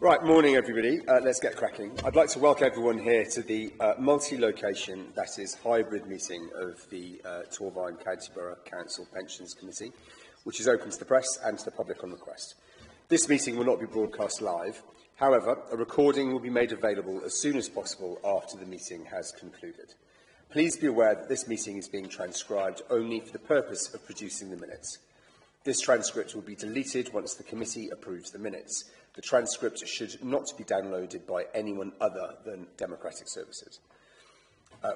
Right, morning everybody. Let's get cracking. I'd like to welcome everyone here to the multi-location, that is hybrid meeting of the Torvine County Borough Council Pensions Committee, which is open to the press and to the public on request. This meeting will not be broadcast live. However, a recording will be made available as soon as possible after the meeting has concluded. Please be aware that this meeting is being transcribed only for the purpose of producing the minutes. This transcript will be deleted once the committee approves the minutes. The transcript should not be downloaded by anyone other than Democratic Services.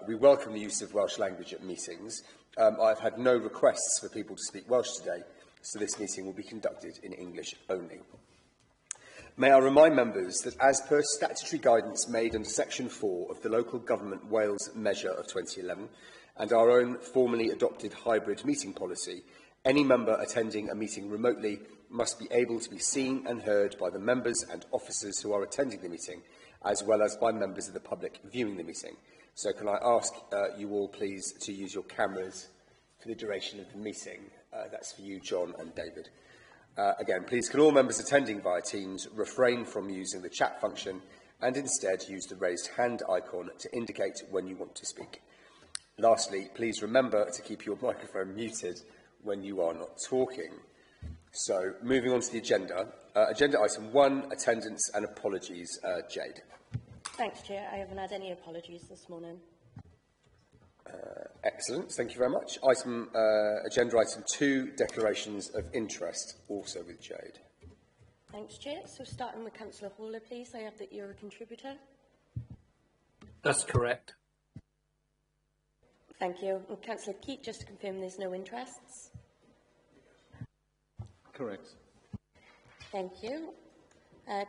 We welcome the use of Welsh language at meetings. I've had no requests for people to speak Welsh today, so this meeting will be conducted in English only. May I remind members that as per statutory guidance made under Section 4 of the Local Government Wales Measure of 2011 and our own formally adopted hybrid meeting policy, any member attending a meeting remotely must be able to be seen and heard by the members and officers who are attending the meeting, as well as by members of the public viewing the meeting. So can I ask you all, please, to use your cameras for the duration of the meeting? That's for you, John and David. Again, please, can all members attending via Teams refrain from using the chat function and instead use the raised hand icon to indicate when you want to speak. Lastly, please remember to keep your microphone muted when you are not talking. So, moving on to the agenda. Agenda item 1, attendance and apologies. Jade. Thanks, Chair. I haven't had any apologies this morning. Excellent. Thank you very much. Agenda item 2, declarations of interest, also with Jade. Thanks, Chair. So, starting with Councillor Hawler, please. I have that you're a contributor. That's correct. Thank you. And Councillor Keat, just to confirm there's no interests. Correct. Thank you.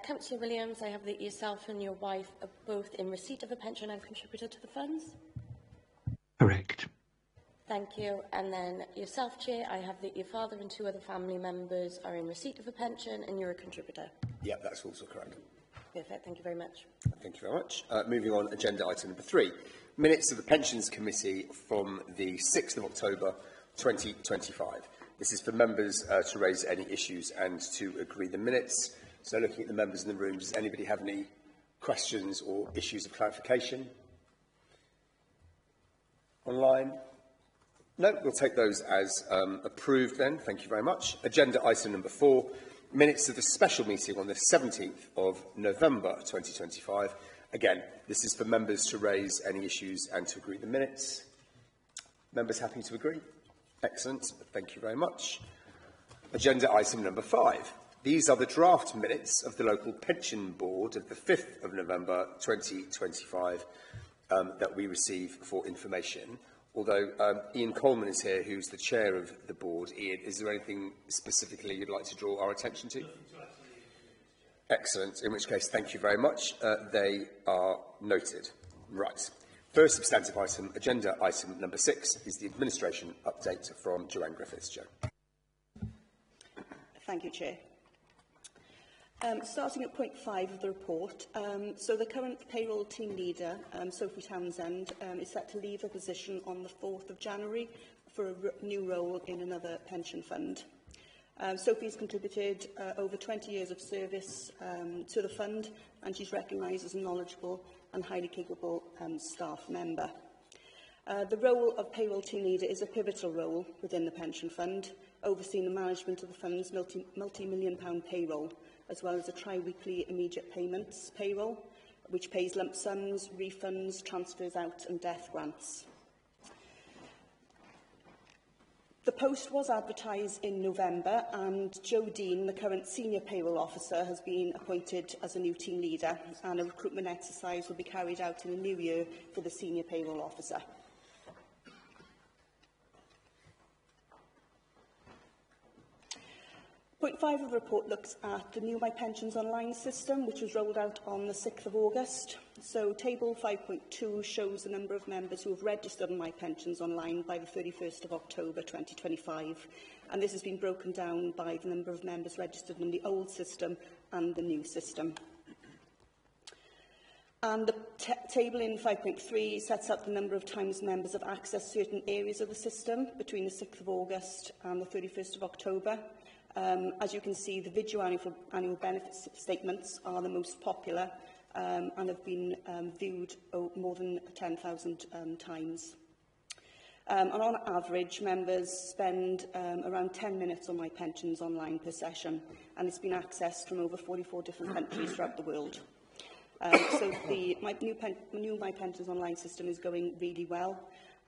Councillor Williams, I have that yourself and your wife are both in receipt of a pension and contributor to the funds. Correct. Thank you. And then yourself, Chair, I have that your father and 2 other family members are in receipt of a pension and you're a contributor. Yeah, that's also correct. Perfect. Thank you very much. Thank you very much. Moving on, agenda item number 3. Minutes of the Pensions Committee from the 6th of October 2025. This is for members to raise any issues and to agree the minutes. So looking at the members in the room, does anybody have any questions or issues of clarification? Online? No, we'll take those as approved then. Thank you very much. Agenda item number 4, minutes of the special meeting on the 17th of November 2025. Again, this is for members to raise any issues and to agree the minutes. Members happy to agree? Excellent. Thank you very much. Agenda item number 5. These are the draft minutes of the Local Pension Board of the 5th of November 2025 that we receive for information. Although Ian Coleman is here, who's the chair of the board. Ian, is there anything specifically you'd like to draw our attention to? Excellent. In which case, thank you very much. They are noted. Right. First substantive item, agenda item number 6, is the administration update from Joanne Griffiths. Jo. Thank you, Chair. Starting at point 5 of the report, so the current payroll team leader, Sophie Townsend, is set to leave her position on the 4th of January for a new role in another pension fund. Sophie has contributed over 20 years of service to the fund, and she's recognised as a knowledgeable and highly capable staff member. The role of payroll team leader is a pivotal role within the pension fund, overseeing the management of the fund's multi-million-pound payroll, as well as a tri-weekly immediate payments payroll, which pays lump sums, refunds, transfers out and death grants. The post was advertised in November, and Joe Dean, the current senior payroll officer, has been appointed as a new team leader, and a recruitment exercise will be carried out in the new year for the senior payroll officer. Point 5 of the report looks at the new My Pensions Online system, which was rolled out on the 6th of August. So table 5.2 shows the number of members who have registered on My Pensions Online by the 31st of October 2025. And this has been broken down by the number of members registered in the old system and the new system. And the table in 5.3 sets out the number of times members have accessed certain areas of the system between the 6th of August and the 31st of October. As you can see, the video annual benefit statements are the most popular and have been viewed more than 10,000 times. And on average, members spend around 10 minutes on My Pensions online per session, and it's been accessed from over 44 different countries throughout the world. So the new My Pensions online system is going really well,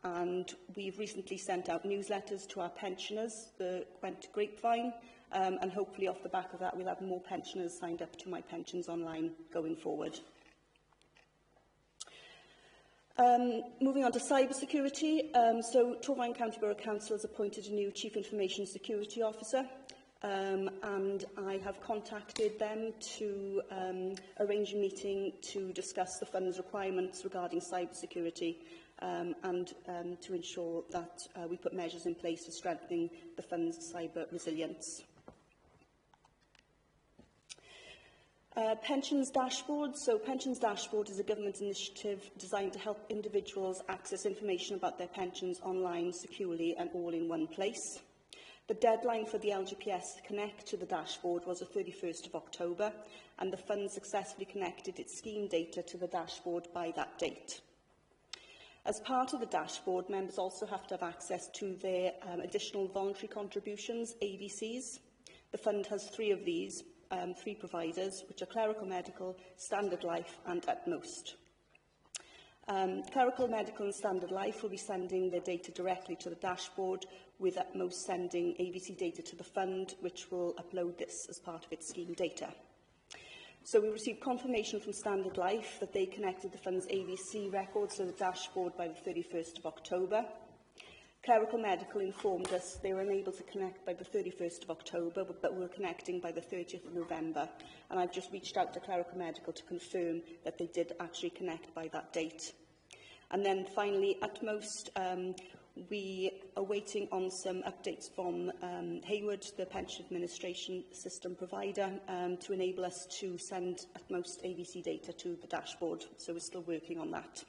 and we've recently sent out newsletters to our pensioners that went to Grapevine, and hopefully off the back of that we'll have more pensioners signed up to My Pensions online going forward. Moving on to cyber security, so Torfaen County Borough Council has appointed a new Chief Information Security Officer, and I have contacted them to arrange a meeting to discuss the fund's requirements regarding cyber security and to ensure that we put measures in place for strengthening the fund's cyber resilience. Pensions Dashboard. So Pensions Dashboard is a government initiative designed to help individuals access information about their pensions online securely and all in one place. The deadline for the LGPS to connect to the dashboard was the 31st of October, and the fund successfully connected its scheme data to the dashboard by that date. As part of the dashboard, members also have to have access to their additional voluntary contributions, AVCs. The fund has three of these, three providers, which are Clerical Medical, Standard Life and Utmost. Clerical Medical and Standard Life will be sending their data directly to the dashboard, with Utmost sending AVC data to the fund, which will upload this as part of its scheme data. So we received confirmation from Standard Life that they connected the fund's AVC records to the dashboard by the 31st of October. Clerical Medical informed us they were unable to connect by the 31st of October, but were connecting by the 30th of November. And I've just reached out to Clerical Medical to confirm that they did actually connect by that date. And then finally, Utmost, we are waiting on some updates from Hayward, the pension administration system provider, to enable us to send Utmost AVC data to the dashboard. So we're still working on that.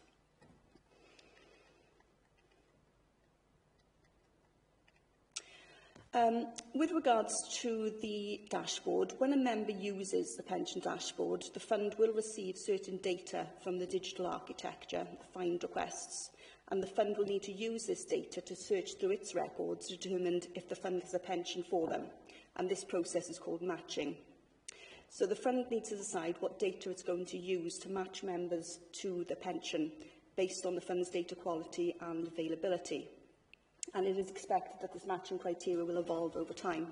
With regards to the dashboard, when a member uses the pension dashboard, the fund will receive certain data from the digital architecture, find requests, and the fund will need to use this data to search through its records to determine if the fund has a pension for them, and this process is called matching. So the fund needs to decide what data it's going to use to match members to the pension based on the fund's data quality and availability. And it is expected that this matching criteria will evolve over time.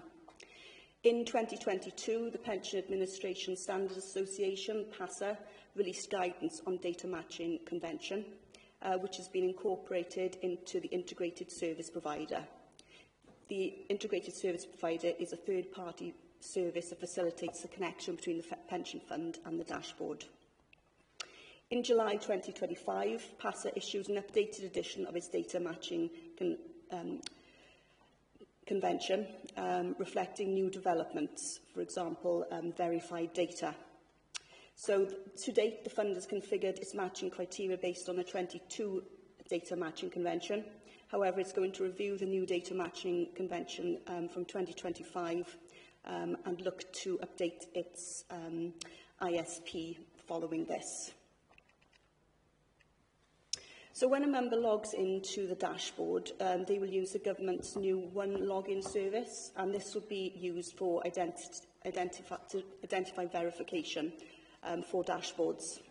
In 2022, the Pension Administration Standards Association, PASA, released guidance on data matching convention, which has been incorporated into the integrated service provider. The integrated service provider is a third-party service that facilitates the connection between the pension fund and the dashboard. In July 2025, PASA issued an updated edition of its data matching convention, reflecting new developments, for example, verified data. So, to date, the fund has configured its matching criteria based on the 22 data matching convention. However, it's going to review the new data matching convention from 2025 and look to update its ISP following this. So when a member logs into the dashboard, they will use the government's new One Login service, and this will be used for identify verification for dashboards.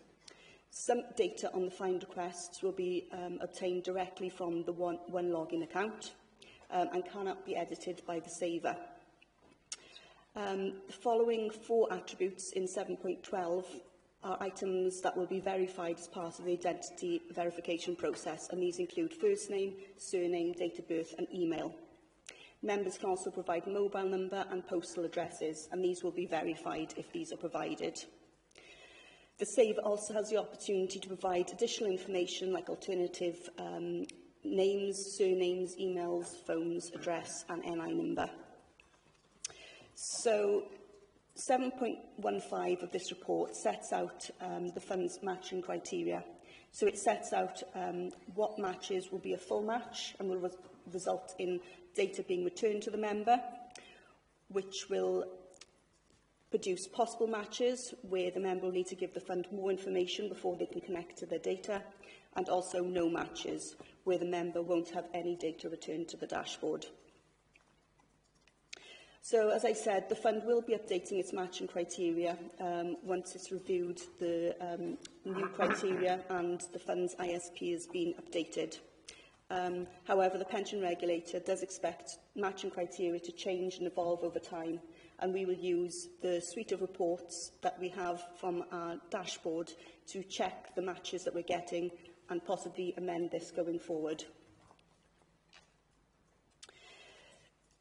Some data on the find requests will be obtained directly from the One Login account and cannot be edited by the saver. The following four attributes in 7.12 are items that will be verified as part of the identity verification process, and these include first name, surname, date of birth and email. Members can also provide mobile number and postal addresses, and these will be verified if these are provided. The saver also has the opportunity to provide additional information like alternative names, surnames, emails, phones, address and NI number. So 7.15 of this report sets out the fund's matching criteria. So it sets out what matches will be a full match and will result in data being returned to the member, which will produce possible matches where the member will need to give the fund more information before they can connect to their data, and also no matches where the member won't have any data returned to the dashboard. So, as I said, the fund will be updating its matching criteria once it's reviewed the new criteria and the fund's ISP has been updated. However, the pension regulator does expect matching criteria to change and evolve over time, and we will use the suite of reports that we have from our dashboard to check the matches that we're getting and possibly amend this going forward.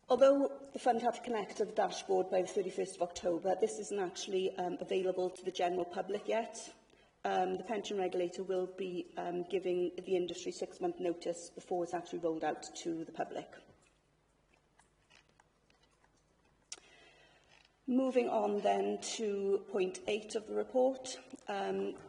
Although the fund had to connect to the dashboard by the 31st of October, this isn't actually available to the general public yet. The pension regulator will be giving the industry 6-month notice before it's actually rolled out to the public. Moving on then to point 8 of the report.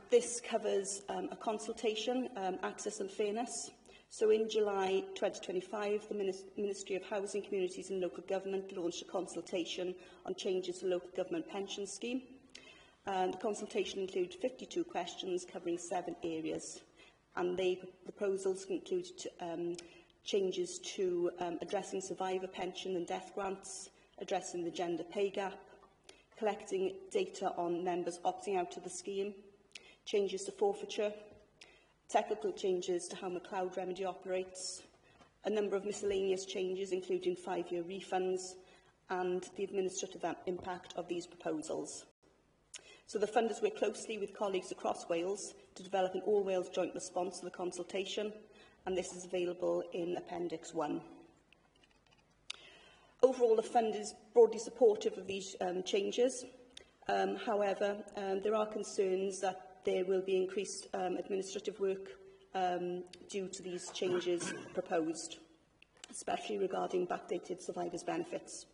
This covers a consultation, access and fairness. So in July 2025, the Ministry of Housing, Communities and Local Government launched a consultation on changes to the local government pension scheme. The consultation included 52 questions covering 7 areas, and the proposals include changes to addressing survivor pension and death grants, addressing the gender pay gap, collecting data on members opting out of the scheme, changes to forfeiture, technical changes to how McLeod Remedy operates, a number of miscellaneous changes including 5-year refunds, and the administrative impact of these proposals. So the fund has worked closely with colleagues across Wales to develop an all-Wales joint response to the consultation, and this is available in Appendix 1. Overall, the fund is broadly supportive of these changes. However, there are concerns that there will be increased administrative work due to these changes proposed, especially regarding backdated survivors' benefits.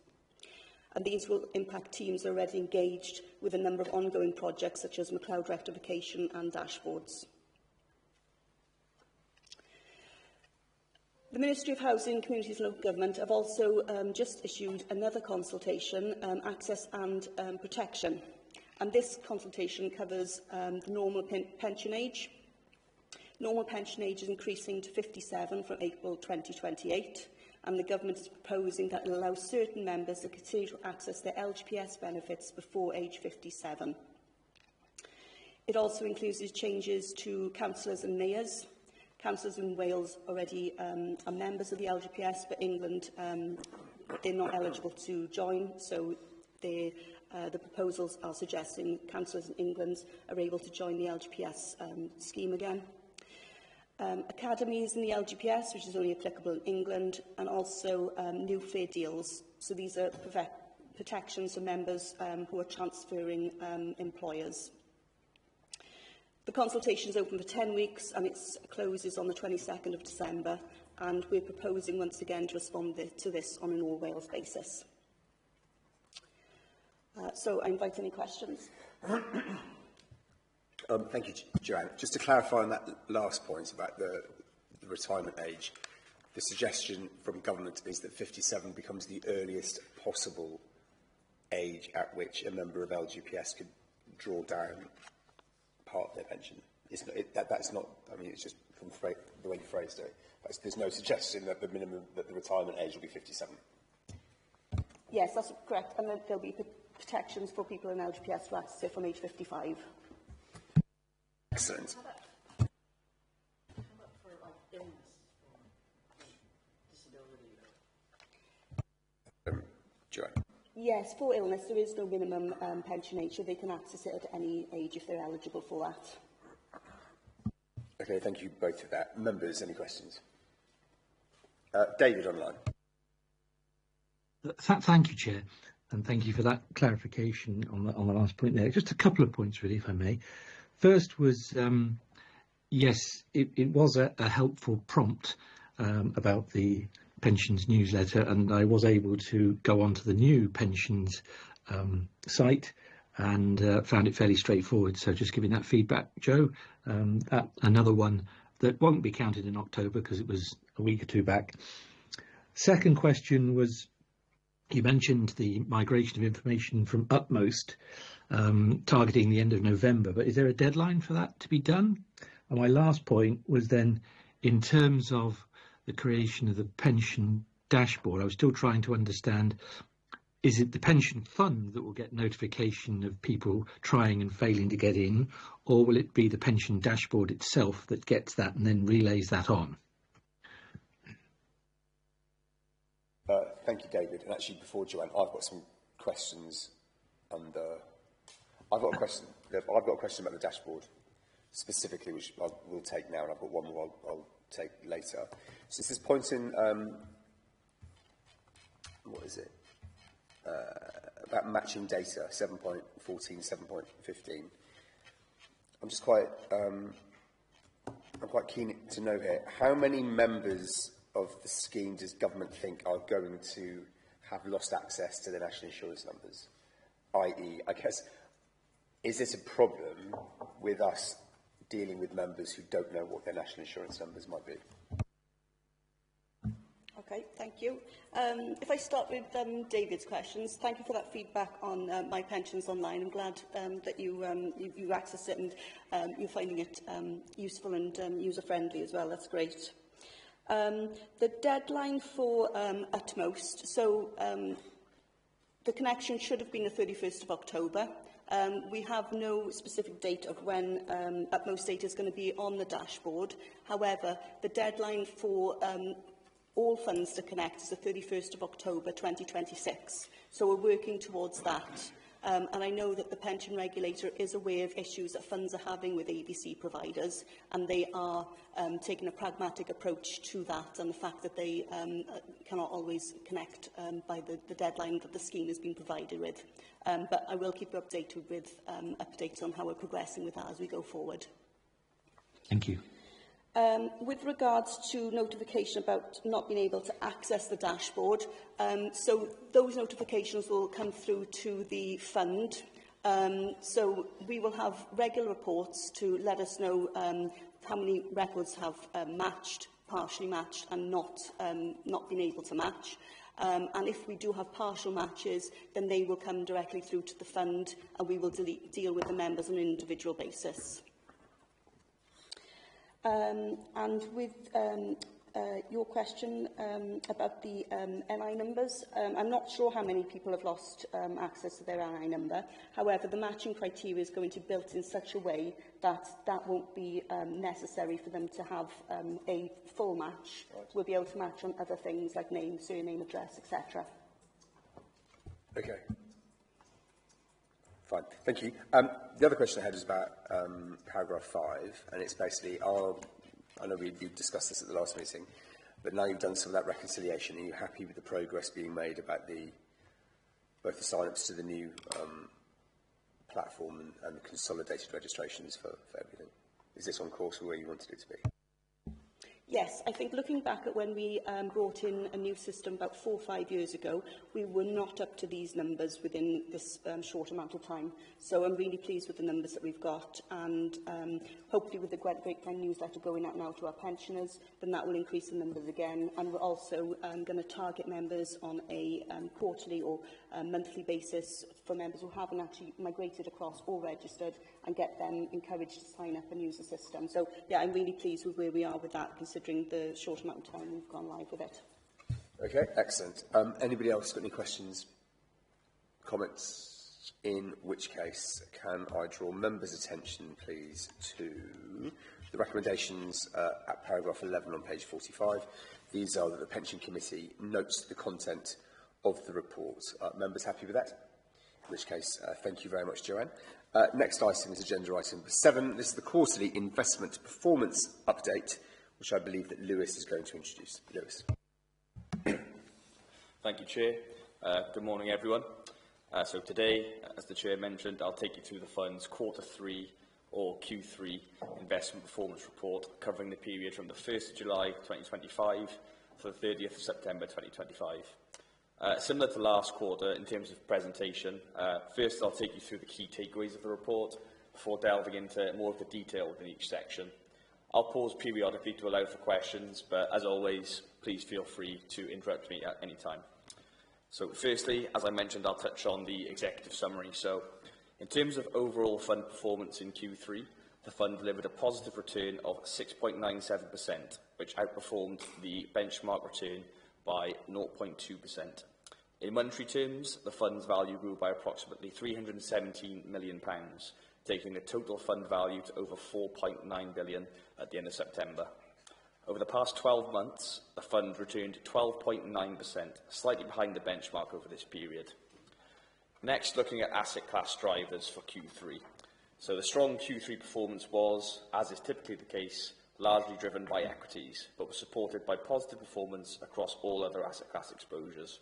And these will impact teams already engaged with a number of ongoing projects such as McLeod rectification and dashboards. The Ministry of Housing, Communities and Local Government have also just issued another consultation, Access and Protection. And this consultation covers the normal pension age. Normal pension age is increasing to 57 from April 2028, and the Government is proposing that it allows certain members to continue to access their LGPS benefits before age 57. It also includes changes to councillors and mayors. Councillors in Wales already are members of the LGPS, but England, they're not eligible to join, so the proposals are suggesting councillors in England are able to join the LGPS scheme again. Academies in the LGPS, which is only applicable in England, and also new fair deals. So these are protections for members who are transferring employers. The consultation is open for 10 weeks and it closes on the 22nd of December, and we're proposing once again to respond to this on an all-Wales basis. So I invite any questions. Thank you, Joanne. Just to clarify on that last point about the retirement age, the suggestion from government is that 57 becomes the earliest possible age at which a member of LGPS could draw down part of their pension. It's not, that's not, I mean, it's just from the way you phrased it. There's no suggestion that the retirement age will be 57. Yes, that's correct. And then there'll be protections for people in LGPS to access it from age 55. Excellent. Joanne. Yes, for illness, there is no minimum pension age, so they can access it at any age if they're eligible for that. Okay, thank you both for that. Members, any questions? David online. Thank you, Chair, and thank you for that clarification on the last point there. Just a couple of points, really, if I may. First was, yes, it was a helpful prompt about the pensions newsletter, and I was able to go onto the new pensions site and found it fairly straightforward. So just giving that feedback, Joe. Another one that won't be counted in October because it was a week or two back. Second question was You mentioned the migration of information from Utmost, targeting the end of November, but is there a deadline for that to be done? And my last point was then, in terms of the creation of the pension dashboard, I was still trying to understand, is it the pension fund that will get notification of people trying and failing to get in, or will it be the pension dashboard itself that gets that and then relays that on? Thank you, David. And actually, before Joanne, I've got some questions under. I've got a question about the dashboard specifically, which we'll take now, and I've got one more I'll take later. So this is pointing. What is it? About matching data, 7.14, 7.15. I'm just quite. I'm quite keen to know here how many members of the scheme does government think are going to have lost access to their national insurance numbers? I.e., I guess, is this a problem with us dealing with members who don't know what their national insurance numbers might be? Okay, thank you. If I start with David's questions, thank you for that feedback on My Pensions Online. I'm glad that you access it and you're finding it useful and user-friendly as well. That's great. The deadline for Utmost, so the connection should have been the 31st of October. We have no specific date of when Utmost data is going to be on the dashboard. However, the deadline for all funds to connect is the 31st of October 2026. So we're working towards that. And I know that the pension regulator is aware of issues that funds are having with ABC providers, and they are taking a pragmatic approach to that, and the fact that they cannot always connect by the deadline that the scheme has been provided with. But I will keep you updated with updates on how we're progressing with that as we go forward. Thank you. With regards to notification about not being able to access the dashboard, so those notifications will come through to the fund. So we will have regular reports to let us know how many records have matched, partially matched, and not been able to match. And if we do have partial matches, then they will come directly through to the fund, and we will deal with the members on an individual basis. And with your question about the NI numbers, I'm not sure how many people have lost access to their NI number. However, the matching criteria is going to be built in such a way that that won't be necessary for them to have a full match. Right. We'll be able to match on other things like name, surname, address, etc. Okay. Fine, thank you. The other question I had is about paragraph 5, and it's basically, I know we discussed this at the last meeting, but now you've done some of that reconciliation. Are you happy with the progress being made about both the sign-ups to the new platform and the consolidated registrations for everything? Is this on course with where you wanted it to be? Yes, I think looking back at when we brought in a new system about 4 or 5 years ago, we were not up to these numbers within this short amount of time. So I'm really pleased with the numbers that we've got, and hopefully with the Grapevine newsletter going out now to our pensioners, then that will increase the numbers again. And we're also going to target members on a quarterly or monthly basis for members who haven't actually migrated across or registered, and get them encouraged to sign up and use the system. So yeah, I'm really pleased with where we are with that, considering the short amount of time we've gone live with it. Okay, excellent. Anybody else got any questions, comments? In which case, can I draw members' attention, please, to the recommendations at paragraph 11 on page 45. These are that the Pension Committee notes the content of the report. Members happy with that? In which case, thank you very much, Joanne. Next item is agenda item 7. This is the quarterly investment performance update, which I believe that Lewis is going to introduce. Lewis. Thank you, Chair. Good morning, everyone. So today, as the Chair mentioned, I'll take you through the Fund's Q3 or Q3 investment performance report, covering the period from the 1st of July 2025 to the 30th of September 2025. Similar to last quarter in terms of presentation, first I'll take you through the key takeaways of the report before delving into more of the detail within each section. I'll pause periodically to allow for questions, but as always, please feel free to interrupt me at any time. So firstly, as I mentioned, I'll touch on the executive summary. So in terms of overall fund performance in Q3, the fund delivered a positive return of 6.97%, which outperformed the benchmark return by 0.2%. In monetary terms, the fund's value grew by approximately £317 million, taking the total fund value to over £4.9 billion at the end of September. Over the past 12 months, the fund returned 12.9%, slightly behind the benchmark over this period. Next, looking at asset class drivers for Q3. So the strong Q3 performance was, as is typically the case, largely driven by equities, but was supported by positive performance across all other asset class exposures.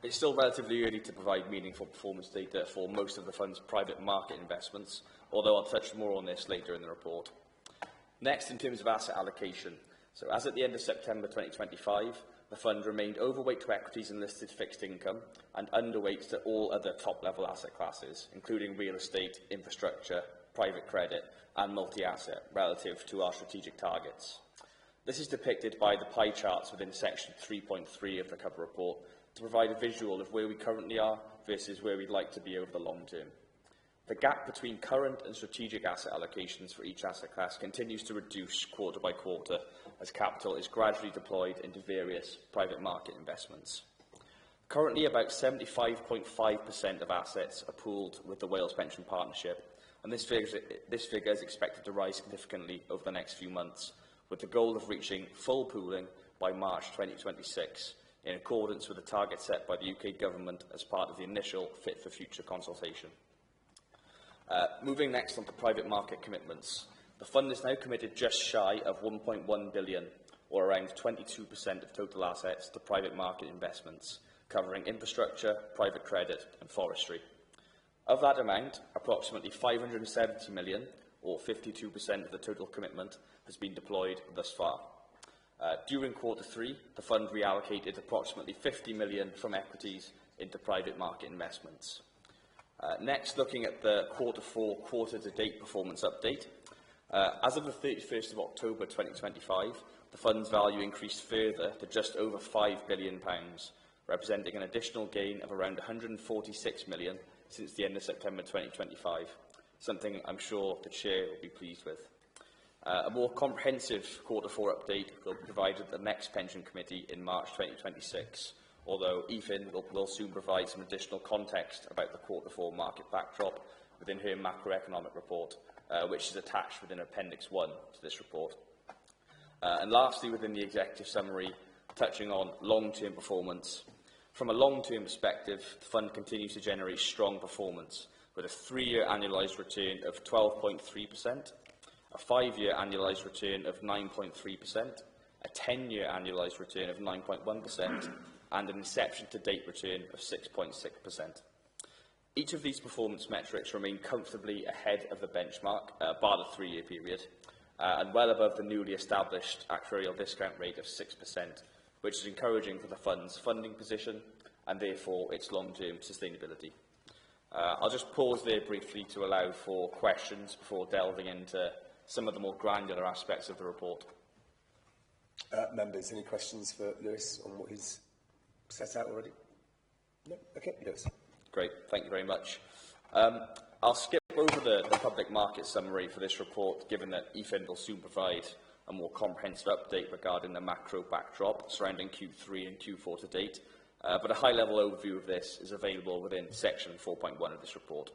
It's still relatively early to provide meaningful performance data for most of the fund's private market investments, although I'll touch more on this later in the report. Next, in terms of asset allocation. So as at the end of September 2025, the fund remained overweight to equities and listed fixed income and underweight to all other top-level asset classes, including real estate, infrastructure, private credit and multi-asset, relative to our strategic targets. This is depicted by the pie charts within section 3.3 of the cover report to provide a visual of where we currently are versus where we'd like to be over the long term. The gap between current and strategic asset allocations for each asset class continues to reduce quarter by quarter as capital is gradually deployed into various private market investments. Currently, about 75.5% of assets are pooled with the Wales Pension Partnership, and this figure is expected to rise significantly over the next few months, with the goal of reaching full pooling by March 2026, in accordance with the target set by the UK Government as part of the initial Fit for Future consultation. Moving next on to private market commitments. The fund is now committed just shy of £1.1 billion, or around 22% of total assets, to private market investments, covering infrastructure, private credit and forestry. Of that amount, approximately £570 million, or 52% of the total commitment, has been deployed thus far. During Q3, the fund reallocated approximately £50 million from equities into private market investments. Next, looking at the Q4 quarter-to-date performance update. As of the 31st of October 2025, the fund's value increased further to just over £5 billion, representing an additional gain of around £146 million since the end of September 2025, something I'm sure the Chair will be pleased with. A more comprehensive Q4 update will be provided at the next Pension Committee in March 2026, although Aoife will soon provide some additional context about the Q4 market backdrop within her macroeconomic report, which is attached within Appendix 1 to this report. And lastly, within the executive summary, touching on long-term performance. From a long-term perspective, the fund continues to generate strong performance, with a 3-year annualised return of 12.3%, a 5-year annualised return of 9.3%, a 10-year annualised return of 9.1%, and an inception-to-date return of 6.6%. Each of these performance metrics remain comfortably ahead of the benchmark, bar the 3-year period, and well above the newly established actuarial discount rate of 6%, which is encouraging for the fund's funding position and therefore its long-term sustainability. I'll just pause there briefly to allow for questions before delving into some of the more granular aspects of the report. Members, any questions for Lewis on what he's set out already? No? Okay, Lewis. Great, thank you very much. I'll skip over the public market summary for this report, given that Aoife will soon provide a more comprehensive update regarding the macro backdrop surrounding Q3 and Q4 to date, but a high-level overview of this is available within section 4.1 of this report.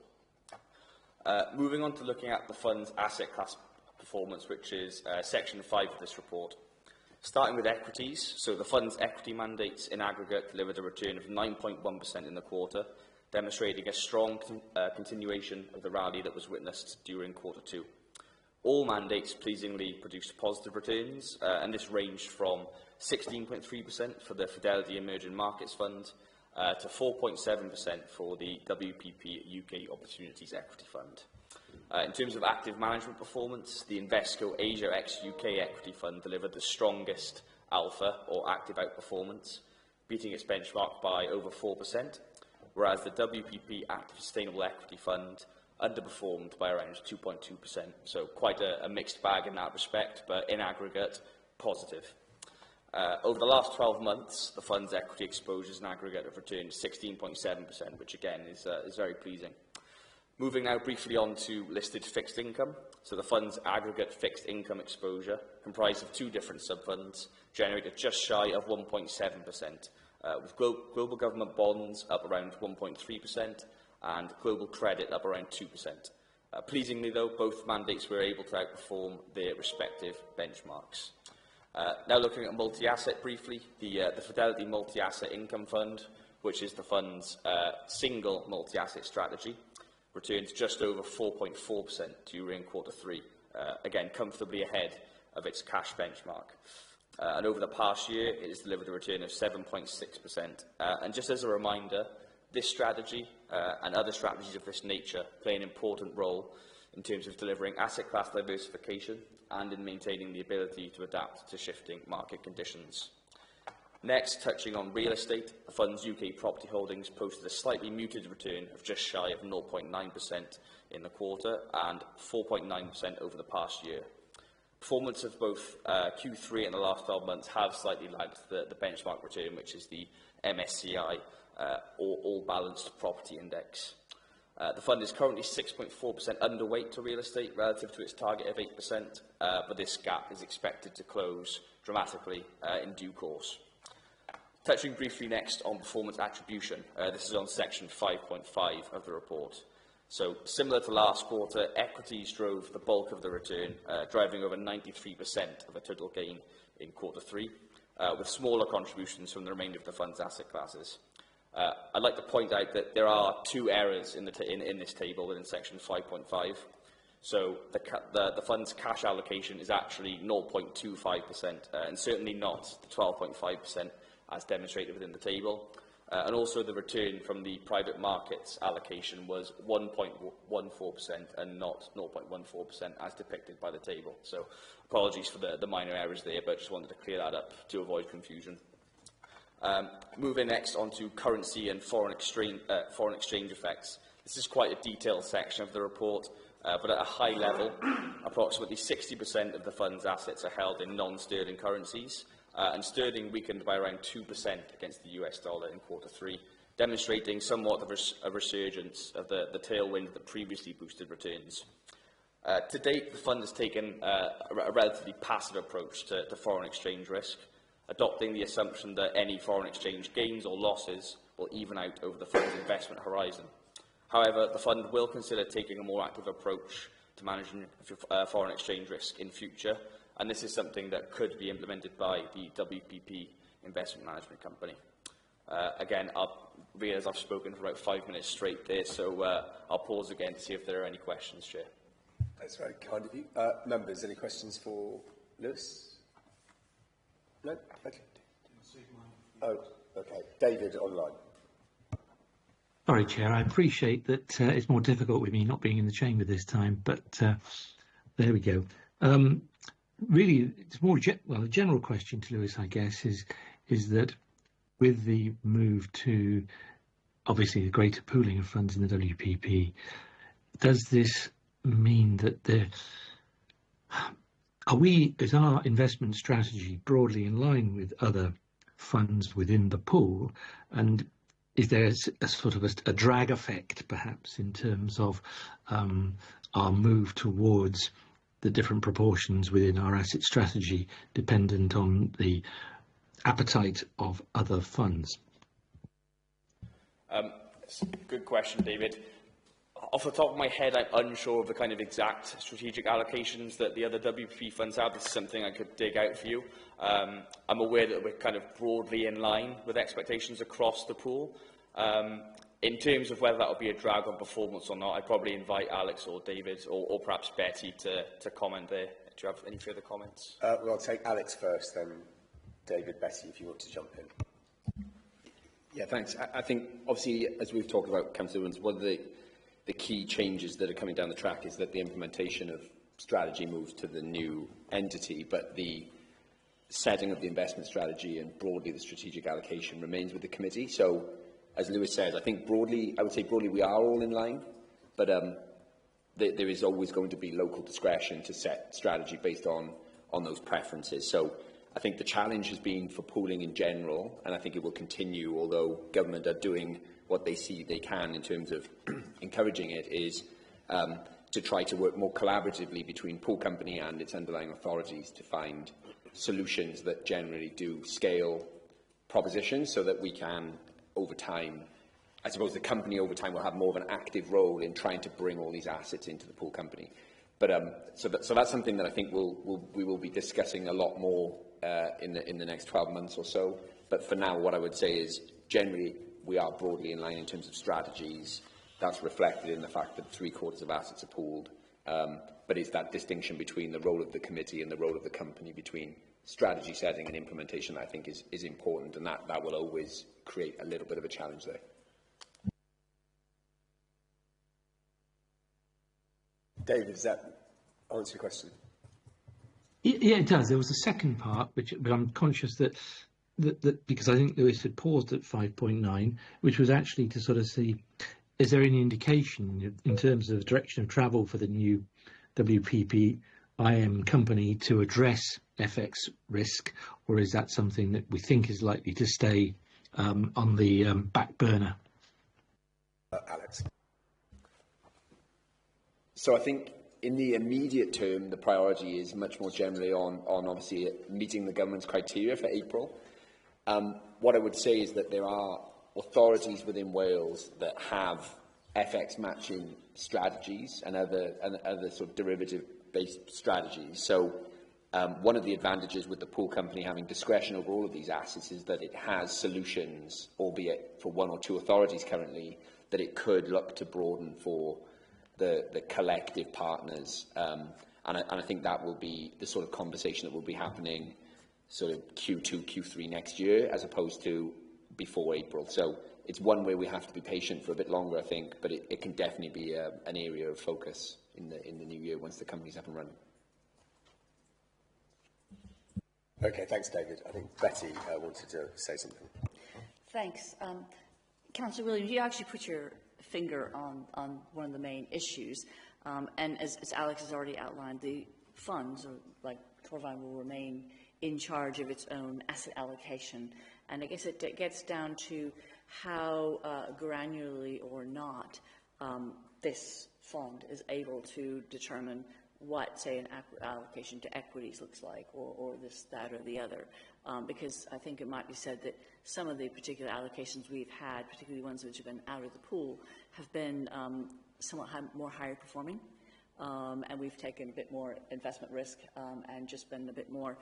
Moving on to looking at the fund's asset class performance, which is section 5 of this report. Starting with equities, so the fund's equity mandates in aggregate delivered a return of 9.1% in the quarter, demonstrating a strong continuation of the rally that was witnessed during Q2. All mandates pleasingly produced positive returns, and this ranged from 16.3% for the Fidelity Emerging Markets Fund to 4.7% for the WPP UK Opportunities Equity Fund. In terms of active management performance, the Invesco Asia ex-UK Equity Fund delivered the strongest alpha, or active outperformance, beating its benchmark by over 4%, whereas the WPP Active Sustainable Equity Fund underperformed by around 2.2%, so quite a mixed bag in that respect, but in aggregate, positive. Over the last 12 months, the fund's equity exposures in aggregate have returned 16.7%, which again is very pleasing. Moving now briefly on to listed fixed income. So the fund's aggregate fixed income exposure, comprised of two different sub-funds, generated just shy of 1.7%, with global government bonds up around 1.3% and global credit up around 2%. Pleasingly, though, both mandates were able to outperform their respective benchmarks. Now looking at multi-asset briefly, the Fidelity Multi-Asset Income Fund, which is the fund's single multi-asset strategy, returned just over 4.4% during Q3, again comfortably ahead of its cash benchmark. And over the past year, it has delivered a return of 7.6%. And just as a reminder, this strategy and other strategies of this nature play an important role in terms of delivering asset class diversification and in maintaining the ability to adapt to shifting market conditions. Next, touching on real estate, the fund's UK property holdings posted a slightly muted return of just shy of 0.9% in the quarter and 4.9% over the past year. Performance of both Q3 and the last 12 months have slightly lagged the benchmark return, which is the MSCI All Balanced Property Index. The fund is currently 6.4% underweight to real estate relative to its target of 8%, but this gap is expected to close dramatically in due course. Touching briefly next on performance attribution, this is on section 5.5 of the report. So, similar to last quarter, equities drove the bulk of the return, driving over 93% of the total gain in Q3, with smaller contributions from the remainder of the fund's asset classes. I'd like to point out that there are two errors in this table within section 5.5. So the fund's cash allocation is actually 0.25%, and certainly not the 12.5% as demonstrated within the table. And also the return from the private markets allocation was 1.14% and not 0.14% as depicted by the table. So apologies for the minor errors there, but just wanted to clear that up to avoid confusion. Moving next on to currency and foreign exchange effects. This is quite a detailed section of the report, but at a high level, approximately 60% of the fund's assets are held in non-sterling currencies, and sterling weakened by around 2% against the US dollar in Q3, demonstrating somewhat of a resurgence of the tailwind that previously boosted returns. To date, the fund has taken a relatively passive approach to foreign exchange risk, adopting the assumption that any foreign exchange gains or losses will even out over the fund's investment horizon. However, the fund will consider taking a more active approach to managing foreign exchange risk in future, and this is something that could be implemented by the WPP Investment Management Company. Again, I'll realise I've spoken for about 5 minutes straight there, so I'll pause again to see if there are any questions, Chair. That's very kind of you. Members, any questions for Lewis? No? Okay. Oh, okay. David, online. Sorry, Chair. I appreciate that it's more difficult with me not being in the chamber this time, but there we go. Really, it's more a general question to Lewis, I guess, is that with the move to obviously the greater pooling of funds in the WPP, does this mean that is our investment strategy broadly in line with other funds within the pool, and is there a sort of a drag effect, perhaps, in terms of our move towards the different proportions within our asset strategy dependent on the appetite of other funds? Good question, David. Off the top of my head, I'm unsure of the kind of exact strategic allocations that the other WPP funds have. This is something I could dig out for you. I'm aware that we're kind of broadly in line with expectations across the pool. In terms of whether that will be a drag on performance or not, I'd probably invite Alex or David or perhaps Betty to comment there. Do you have any further comments? Well, I'll take Alex first, then David, Betty, if you want to jump in. Yeah, thanks. I think, obviously, as we've talked about, Councillor Owens, one of the key changes that are coming down the track is that the implementation of strategy moves to the new entity, but the setting of the investment strategy and broadly the strategic allocation remains with the committee. So, as Lewis says, I think broadly, I would say broadly we are all in line, but there is always going to be local discretion to set strategy based on those preferences. So I think the challenge has been for pooling in general, and I think it will continue, although government are doing what they see they can in terms of encouraging it, is to try to work more collaboratively between pool company and its underlying authorities to find solutions that generally do scale propositions so that we can, over time, I suppose the company over time will have more of an active role in trying to bring all these assets into the pool company. But so that's something that I think we will be discussing a lot more in the next 12 months or so. But for now, what I would say is generally we are broadly in line in terms of strategies. That's reflected in the fact that 3/4 of assets are pooled. But it's that distinction between the role of the committee and the role of the company between strategy setting and implementation that I think is important, and that will always create a little bit of a challenge there. David, does that answer your question? Yeah, it does. There was a second part, but I'm conscious that because I think Lewis had paused at 5.9, which was actually to sort of see, is there any indication in terms of direction of travel for the new WPPIM company to address FX risk, or is that something that we think is likely to stay on the back burner? Alex. So I think in the immediate term, the priority is much more generally on obviously meeting the government's criteria for April. What I would say is that there are authorities within Wales that have FX matching strategies and other sort of derivative-based strategies. So one of the advantages with the pool company having discretion over all of these assets is that it has solutions, albeit for one or two authorities currently, that it could look to broaden for the collective partners. And I think that will be the sort of conversation that will be happening sort of Q2, Q3 next year, as opposed to before April. So it's one where we have to be patient for a bit longer, I think, but it can definitely be an area of focus in the new year once the company's up and running. Okay, thanks, David. I think Betty wanted to say something. Thanks. Councillor Williams, you actually put your finger on one of the main issues, and as Alex has already outlined, the funds, or like Torfaen, will remain in charge of its own asset allocation, and I guess it gets down to how granularly or not this fund is able to determine what, say, an allocation to equities looks like, or this, that, or the other. Because I think it might be said that some of the particular allocations we've had, particularly ones which have been out of the pool, have been somewhat more higher performing. And we've taken a bit more investment risk and just been a bit more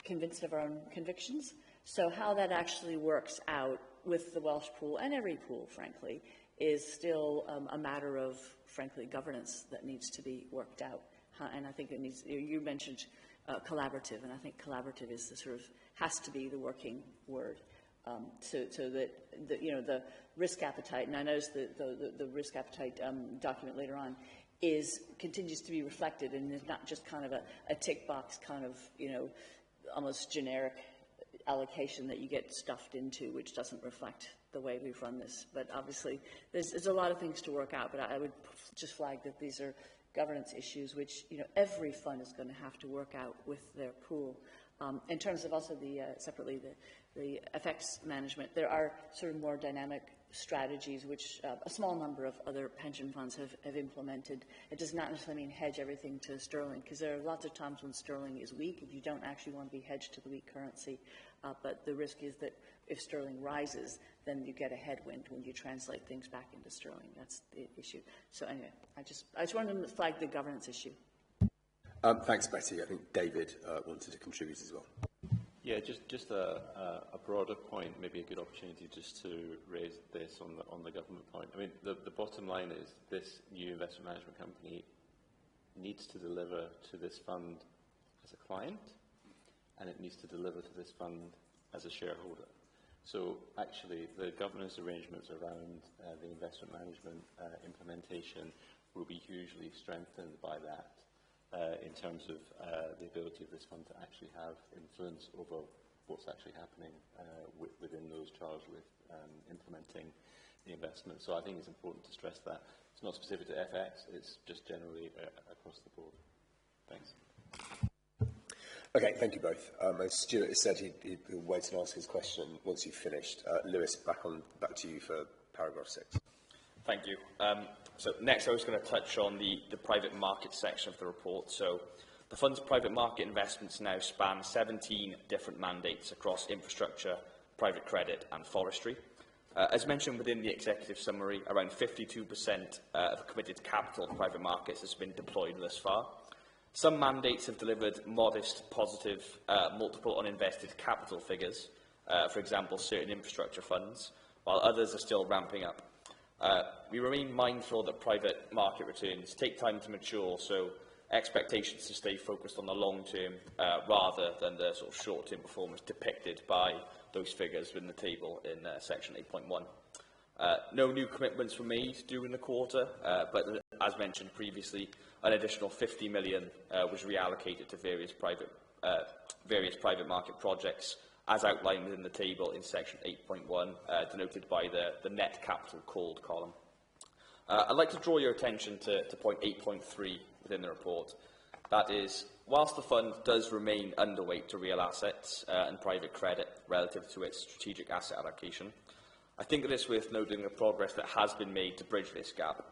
convinced of our own convictions. So how that actually works out with the Welsh pool, and every pool, frankly, is still a matter of, frankly, governance that needs to be worked out. And I think it needs, you mentioned collaborative, and I think collaborative is the sort of, has to be the working word. So that the risk appetite, and I noticed the risk appetite document later on, continues to be reflected, and is not just kind of a tick box kind of, almost generic allocation that you get stuffed into, which doesn't reflect the way we've run this. But obviously, there's a lot of things to work out, but I would just flag that these are governance issues which, every fund is going to have to work out with their pool. In terms of also separately, the FX management, there are sort of more dynamic strategies which a small number of other pension funds have implemented. It does not necessarily mean hedge everything to sterling, because there are lots of times when sterling is weak and you don't actually want to be hedged to the weak currency. But the risk is that if sterling rises, then you get a headwind when you translate things back into sterling. That's the issue. So anyway, I just wanted to flag the governance issue. Thanks, Betty. I think David wanted to contribute as well. Yeah, just a broader point, maybe a good opportunity just to raise this on the government point. I mean, the bottom line is this new investment management company needs to deliver to this fund as a client, and it needs to deliver to this fund as a shareholder. So actually, the governance arrangements around the investment management implementation will be hugely strengthened by that. In terms of the ability of this fund to actually have influence over what's actually happening within those charged with implementing the investment. So I think it's important to stress that. It's not specific to FX, it's just generally across the board. Thanks. Okay, thank you both. As Stuart has said, he'll wait and ask his question once you've finished. Lewis, back to you for paragraph 6. Thank you. So next I was going to touch on the private market section of the report. So the fund's private market investments now span 17 different mandates across infrastructure, private credit and forestry. As mentioned within the executive summary, around 52% of committed capital in private markets has been deployed thus far. Some mandates have delivered modest positive multiple on invested capital figures, for example, certain infrastructure funds, while others are still ramping up. We remain mindful that private market returns take time to mature, so expectations to stay focused on the long term rather than the sort of short-term performance depicted by those figures in the table in section 8.1. No new commitments were made during the quarter, but as mentioned previously, an additional 50 million was reallocated to various private market projects, as outlined within the table in section 8.1, denoted by the net capital called column. I'd like to draw your attention to point 8.3 within the report. That is, whilst the fund does remain underweight to real assets and private credit relative to its strategic asset allocation, I think it is worth noting the progress that has been made to bridge this gap.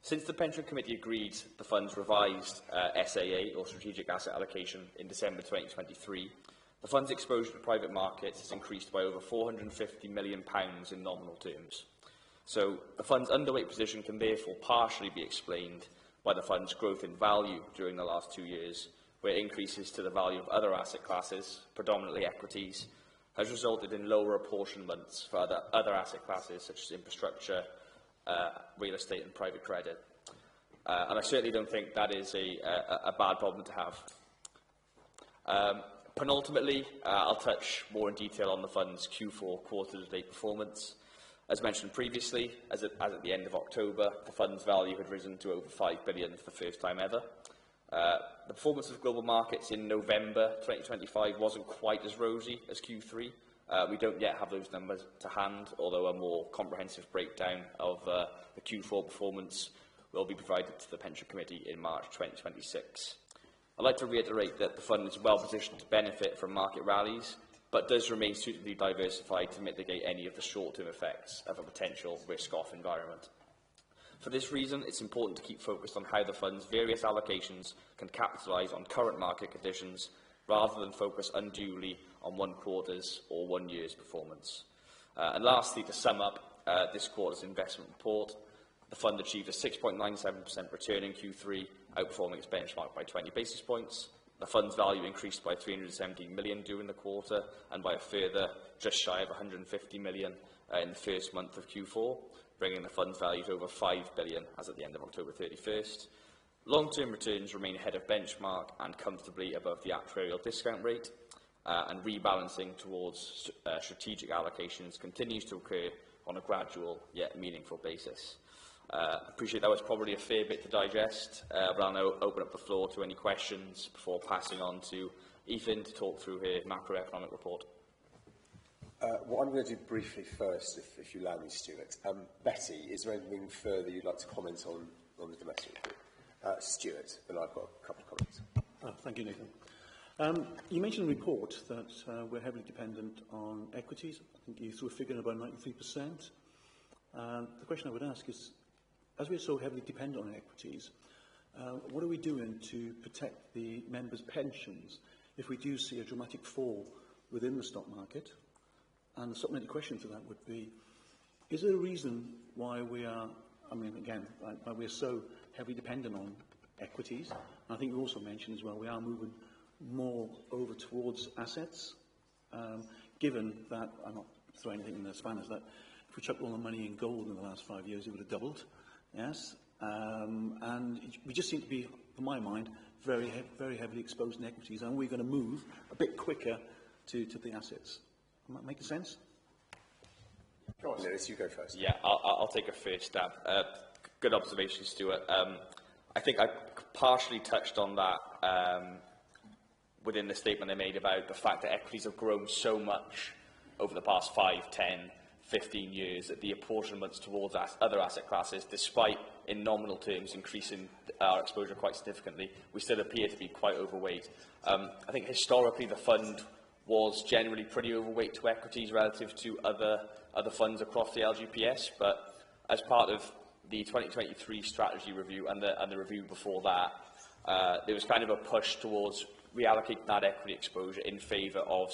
Since the Pension Committee agreed the fund's revised SAA, or Strategic Asset Allocation, in December 2023, the fund's exposure to private markets has increased by over £450 million in nominal terms. So the fund's underweight position can therefore partially be explained by the fund's growth in value during the last 2 years, where increases to the value of other asset classes, predominantly equities, has resulted in lower apportionments for other asset classes such as infrastructure, real estate and private credit. And I certainly don't think that is a bad problem to have. Penultimately, I'll touch more in detail on the fund's Q4 quarter-to-date performance. As mentioned previously, as at the end of October, the fund's value had risen to over £5 billion for the first time ever. The performance of global markets in November 2025 wasn't quite as rosy as Q3. We don't yet have those numbers to hand, although a more comprehensive breakdown of the Q4 performance will be provided to the Pension Committee in March 2026. I'd like to reiterate that the fund is well positioned to benefit from market rallies, but does remain suitably diversified to mitigate any of the short-term effects of a potential risk-off environment. For this reason, it's important to keep focused on how the fund's various allocations can capitalise on current market conditions, rather than focus unduly on one quarter's or 1 year's performance. And lastly, to sum up this quarter's investment report, the fund achieved a 6.97% return in Q3, outperforming its benchmark by 20 basis points. The fund's value increased by 317 million during the quarter, and by a further just shy of 150 million in the first month of Q4, bringing the fund's value to over 5 billion as at the end of October 31st. Long-term returns remain ahead of benchmark and comfortably above the actuarial discount rate, and rebalancing towards strategic allocations continues to occur on a gradual yet meaningful basis. I appreciate that was probably a fair bit to digest, but I'll now open up the floor to any questions before passing on to Ethan to talk through her macroeconomic report. What I'm going to do briefly first, if you allow me, Stuart. Betty, is there anything further you'd like to comment on the domestic report? Stuart, and I've got a couple of comments. Thank you, Nathan. You mentioned in the report that we're heavily dependent on equities. I think you threw a figure in about 93%. The question I would ask is, as we're so heavily dependent on equities, what are we doing to protect the members' pensions if we do see a dramatic fall within the stock market? And the supplementary question to that would be, is there a reason why we are, why we're so heavily dependent on equities? And I think you also mentioned as well, we are moving more over towards assets, given that, I'm not throwing anything in the spanners, that if we chucked all the money in gold in the last 5 years, it would have doubled, yes? And we just seem to be, in my mind, very heavily exposed in equities, and we're going to move a bit quicker to the assets. Am I making sense? Go on, Lewis, you go first. Yeah, I'll take a first stab. Good observation, Stuart. I think I partially touched on that within the statement I made about the fact that equities have grown so much over the past 5, 10, 15 years, that the apportionments towards other asset classes, despite in nominal terms increasing our exposure quite significantly, we still appear to be quite overweight. I think historically the fund was generally pretty overweight to equities relative to other funds across the LGPS, but as part of the 2023 strategy review and the review before that, there was kind of a push towards reallocating that equity exposure in favour of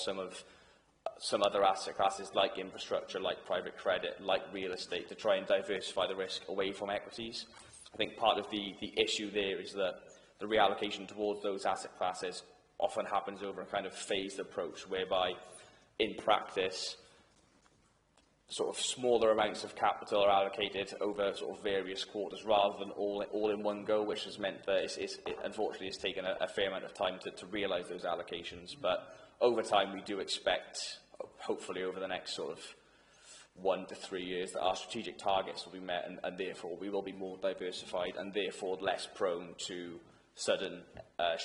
some other asset classes like infrastructure, like private credit, like real estate, to try and diversify the risk away from equities. I think part of the issue there is that the reallocation towards those asset classes often happens over a kind of phased approach, whereby in practice sort of smaller amounts of capital are allocated over sort of various quarters rather than all in one go, which has meant that it unfortunately has taken a fair amount of time to realise those allocations. But over time, we do expect, hopefully over the next sort of 1 to 3 years, that our strategic targets will be met, and therefore we will be more diversified and therefore less prone to sudden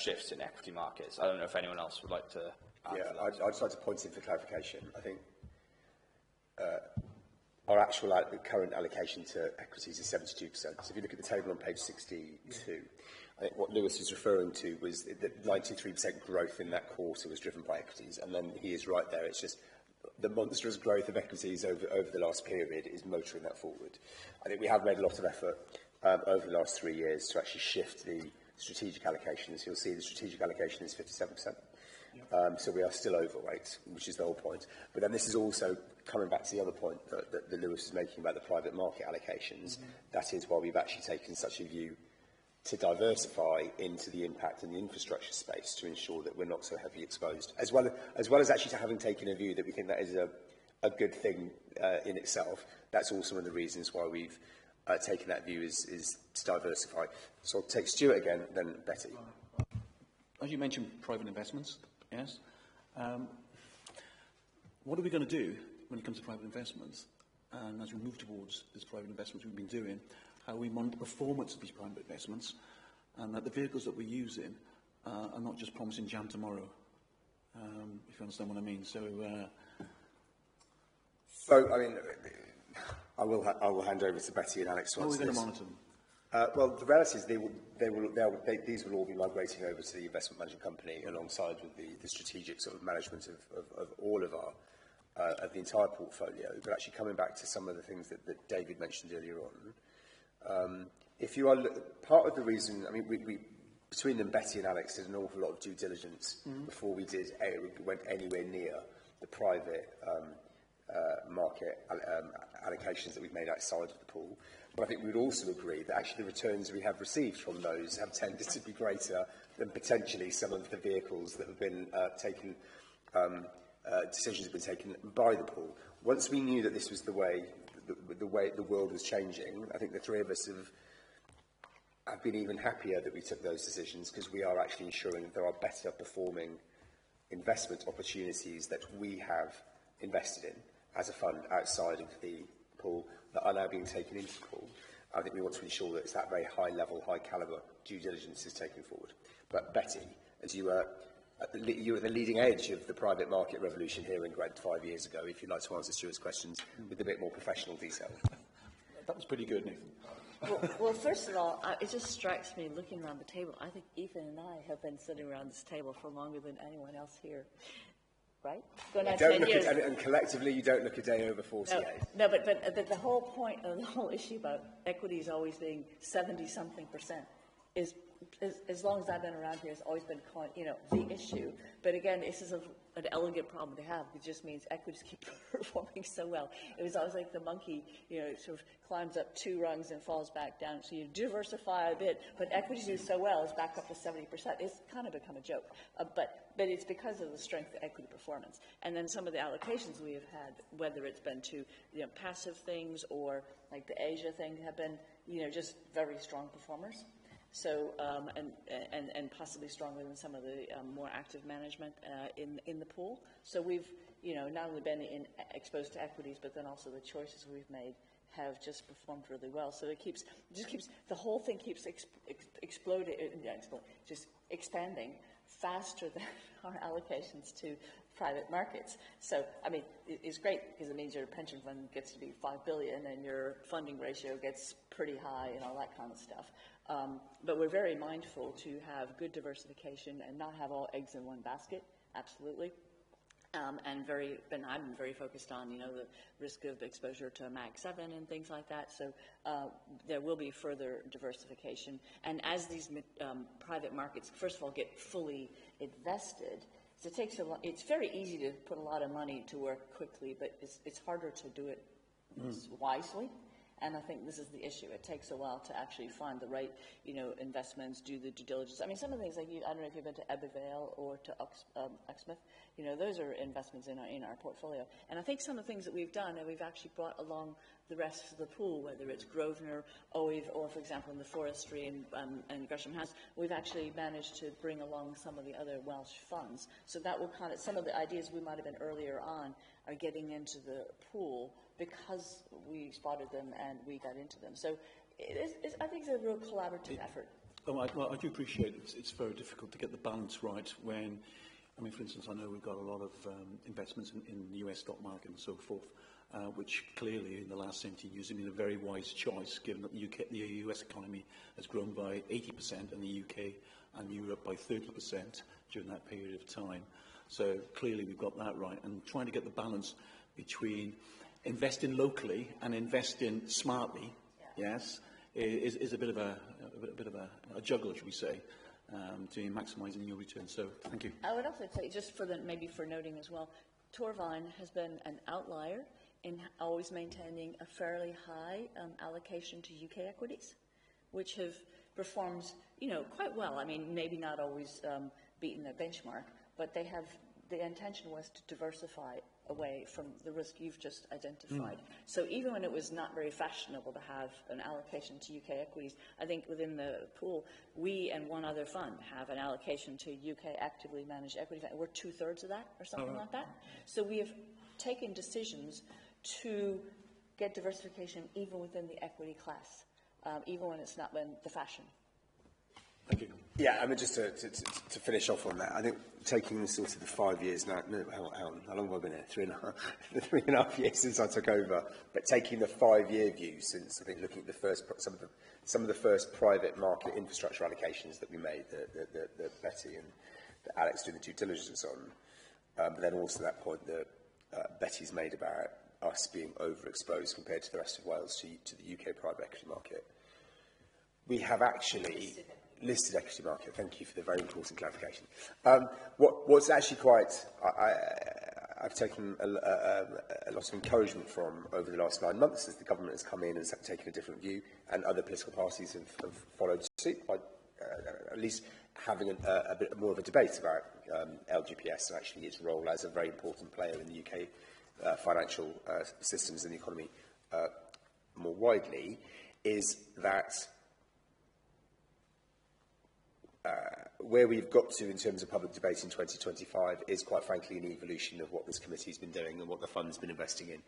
shifts in equity markets. I don't know if anyone else would like to add. Yeah, I'd just like to point in for clarification. I think our actual current allocation to equities is 72%. So if you look at the table on page 62, I think what Lewis is referring to was that 93% growth in that quarter was driven by equities, and then he is right there. It's just the monstrous growth of equities over the last period is motoring that forward. I think we have made a lot of effort over the last 3 years to actually shift the strategic allocations. You'll see the strategic allocation is 57%. So we are still overweight, which is the whole point. But then this is also coming back to the other point that Lewis is making about the private market allocations. That is why we've actually taken such a view to diversify into the impact in the infrastructure space to ensure that we're not so heavily exposed, as well as actually having taken a view that we think that is a good thing in itself. That's also one of the reasons why we've taken that view is to diversify. So I'll take Stuart again, then Betty. As you mentioned, private investments, yes. What are we going to do when it comes to private investments? And as we move towards this private investments we've been doing, how we monitor the performance of these private investments, and that the vehicles that we're using are not just promising jam tomorrow, if you understand what I mean. So, I mean, I will hand over to Betty and Alex. How are we going to monitor them? Well, the reality is these will all be migrating over to the investment management company alongside with the strategic sort of management of all of the entire portfolio. But actually coming back to some of the things that David mentioned earlier on, if you are part of the reason, I mean, we between them, Betty and Alex did an awful lot of due diligence before we went anywhere near the private market allocations that we've made outside of the pool. But I think we'd also agree that actually the returns we have received from those have tended to be greater than potentially some of the vehicles that have been taken, decisions have been taken by the pool. Once we knew that this was the way the world was changing, I think the three of us have been even happier that we took those decisions, because we are actually ensuring that there are better performing investment opportunities that we have invested in as a fund outside of the pool that are now being taken into the pool. I think we want to ensure that it's that very high level, high calibre due diligence is taken forward. But Betty, as you were at the leading edge of the private market revolution here in Gwent 5 years ago, if you'd like to answer Stuart's questions with a bit more professional detail. That was pretty good, Nathan. Well, first of all, it just strikes me looking around the table. I think Ethan and I have been sitting around this table for longer than anyone else here. Right? And collectively, you don't look a day over 48. No, but the whole point of the whole issue about equities always being 70-something% is, as long as I've been around here, has always been, the issue. But again, this is an elegant problem to have. It just means equities keep performing so well. It was always like the monkey, sort of climbs up 2 rungs and falls back down. So you diversify a bit, but equities do so well, it's back up to 70%. It's kind of become a joke. But it's because of the strength of equity performance. And then some of the allocations we have had, whether it's been to passive things or like the Asia thing, have been just very strong performers. So and possibly stronger than some of the more active management in the pool. So we've not only been exposed to equities, but then also the choices we've made have just performed really well. So it keeps the whole thing keeps expanding faster than our allocations to private markets. So, I mean, it's great because it means your pension fund gets to be $5 billion and your funding ratio gets pretty high and all that kind of stuff. But we're very mindful to have good diversification and not have all eggs in one basket, absolutely. And I'm very focused on, you know, the risk of exposure to Mag 7 and things like that. So there will be further diversification. And as these private markets, first of all, get fully invested, so it takes a lot. It's very easy to put a lot of money to work quickly, but it's harder to do it wisely. And I think this is the issue. It takes a while to actually find the right, you know, investments, do the due diligence. I mean, some of the things like I don't know if you've been to Abbeville or to Uxmouth. You know, those are investments in our portfolio. And I think some of the things that we've done, and we've actually brought along the rest of the pool, whether it's Grosvenor, Oive, or for example in the forestry and Gresham House, we've actually managed to bring along some of the other Welsh funds. So that will kind of, some of the ideas we might have been earlier on are getting into the pool because we spotted them and we got into them. So I think it's a real collaborative effort. Oh, I do appreciate it's very difficult to get the balance right when, I mean, for instance, I know we've got a lot of investments in the US stock market and so forth, which clearly in the last 17 years have been a very wise choice, given that the US economy has grown by 80% and the UK and Europe by 30% during that period of time. So clearly we've got that right, and trying to get the balance between investing locally and investing smartly, yes, is a bit of a juggle, should we say, to maximising your return. So thank you. I would also say, just for maybe for noting as well, Torvine has been an outlier in always maintaining a fairly high allocation to UK equities, which have performed, you know, quite well. I mean, maybe not always beaten their benchmark, but they have. The intention was to diversify away from the risk you've just identified. So even when it was not very fashionable to have an allocation to UK equities, I think within the pool, we and one other fund have an allocation to UK actively managed equity fund. We're 2/3 of that or something like that. So we have taken decisions to get diversification even within the equity class, even when it's not been the fashion. Thank you. Yeah, I mean, just to finish off on that, I think taking the sort of the 5 years now, no, hang on, how long have I been here? 3.5 years since I took over, but taking the 5-year view since, I think, looking at the first, some of the first private market infrastructure allocations that we made, that Betty and Alex doing the due diligence on, but then also that point that Betty's made about us being overexposed compared to the rest of Wales to the UK private equity market. We have actually... Listed equity market. Thank you for the very important clarification. What's actually quite, I've taken a lot of encouragement from over the last 9 months as the government has come in and has taken a different view, and other political parties have followed suit by at least having a bit more of a debate about LGPS and actually its role as a very important player in the UK financial systems and the economy more widely, is that where we've got to in terms of public debate in 2025 is quite frankly an evolution of what this committee's been doing and what the fund's been investing in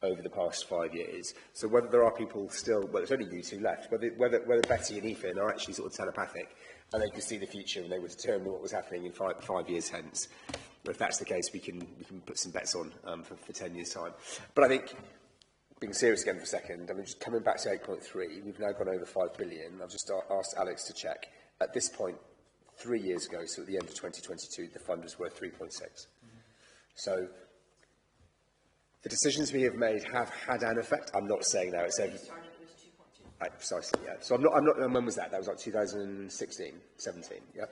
over the past 5 years. So whether there are people still, well, it's only you two left, whether Betty and Ethan are actually sort of telepathic and they can see the future and they would determine what was happening in five years hence. But if that's the case, we can put some bets on for 10 years' time. But I think, being serious again for a second, I mean, just coming back to 8.3, we've now gone over 5 billion. I've just asked Alex to check. At this point, 3 years ago, so at the end of 2022, the fund was worth 3.6. So the decisions we have made have had an effect. I'm not saying now it's every... Precisely, yeah. So I'm not, and when was that? That was like 2016, 17, yeah?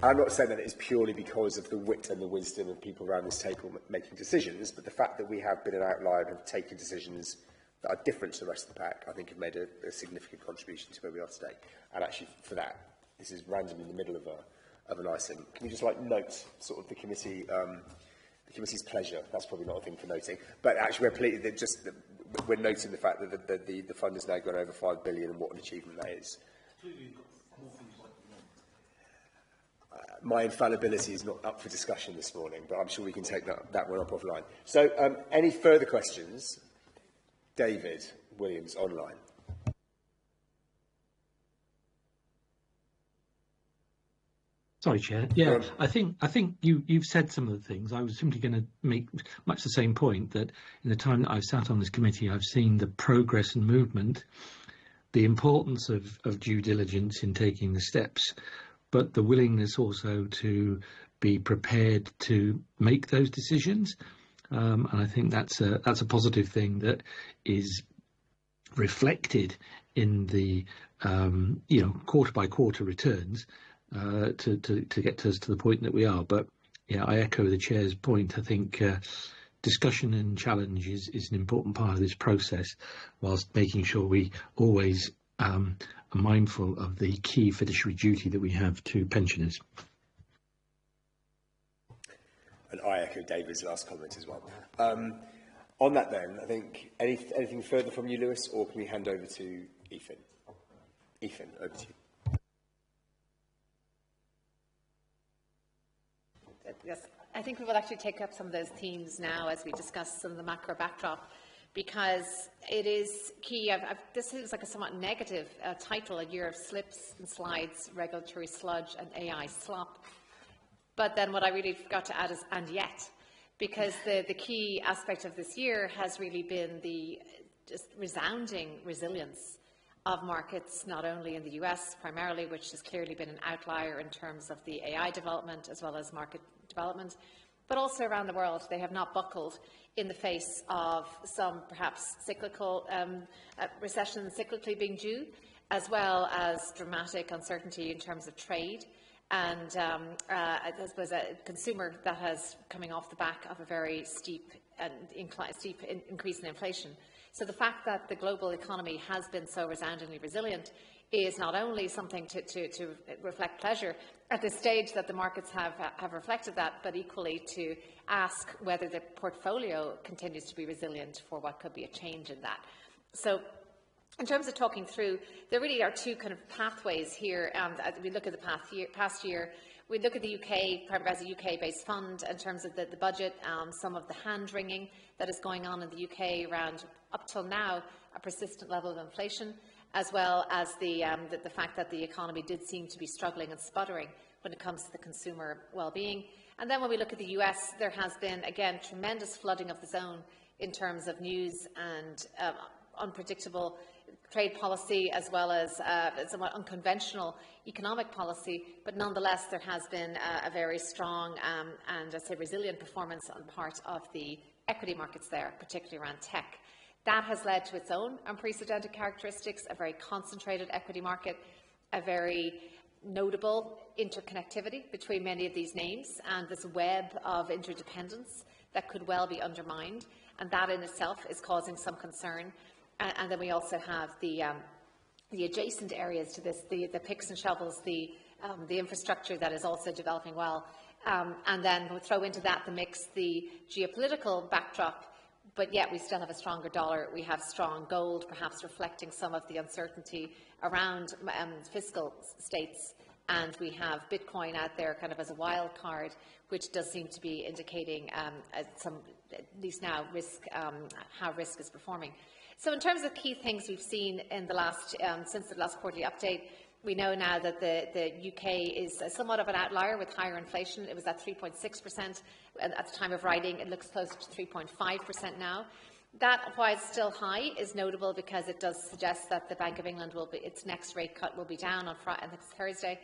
I'm not saying that it is purely because of the wit and the wisdom of people around this table making decisions, but the fact that we have been an outlier and have taken decisions that are different to the rest of the pack, I think have made a significant contribution to where we are today. And actually, for that, this is randomly in the middle of an item. Can you just note sort of the committee's pleasure? That's probably not a thing for noting, but actually we're noting the fact that the fund has now gone over 5 billion and what an achievement that is. My infallibility is not up for discussion this morning, but I'm sure we can take that one up offline. So, any further questions? David Williams, online. Sorry, Chair. Yeah, I think you've said some of the things. I was simply going to make much the same point, that in the time that I've sat on this committee, I've seen the progress and movement, the importance of due diligence in taking the steps, but the willingness also to be prepared to make those decisions. And I think that's a positive thing that is reflected in the quarter by quarter returns to get us to the point that we are. But yeah, I echo the Chair's point. I think discussion and challenge is an important part of this process, whilst making sure we always are mindful of the key fiduciary duty that we have to pensioners. And I echo David's last comment as well. On that then, I think anything further from you, Lewis, or can we hand over to Ethan? Ethan, over to you. Yes, I think we will actually take up some of those themes now as we discuss some of the macro backdrop, because it is key. This is like a somewhat negative title, a year of slips and slides, regulatory sludge and AI slop. But then what I really forgot to add is "and yet," because the key aspect of this year has really been the just resounding resilience of markets, not only in the US primarily, which has clearly been an outlier in terms of the AI development as well as market development, but also around the world. They have not buckled in the face of some perhaps cyclical recession cyclically being due, as well as dramatic uncertainty in terms of trade. And I suppose a consumer that has coming off the back of a very steep increase in inflation. So the fact that the global economy has been so resoundingly resilient is not only something to reflect pleasure at this stage that the markets have reflected that, but equally to ask whether the portfolio continues to be resilient for what could be a change in that. So in terms of talking through, there really are two kind of pathways here. As we look at the past year, we look at the UK as a UK-based fund in terms of the budget, some of the hand-wringing that is going on in the UK around, up till now, a persistent level of inflation, as well as the fact that the economy did seem to be struggling and sputtering when it comes to the consumer well-being. And then when we look at the US, there has been, again, tremendous flooding of the zone in terms of news and unpredictable trade policy, as well as somewhat unconventional economic policy, but nonetheless there has been a very strong and, I'd say, resilient performance on the part of the equity markets there, particularly around tech. That has led to its own unprecedented characteristics, a very concentrated equity market, a very notable interconnectivity between many of these names, and this web of interdependence that could well be undermined, and that in itself is causing some concern. And then we also have the adjacent areas to this, the picks and shovels, the infrastructure that is also developing well. And then we'll throw into that the mix the geopolitical backdrop, but yet we still have a stronger dollar. We have strong gold, perhaps reflecting some of the uncertainty around fiscal states. And we have Bitcoin out there kind of as a wild card, which does seem to be indicating some, at least now, risk, how risk is performing. So in terms of key things we've seen in the last, since the last quarterly update, we know now that the UK is somewhat of an outlier with higher inflation. It was at 3.6% at the time of writing. It looks closer to 3.5% now. That, while it's still high, is notable because it does suggest that the Bank of England will be, its next rate cut will be down on next Thursday,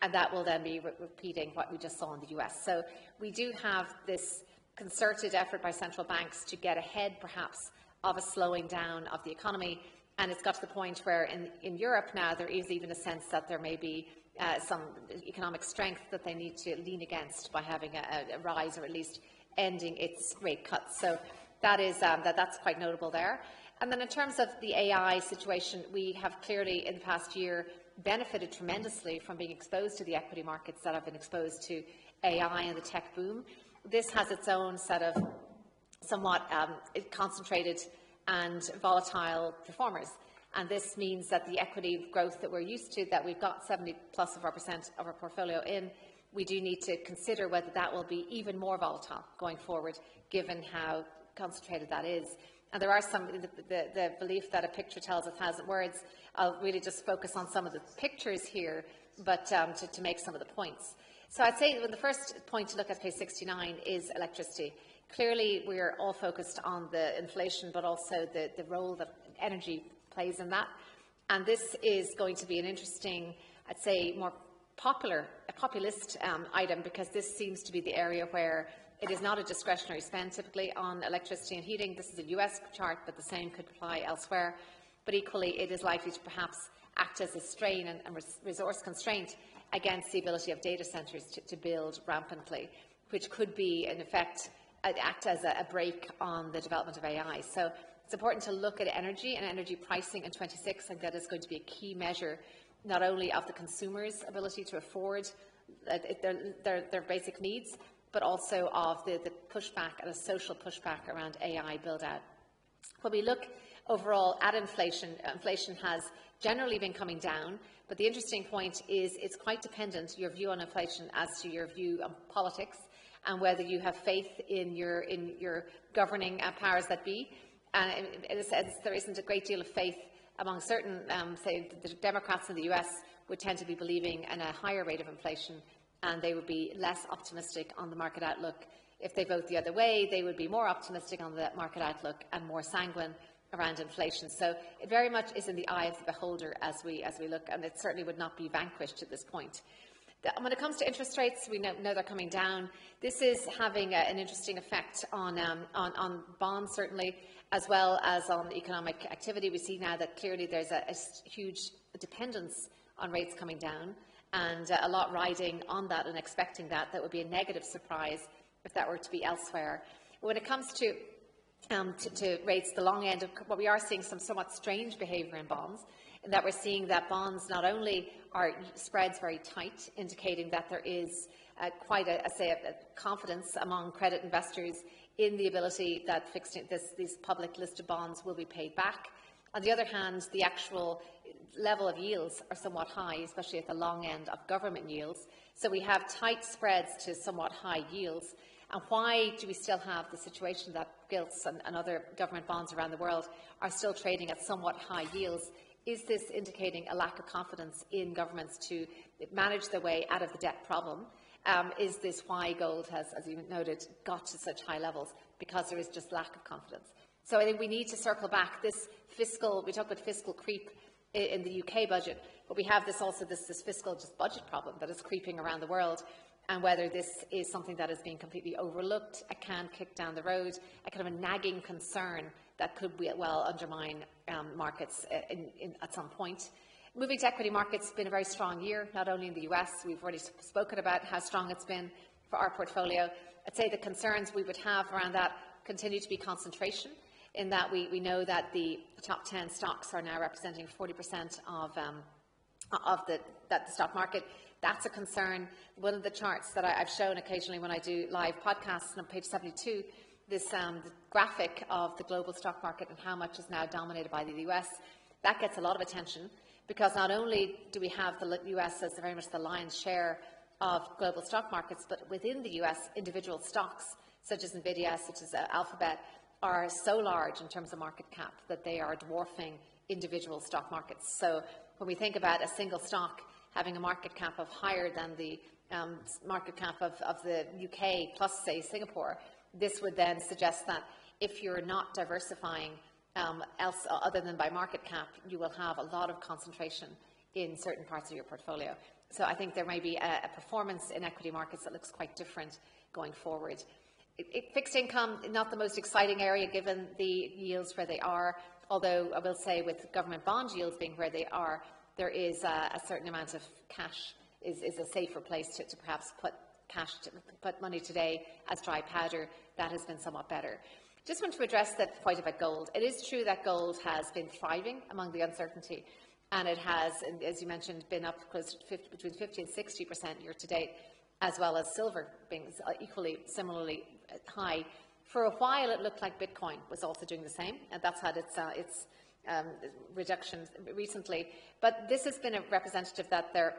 and that will then be repeating what we just saw in the US. So we do have this concerted effort by central banks to get ahead, perhaps, of a slowing down of the economy, and it's got to the point where in Europe now there is even a sense that there may be some economic strength that they need to lean against by having a rise, or at least ending its rate cuts. So that is that's quite notable there. And then in terms of the AI situation, we have clearly in the past year benefited tremendously from being exposed to the equity markets that have been exposed to AI and the tech boom. This has its own set of somewhat concentrated and volatile performers. And this means that the equity growth that we're used to, that we've got 70% plus of our portfolio in, we do need to consider whether that will be even more volatile going forward, given how concentrated that is. And there are some, the belief that a picture tells 1,000 words. I'll really just focus on some of the pictures here, but to make some of the points. So I'd say the first point to look at page 69 is electricity. Clearly, we're all focused on the inflation, but also the role that energy plays in that. And this is going to be an interesting, I'd say, more populist item, because this seems to be the area where it is not a discretionary spend typically on electricity and heating. This is a US chart, but the same could apply elsewhere. But equally, it is likely to perhaps act as a strain and resource constraint against the ability of data centres to build rampantly, which could be, in effect, act as a brake on the development of AI. So it's important to look at energy and energy pricing in 26. I think that is going to be a key measure, not only of the consumer's ability to afford their basic needs, but also of the pushback and a social pushback around AI build-out. When we look overall at inflation, inflation has generally been coming down, but the interesting point is it's quite dependent, your view on inflation, as to your view on politics and whether you have faith in your governing powers that be. And in a sense, there isn't a great deal of faith among certain, say, the Democrats in the US would tend to be believing in a higher rate of inflation, and they would be less optimistic on the market outlook. If they vote the other way, they would be more optimistic on the market outlook and more sanguine around inflation. So it very much is in the eye of the beholder as we look, and it certainly would not be vanquished at this point. When it comes to interest rates, we know they're coming down. This is having an interesting effect on bonds, certainly, as well as on economic activity. We see now that clearly there's a huge dependence on rates coming down, and a lot riding on that and expecting that. That would be a negative surprise if that were to be elsewhere. When it comes to rates, the long end, what we are seeing some somewhat strange behaviour in bonds, in that we're seeing that bonds not only are spreads very tight, indicating that there is quite a confidence among credit investors in the ability that these public listed bonds will be paid back. On the other hand, the actual level of yields are somewhat high, especially at the long end of government yields. So we have tight spreads to somewhat high yields. And why do we still have the situation that gilts and other government bonds around the world are still trading at somewhat high yields? Is this indicating a lack of confidence in governments to manage their way out of the debt problem? Is this why gold has, as you noted, got to such high levels? Because there is just lack of confidence. So I think we need to circle back. This fiscal, we talk about fiscal creep in the UK budget, but we have this fiscal just budget problem that is creeping around the world, and whether this is something that is being completely overlooked, a can kicked down the road, a kind of a nagging concern that could well undermine markets at some point. Moving to equity markets, it's been a very strong year, not only in the US. We've already spoken about how strong it's been for our portfolio. I'd say the concerns we would have around that continue to be concentration, in that we know that the top 10 stocks are now representing 40% of the stock market. That's a concern. One of the charts that I've shown occasionally when I do live podcasts on page 72, this graphic of the global stock market and how much is now dominated by the US, that gets a lot of attention, because not only do we have the US as very much the lion's share of global stock markets, but within the US, individual stocks such as Nvidia, such as Alphabet, are so large in terms of market cap that they are dwarfing individual stock markets. So when we think about a single stock having a market cap of higher than the market cap of the UK plus, say, Singapore, this would then suggest that if you're not diversifying else other than by market cap, you will have a lot of concentration in certain parts of your portfolio. So I think there may be a performance in equity markets that looks quite different going forward. Fixed income, not the most exciting area given the yields where they are, although I will say with government bond yields being where they are, there is a certain amount of cash is a safer place to perhaps put money today as dry powder. That has been somewhat better. Just want to address that point about gold. It is true that gold has been thriving among the uncertainty, and it has, as you mentioned, been up close to between 50 and 60% year to date, as well as silver being similarly high. For a while, it looked like Bitcoin was also doing the same, and that's had its reductions recently. But this has been a representative that they're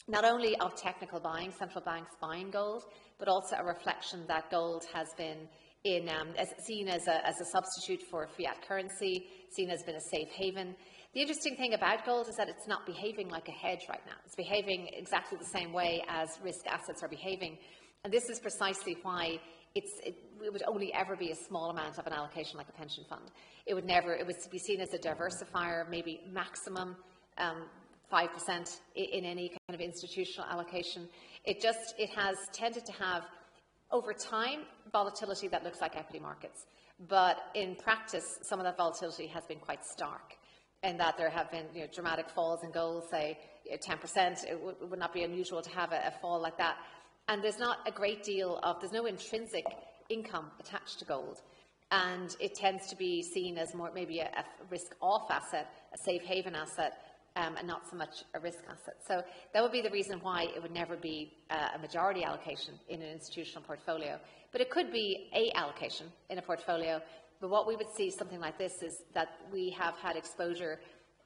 not only of technical buying, central banks buying gold, but also a reflection that gold has been seen as a substitute for fiat currency, seen as been a safe haven. The interesting thing about gold is that it's not behaving like a hedge right now. It's behaving exactly the same way as risk assets are behaving. And this is precisely why it would only ever be a small amount of an allocation like a pension fund. It would be seen as a diversifier, maybe maximum 5% in any kind of institutional allocation. It has tended to have, over time, volatility that looks like equity markets. But in practice, some of that volatility has been quite stark, in that there have been dramatic falls in gold, say 10%. It would not be unusual to have a fall like that. And there's not a great deal of, there's no intrinsic income attached to gold. And it tends to be seen as more maybe a risk-off asset, a safe haven asset, and not so much a risk asset. So that would be the reason why it would never be a majority allocation in an institutional portfolio. But it could be a allocation in a portfolio. But what we would see something like this is that we have had exposure.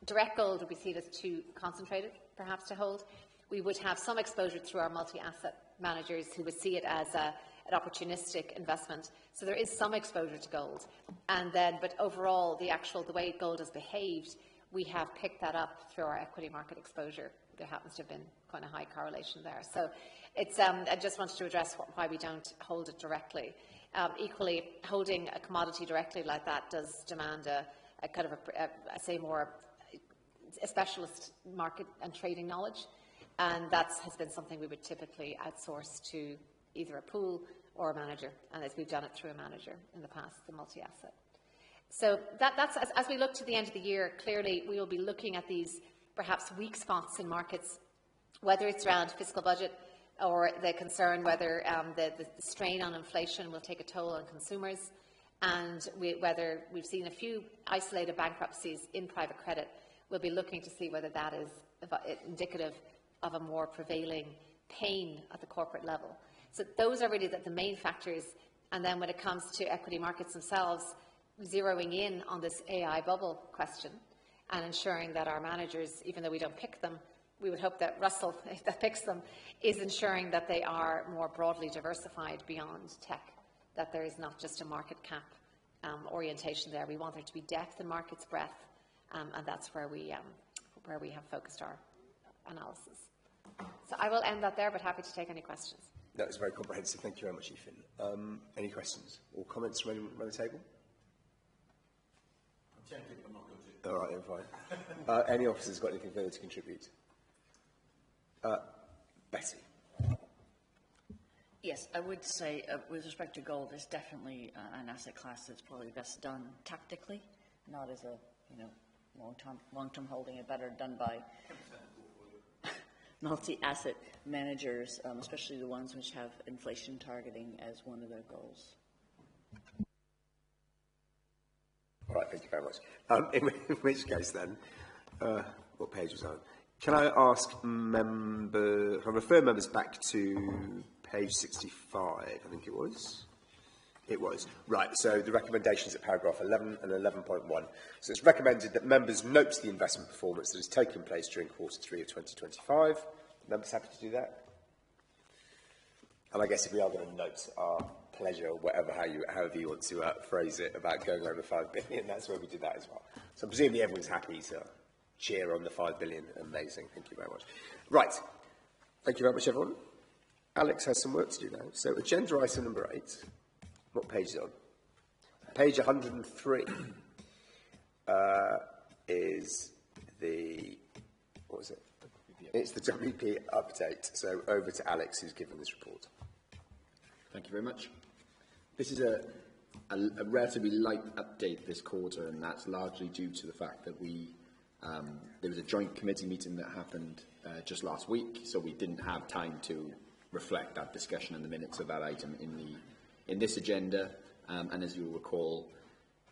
Direct gold would be seen as too concentrated, perhaps, to hold. We would have some exposure through our multi-asset managers who would see it as an opportunistic investment. So there is some exposure to gold. And then, but overall, the way gold has behaved, we have picked that up through our equity market exposure. There happens to have been quite a high correlation there. So it's, I just wanted to address why we don't hold it directly. Equally, holding a commodity directly like that does demand a kind of a specialist market and trading knowledge. And that has been something we would typically outsource to either a pool or a manager. And as we've done it through a manager in the past, the multi-asset. So that's as we look to the end of the year, clearly we will be looking at these perhaps weak spots in markets, whether it's around fiscal budget or the concern whether the strain on inflation will take a toll on consumers, and whether we've seen a few isolated bankruptcies in private credit. We'll be looking to see whether that is indicative of a more prevailing pain at the corporate level. So those are really the main factors. And then when it comes to equity markets themselves, zeroing in on this AI bubble question and ensuring that our managers, even though we don't pick them, we would hope that Russell, that picks them, is ensuring that they are more broadly diversified beyond tech, that there is not just a market cap orientation there. We want there to be depth in markets, breadth, and that's where we have focused our analysis. So I will end that there, but happy to take any questions. That was very comprehensive. Thank you very much, Ethan. Any questions or comments from anyone around the table? I'm tempted, but I'm not going to. All right, then fine. Any officers got anything further to contribute? Betty. Yes, I would say with respect to gold, it's definitely an asset class that's probably best done tactically, not as a long-term holding. It better done by multi-asset managers, especially the ones which have inflation targeting as one of their goals. All right, thank you very much. In which case then, what page was I on? Can I ask can I refer members back to page 65, I think it was? It was. Right, so the recommendations at paragraph 11 and 11.1. So it's recommended that members note the investment performance that has taken place during quarter 3 of 2025. Members happy to do that? And I guess if we are going to note our pleasure, or however you want to phrase it, about going over 5 billion, that's where we did that as well. So presumably everyone's happy, so cheer on the 5 billion. Amazing. Thank you very much. Right. Thank you very much, everyone. Alex has some work to do now. So agenda item number 8. What page is it on? Page 103 is the, what was it? It's the WP update. So over to Alex, who's given this report. Thank you very much. This is a relatively light update this quarter, and that's largely due to the fact that there was a joint committee meeting that happened just last week, so we didn't have time to reflect that discussion and the minutes of that item in this agenda. And as you'll recall,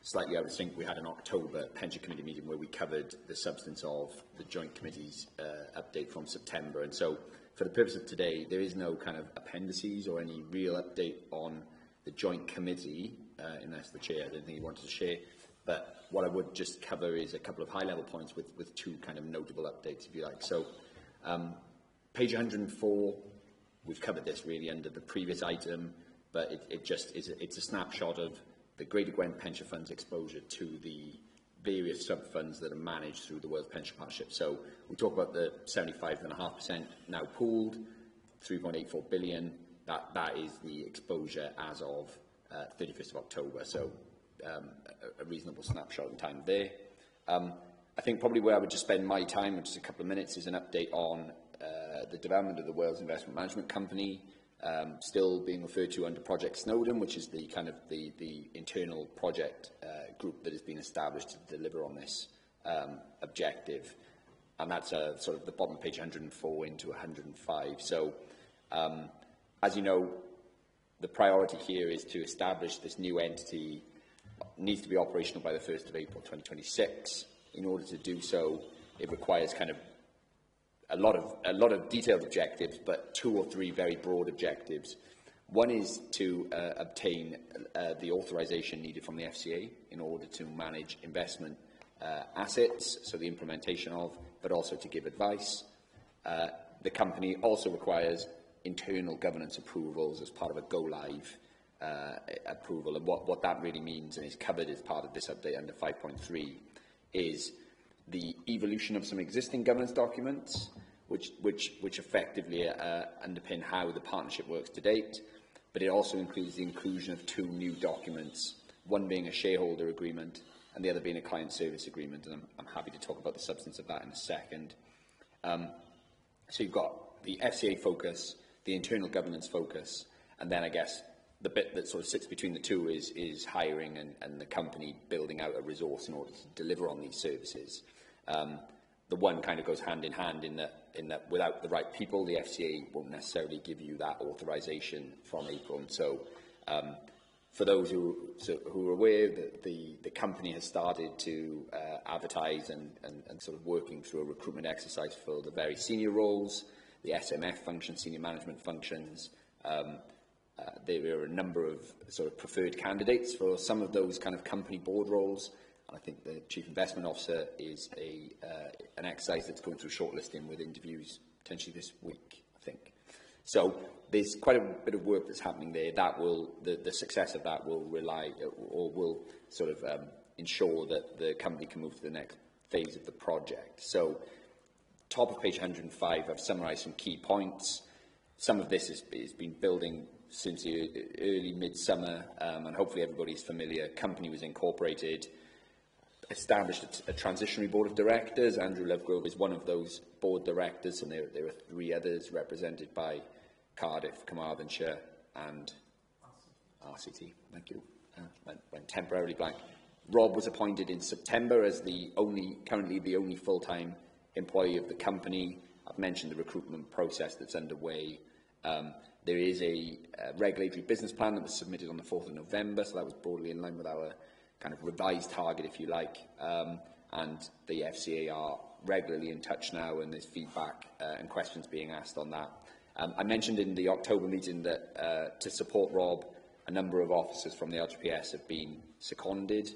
slightly out of sync, we had an October pension committee meeting where we covered the substance of the joint committee's update from September. And so for the purpose of today, there is no kind of appendices or any real update on the joint committee, unless the chair had anything he wanted to share. But what I would just cover is a couple of high-level points with two kind of notable updates, if you like. So page 104, we've covered this really under the previous item, but it's a snapshot of the Greater Gwent Pension Fund's exposure to the various sub-funds that are managed through the Wales Pension Partnership. So we talk about the 75.5% now pooled, 3.84 billion. That is the exposure as of 31st of October. So a reasonable snapshot in time there. I think probably where I would just spend my time, in just a couple of minutes, is an update on the development of the Wales Investment Management Company, still being referred to under Project Snowdon, which is the kind of the internal project group that has been established to deliver on this objective. And that's sort of the bottom page 104 into 105. So, as you know, the priority here is to establish this new entity. Needs to be operational by the 1st of April 2026. In order to do so, it requires kind of a lot of detailed objectives, but 2 or 3 very broad objectives. One is to obtain the authorisation needed from the FCA in order to manage investment assets, so the implementation of, but also to give advice. The company also requires internal governance approvals as part of a go-live approval, and what that really means, and is covered as part of this update under 5.3, is the evolution of some existing governance documents, which effectively underpin how the partnership works to date, but it also includes the inclusion of 2 new documents, one being a shareholder agreement and the other being a client service agreement, and I'm happy to talk about the substance of that in a second. So you've got the FCA focus, the internal governance focus, and then I guess the bit that sort of sits between the two is hiring and the company building out a resource in order to deliver on these services. The one kind of goes hand in hand in that without the right people, the FCA won't necessarily give you that authorisation from April. And so, for those who are aware, that the company has started to advertise and sort of working through a recruitment exercise for the very senior roles, the SMF functions, senior management functions. There are a number of sort of preferred candidates for some of those kind of company board roles. I think the Chief Investment Officer is an exercise that's going through shortlisting with interviews potentially this week, I think. So there's quite a bit of work that's happening there. That will, the success of that will rely, or will sort of ensure that the company can move to the next phase of the project. So top of page 105, I've summarised some key points. Some of this has been building since the early midsummer, and hopefully everybody's familiar. Company was incorporated, established a transitionary board of directors. Andrew Lovegrove is one of those board directors, and there are 3 others represented by Cardiff, Carmarthenshire and RCT. Thank you. Went temporarily blank. Rob was appointed in September as currently the only full-time employee of the company. I've mentioned the recruitment process that's underway. There is a regulatory business plan that was submitted on the 4th of November, so that was broadly in line with our kind of revised target, if you like, and the FCA are regularly in touch now, and there's feedback and questions being asked on that. I mentioned in the October meeting that to support Rob, a number of officers from the LGPS have been seconded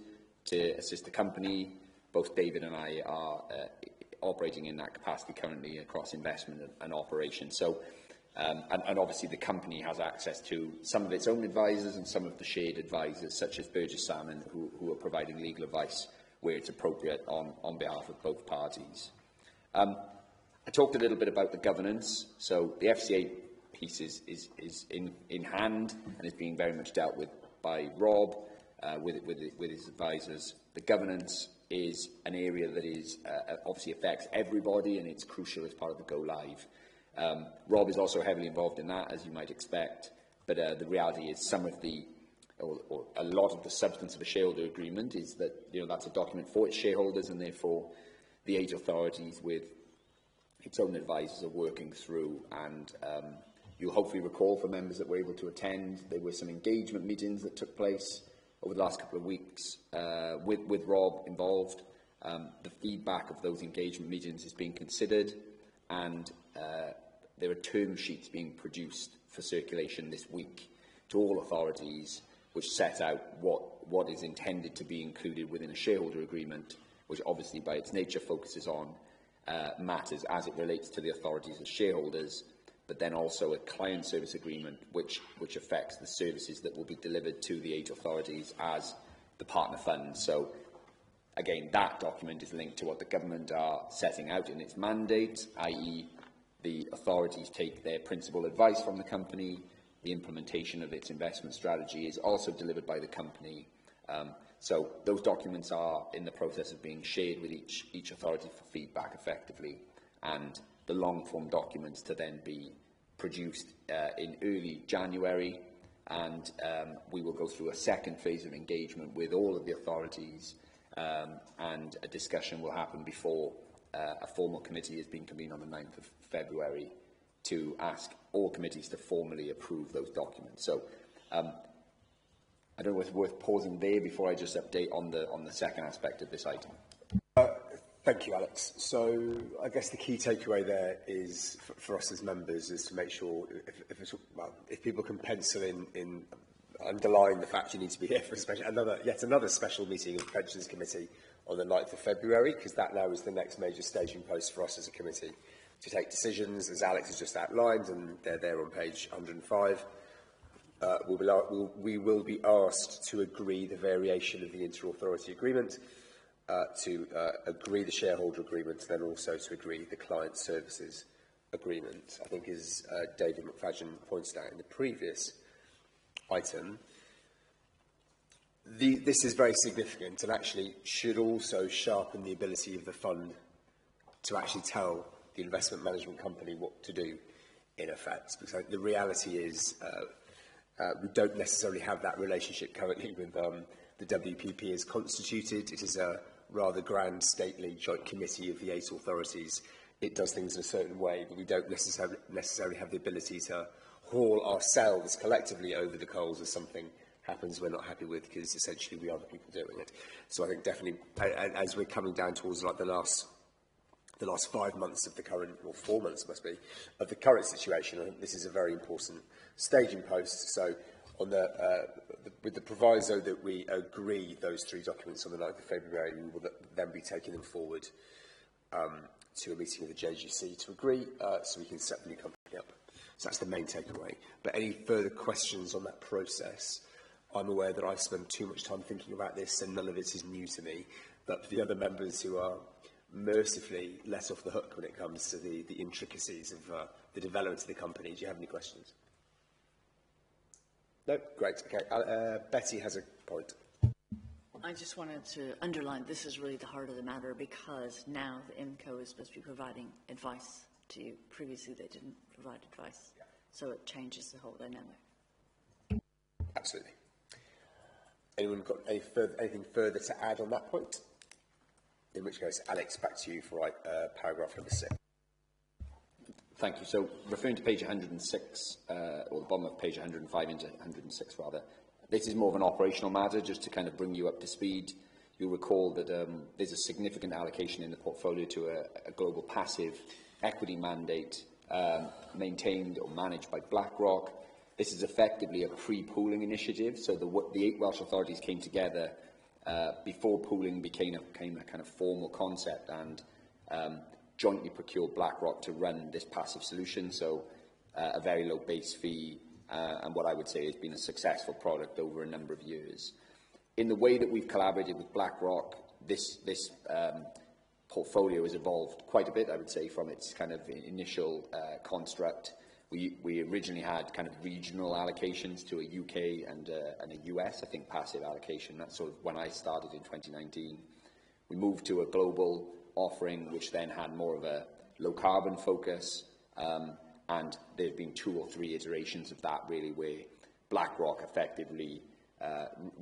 to assist the company. Both David and I are operating in that capacity currently across investment and operations. So, and obviously the company has access to some of its own advisors and some of the shared advisors, such as Burgess Salmon, who are providing legal advice where it's appropriate on behalf of both parties. I talked a little bit about the governance. So the FCA piece is in hand and is being very much dealt with by Rob with his advisors. The governance is an area that is obviously affects everybody, and it's crucial as part of the go live. Rob is also heavily involved in that, as you might expect, but the reality is some of the, or a lot of the substance of a shareholder agreement is that, you know, that's a document for its shareholders, and therefore the age authorities with its own advisors are working through, and you'll hopefully recall, for members that were able to attend, there were some engagement meetings that took place over the last couple of weeks with Rob involved. The feedback of those engagement meetings is being considered, and there are term sheets being produced for circulation this week to all authorities, which set out what is intended to be included within a shareholder agreement, which obviously by its nature focuses on matters as it relates to the authorities as shareholders, but then also a client service agreement which affects the services that will be delivered to the 8 authorities as the partner funds. So again, that document is linked to what the government are setting out in its mandate, i.e. the authorities take their principal advice from the company, the implementation of its investment strategy is also delivered by the company. So those documents are in the process of being shared with each authority for feedback effectively, and the long-form documents to then be produced in early January, and we will go through a second phase of engagement with all of the authorities, and a discussion will happen before a formal committee has been convened on the 9th of February to ask all committees to formally approve those documents. So I don't know if it's worth pausing there before I just update on the second aspect of this item. Thank you, Alex. So I guess the key takeaway there is for us as members is to make sure if people can pencil in underline the fact you need to be here for yet another special meeting of the Pensions Committee on the 9th of February, because that now is the next major staging post for us as a committee to take decisions, as Alex has just outlined, and they're there on page 105. We will be asked to agree the variation of the inter-authority agreement, to agree the shareholder agreement, and then also to agree the client services agreement. I think, as David McFadden pointed out in the previous item, this is very significant and actually should also sharpen the ability of the fund to actually tell the investment management company what to do, in effect. Because the reality is we don't necessarily have that relationship currently with the WPP as constituted. It is a rather grand, stately joint committee of the 8 authorities. It does things in a certain way, but we don't necessarily have the ability to haul ourselves collectively over the coals as something happens we're not happy with, because essentially we are the people doing it. So I think definitely, as we're coming down towards like the last 5 months of the current, or 4 months must be, of the current situation, I think this is a very important staging post. So on with the proviso that we agree those 3 documents on the 9th of February, we will then be taking them forward to a meeting of the JGC to agree, so we can set the new company up. So that's the main takeaway. But any further questions on that process? I'm aware that I've spent too much time thinking about this and none of it is new to me. But for the other members who are mercifully let off the hook when it comes to the intricacies of the development of the company, do you have any questions? No? Great. Okay. Betty has a point. I just wanted to underline this is really the heart of the matter, because now the IMCO is supposed to be providing advice to you. Previously, they didn't provide advice. Yeah. So it changes the whole dynamic. Absolutely. Anyone got anything further to add on that point? In which case, Alex, back to you for paragraph number 6. Thank you. So, referring to page 106, or the bottom of page 105 into 106 rather, this is more of an operational matter, just to kind of bring you up to speed. You'll recall that there's a significant allocation in the portfolio to a global passive equity mandate maintained or managed by BlackRock. This is effectively a pre-pooling initiative, so the 8 Welsh authorities came together before pooling became a kind of formal concept, and jointly procured BlackRock to run this passive solution, so a very low base fee, and what I would say has been a successful product over a number of years. In the way that we've collaborated with BlackRock, this portfolio has evolved quite a bit, I would say, from its kind of initial construct. We originally had kind of regional allocations to a UK and a US, I think, passive allocation. That's sort of when I started in 2019. We moved to a global offering, which then had more of a low-carbon focus, and there have been 2 or 3 iterations of that, really, where BlackRock effectively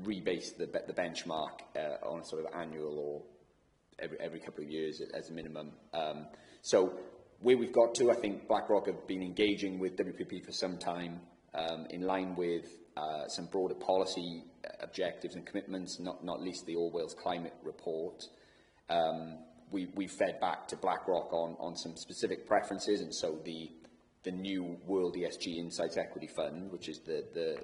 rebased the benchmark on a sort of annual or every couple of years as a minimum. So where we've got to, I think BlackRock have been engaging with WPP for some time, in line with some broader policy objectives and commitments, not least the All Wales Climate Report. We fed back to BlackRock on some specific preferences, and so the new World ESG Insights Equity Fund, which is the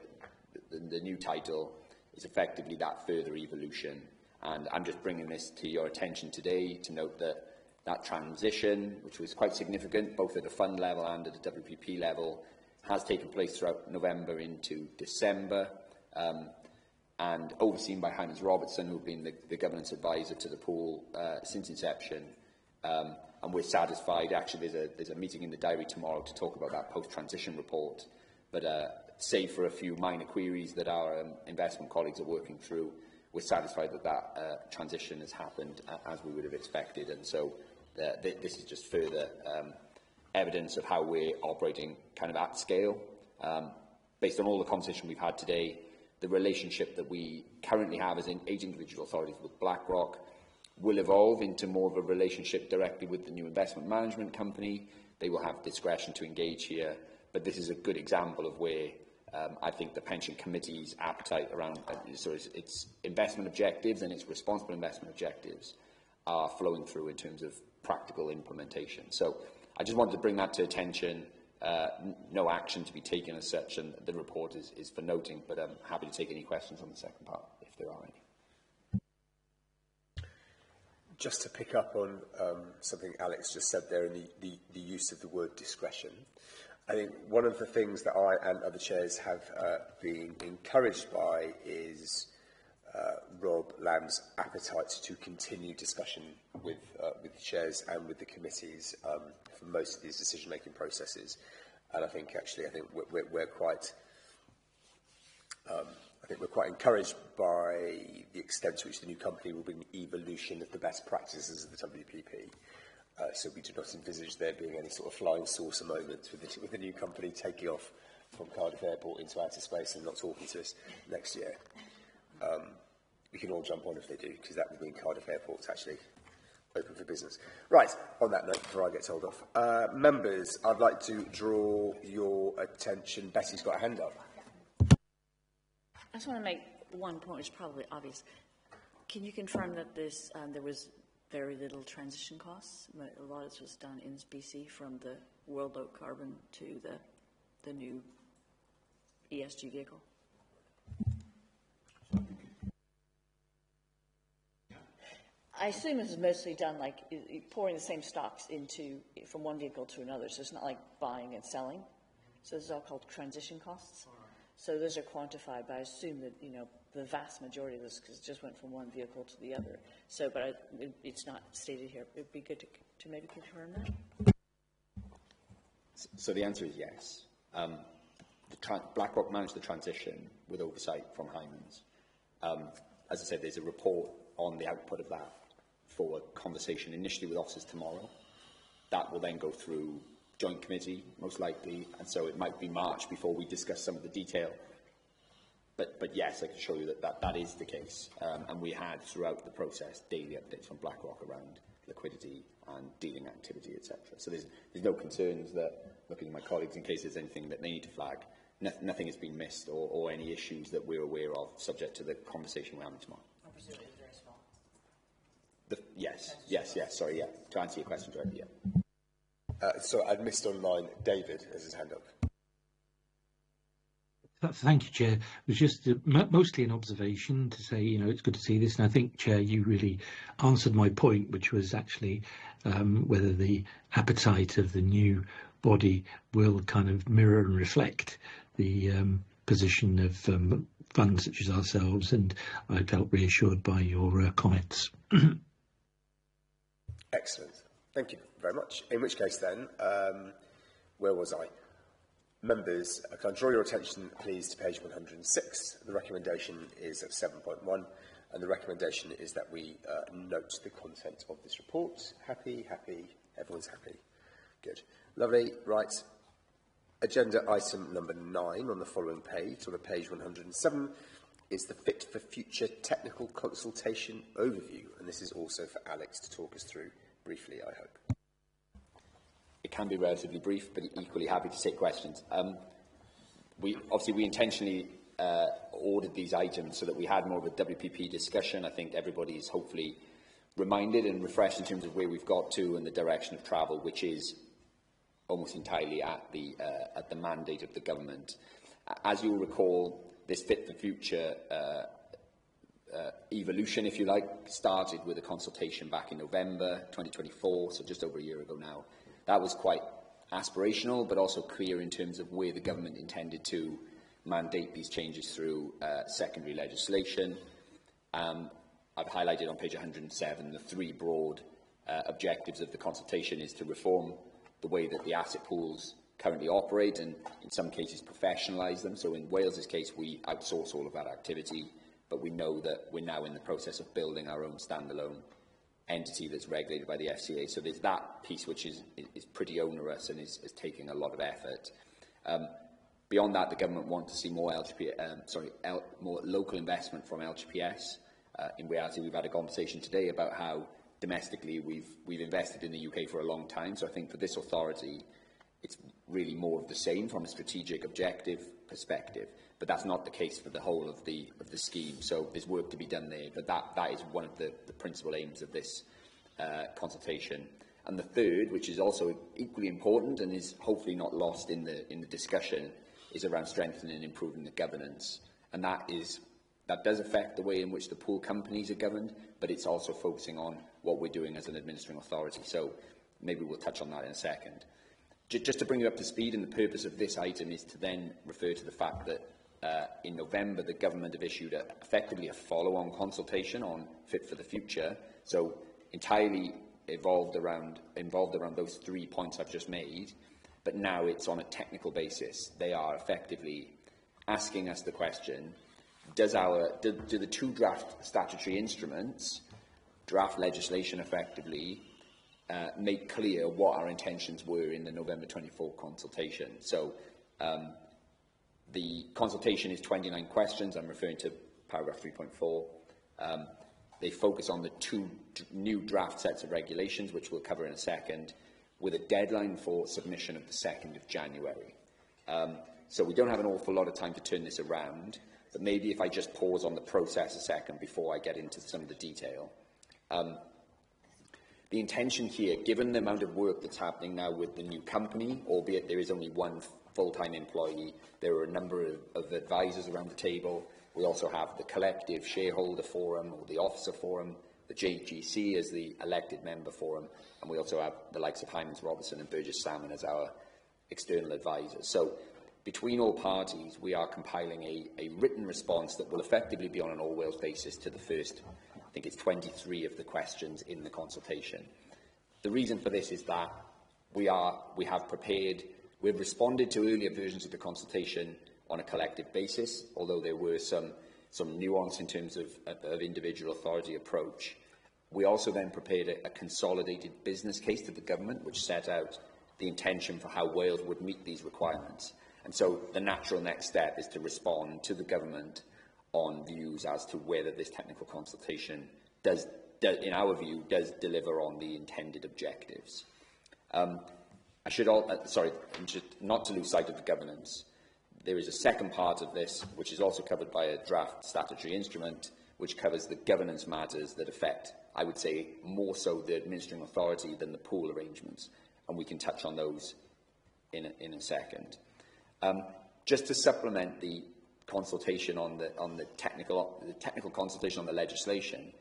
new title, is effectively that further evolution. And I'm just bringing this to your attention today to note that transition, which was quite significant, both at the fund level and at the WPP level, has taken place throughout November into December. and overseen by Hymans Robertson, who've been the governance advisor to the pool since inception. And we're satisfied. Actually, there's a meeting in the diary tomorrow to talk about that post-transition report. But save for a few minor queries that our investment colleagues are working through, we're satisfied that that transition has happened as we would have expected. And so this is just further evidence of how we're operating kind of at scale. Based on all the conversation we've had today, the relationship that we currently have as 8 individual authorities with BlackRock will evolve into more of a relationship directly with the new investment management company. They will have discretion to engage here, but this is a good example of where I think the pension committee's appetite around its investment objectives and its responsible investment objectives are flowing through in terms of practical implementation. So I just wanted to bring that to attention. No action to be taken as such, and the report is for noting, but I'm happy to take any questions on the second part, if there are any. Just to pick up on something Alex just said there, and the use of the word discretion, I think one of the things that I and other chairs have been encouraged by is Rob Lamb's appetite to continue discussion with the chairs and with the committees for most of these decision-making processes. And I think we're quite encouraged by the extent to which the new company will bring evolution of the best practices of the WPP. So we do not envisage there being any sort of flying saucer moments with the new company taking off from Cardiff Airport into outer space and not talking to us next year. We can all jump on if they do, because that will mean Cardiff Airport's actually open for business. Right, on that note, before I get told off. Members, I'd like to draw your attention. Betty's got a hand up. I just want to make one point, which is probably obvious. Can you confirm that there was very little transition costs? A lot of this was done in BC, from the World Low Carbon to the new ESG vehicle. I assume this is mostly done like pouring the same stocks from one vehicle to another, so it's not like buying and selling. So this is all called transition costs. So those are quantified, but I assume that, the vast majority of this just went from one vehicle to the other. So, but it's not stated here. It'd be good to maybe confirm that. So the answer is yes. BlackRock managed the transition with oversight from Hymans. As I said, there's a report on the output of that for a conversation initially with officers tomorrow. That will then go through joint committee, most likely, and so it might be March before we discuss some of the detail. But yes, I can show you that is the case. And we had, throughout the process, daily updates from BlackRock around liquidity and dealing activity, etc. So there's no concerns that, looking at my colleagues, in case there's anything that they need to flag, nothing has been missed or any issues that we're aware of, subject to the conversation we're having tomorrow. I presume it's very small. Yes, sorry, yeah. To answer your question directly, yeah. So I'd missed online David has his hand up. Thank you, Chair. It was just mostly an observation to say, it's good to see this. And I think, Chair, you really answered my point, which was actually whether the appetite of the new body will kind of mirror and reflect the position of funds such as ourselves. And I felt reassured by your comments. Excellent. Thank you very much. In which case then, where was I? Members, can I draw your attention, please, to page 106. The recommendation is at 7.1, and the recommendation is that we note the content of this report. Happy? Everyone's happy. Good. Lovely. Right. Agenda item number 9 on the following page, on page 107, is the Fit for Future Technical Consultation Overview, and this is also for Alex to talk us through briefly, I hope. It can be relatively brief, but equally happy to take questions. We intentionally ordered these items so that we had more of a WPP discussion. I think everybody is hopefully reminded and refreshed in terms of where we've got to and the direction of travel, which is almost entirely at the mandate of the government. As you'll recall, this Fit for Future evolution, if you like, started with a consultation back in November 2024, so just over a year ago now. That was quite aspirational, but also clear in terms of where the government intended to mandate these changes through secondary legislation. I've highlighted on page 107 the three broad objectives of the consultation is to reform the way that the asset pools currently operate and in some cases professionalise them. So in Wales's case, we outsource all of that activity, but we know that we're now in the process of building our own standalone entity that's regulated by the FCA. So there's that piece which is pretty onerous and is taking a lot of effort. Beyond that, the government wants to see more more local investment from LGPS. In reality, we've had a conversation today about how domestically we've invested in the UK for a long time. So I think for this authority, it's really more of the same from a strategic objective perspective. But that's not the case for the whole of the scheme. So there's work to be done there. But that is one of the principal aims of this consultation. And the third, which is also equally important and is hopefully not lost in the discussion, is around strengthening and improving the governance. And that does affect the way in which the pool companies are governed, but it's also focusing on what we're doing as an administering authority. So maybe we'll touch on that in a second. Just to bring you up to speed, and the purpose of this item is to then refer to the fact that in November the government have issued effectively a follow-on consultation on Fit for the Future, so entirely involved around those 3 points I've just made, but now it's on a technical basis. They are effectively asking us the question, do the two draft statutory instruments, draft legislation effectively, make clear what our intentions were in the November 24 consultation? So the consultation is 29 questions. I'm referring to paragraph 3.4. They focus on the two new draft sets of regulations, which we'll cover in a second, with a deadline for submission of the 2nd of January. So we don't have an awful lot of time to turn this around, but maybe if I just pause on the process a second before I get into some of the detail. The intention here, given the amount of work that's happening now with the new company, albeit there is only one full-time employee, there are a number of advisors around the table. We also have the collective shareholder forum or the officer forum, the JGC as the elected member forum, and we also have the likes of Hymans Robertson and Burgess Salmon as our external advisors. So between all parties, we are compiling a written response that will effectively be on an all Wales basis to the first, I think it's 23 of the questions in the consultation. The reason for this is that we've responded to earlier versions of the consultation on a collective basis, although there were some nuance in terms of individual authority approach. We also then prepared a consolidated business case to the government, which set out the intention for how Wales would meet these requirements. And so the natural next step is to respond to the government on views as to whether this technical consultation does in our view, does deliver on the intended objectives. I should not to lose sight of the governance. There is a second part of this, which is also covered by a draft statutory instrument, which covers the governance matters that affect, I would say, more so the administering authority than the pool arrangements, and we can touch on those in a second. Just to supplement the consultation on the technical consultation on the legislation,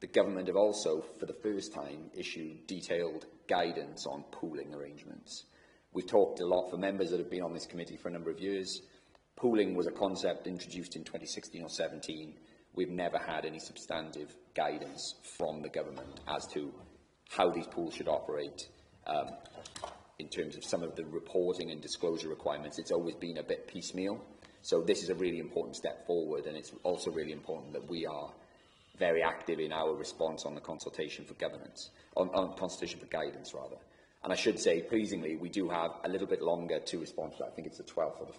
the government have also, for the first time, issued detailed guidance on pooling arrangements. We've talked a lot, for members that have been on this committee for a number of years, pooling was a concept introduced in 2016 or 17. We've never had any substantive guidance from the government as to how these pools should operate. In terms of some of the reporting and disclosure requirements, it's always been a bit piecemeal. So this is a really important step forward, and it's also really important that we are very active in our response on the consultation for governance, on consultation for guidance, rather. And I should say, pleasingly, we do have a little bit longer to respond to that. I think it's the 12th or the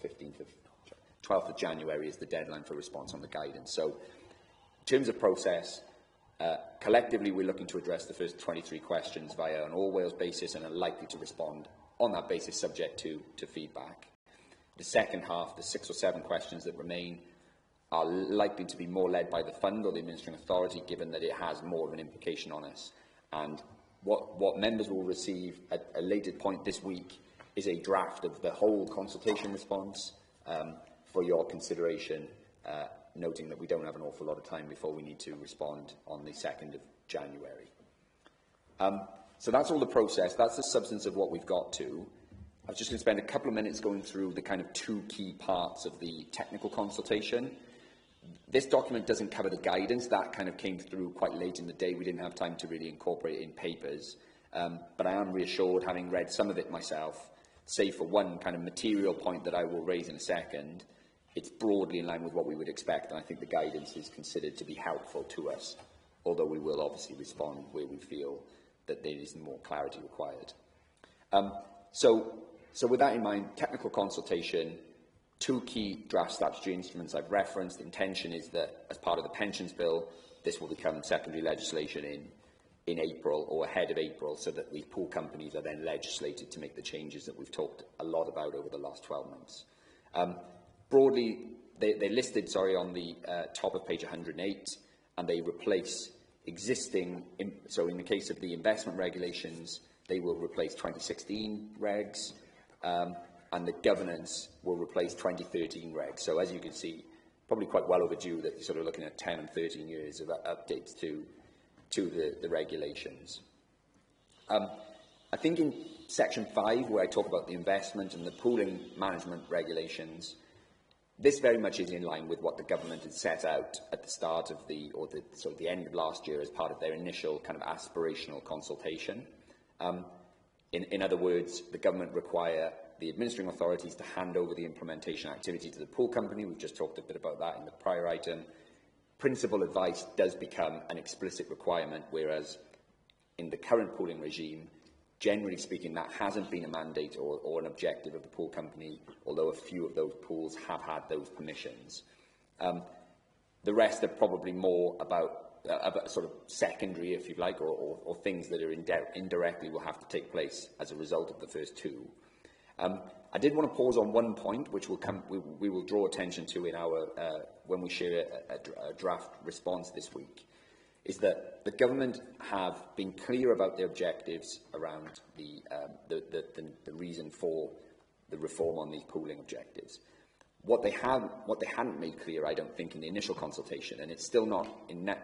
12th of January is the deadline for response on the guidance. So in terms of process, collectively, we're looking to address the first 23 questions via an all Wales basis and are likely to respond on that basis subject to feedback. The second half, the 6 or 7 questions that remain, are likely to be more led by the fund or the administering authority, given that it has more of an implication on us. And what members will receive at a later point this week is a draft of the whole consultation response for your consideration, noting that we don't have an awful lot of time before we need to respond on the 2nd of January. So that's all the process. That's the substance of what we've got to. I was just going to spend a couple of minutes going through the kind of two key parts of the technical consultation. This document doesn't cover the guidance. That kind of came through quite late in the day. We didn't have time to really incorporate it in papers. But I am reassured, having read some of it myself, save for one kind of material point that I will raise in a second, it's broadly in line with what we would expect, and I think the guidance is considered to be helpful to us, although we will obviously respond where we feel that there is more clarity required. So with that in mind, technical consultation, two key draft statutory instruments I've referenced. The intention is that, as part of the pensions bill, this will become secondary legislation in April or ahead of April, so that the pool companies are then legislated to make the changes that we've talked a lot about over the last 12 months. Broadly, they're listed, on the top of page 108, and they replace existing, so in the case of the investment regulations, they will replace 2016 regs, and the governance will replace 2013 regs. So as you can see, probably quite well overdue that you're sort of looking at 10 and 13 years of updates to the regulations. I think in section 5, where I talk about the investment and the pooling management regulations, this very much is in line with what the government had set out at the start of the end of last year as part of their initial kind of aspirational consultation. In other words, the government require the administering authorities to hand over the implementation activity to the pool company. We've just talked a bit about that in the prior item. Principal advice does become an explicit requirement, whereas in the current pooling regime, generally speaking, that hasn't been a mandate or an objective of the pool company, although a few of those pools have had those permissions. The rest are probably more about sort of secondary, if you like, or things that are indirectly will have to take place as a result of the first two. I did want to pause on one point, which we will draw attention to in our when we share a draft response this week, is that the government have been clear about their objectives around the reason for the reform on these pooling objectives. What they hadn't made clear, I don't think, in the initial consultation, and it's still not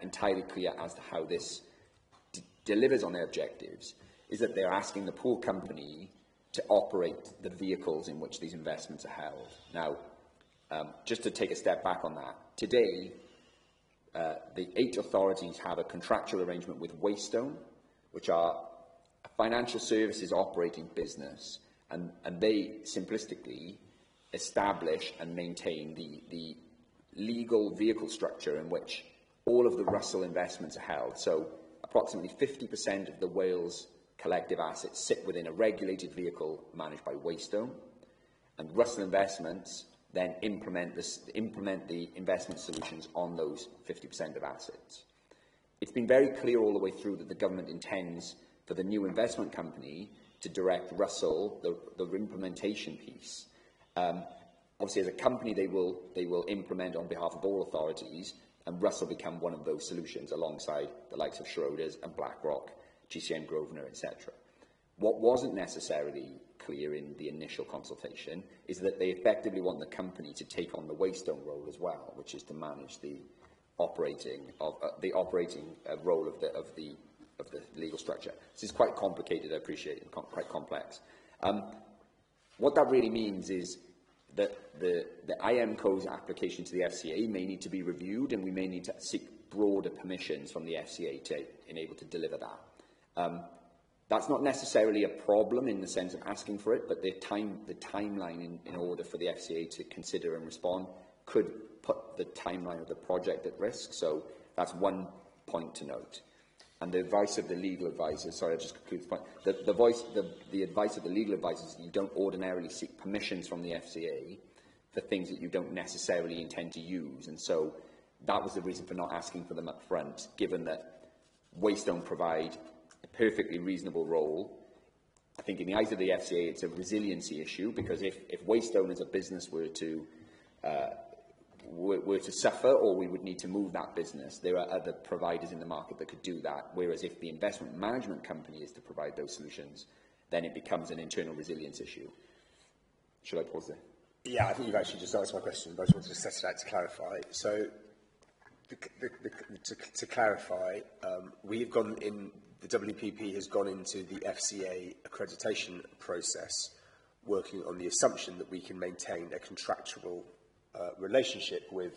entirely clear as to how this delivers on their objectives, is that they're asking the pool company to operate the vehicles in which these investments are held. Now, just to take a step back on that, today, the 8 authorities have a contractual arrangement with Waystone, which are a financial services operating business, and they simplistically establish and maintain the legal vehicle structure in which all of the Russell investments are held. So approximately 50% of the Wales collective assets sit within a regulated vehicle managed by Waystone, and Russell Investments then implement the investment solutions on those 50% of assets. It's been very clear all the way through that the government intends for the new investment company to direct Russell, the implementation piece. Obviously, as a company, they will implement on behalf of all authorities, and Russell become one of those solutions alongside the likes of Schroders and BlackRock, GCM Grosvenor, etc. What wasn't necessarily clear in the initial consultation is that they effectively want the company to take on the Waystone role as well, which is to manage the operating role of the legal structure. This is quite complicated, I appreciate, and quite complex. What that really means is that the IMCO's application to the FCA may need to be reviewed, and we may need to seek broader permissions from the FCA to enable to deliver that. That's not necessarily a problem in the sense of asking for it, but the timeline in order for the FCA to consider and respond could put the timeline of the project at risk. So that's one point to note. And the advice of the legal advisors, sorry, I'll just conclude the point. The advice of the legal advisors is you don't ordinarily seek permissions from the FCA for things that you don't necessarily intend to use. And so that was the reason for not asking for them up front, given that Waystone provide a perfectly reasonable role. I think in the eyes of the FCA, it's a resiliency issue, because if Waystone as a business were to suffer, or we would need to move that business, there are other providers in the market that could do that. Whereas if the investment management company is to provide those solutions, then it becomes an internal resilience issue. Should I pause there? Yeah, I think you've actually just answered my question, but I just wanted to set it out to clarify. So, to clarify, we've gone in, the WPP has gone into the FCA accreditation process working on the assumption that we can maintain a contractual relationship with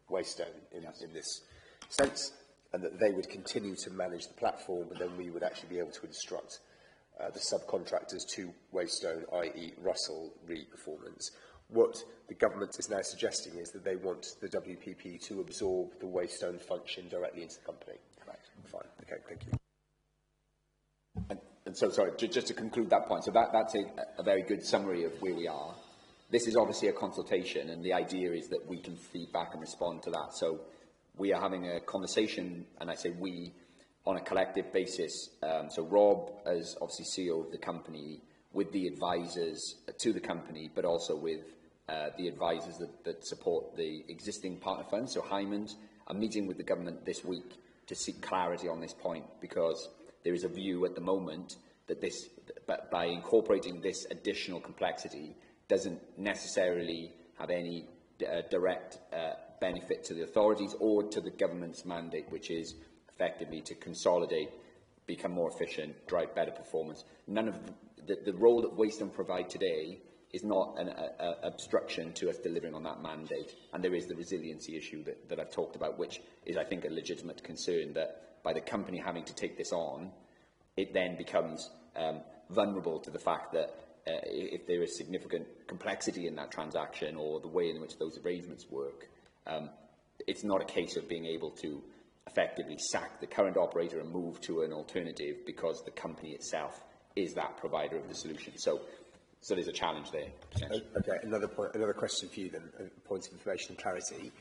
Waystone in this sense, and that they would continue to manage the platform, but then we would actually be able to instruct the subcontractors to Waystone, i.e. Russell Re-Performance. What the government is now suggesting is that they want the WPP to absorb the Waystone function directly into the company. Correct. Fine. Okay, thank you. And so, sorry, just to conclude that point, so that's a very good summary of where we are. This is obviously a consultation, and the idea is that we can feed back and respond to that. So we are having a conversation, and I say we, on a collective basis. So Rob, as obviously CEO of the company, with the advisors to the company, but also with the advisors that support the existing partner funds. So Hyman's, I'm meeting with the government this week to seek clarity on this point, because there is a view at the moment that this, by incorporating this additional complexity, doesn't necessarily have any direct benefit to the authorities or to the government's mandate, which is effectively to consolidate, become more efficient, drive better performance. None of the role that Waystone provide today is not an obstruction to us delivering on that mandate. And there is the resiliency issue that I've talked about, which is, I think, a legitimate concern that by the company having to take this on, it then becomes vulnerable to the fact that if there is significant complexity in that transaction or the way in which those arrangements work, it's not a case of being able to effectively sack the current operator and move to an alternative because the company itself is that provider of the solution. So there's a challenge there. Okay, another question for you then, a point of information and clarity.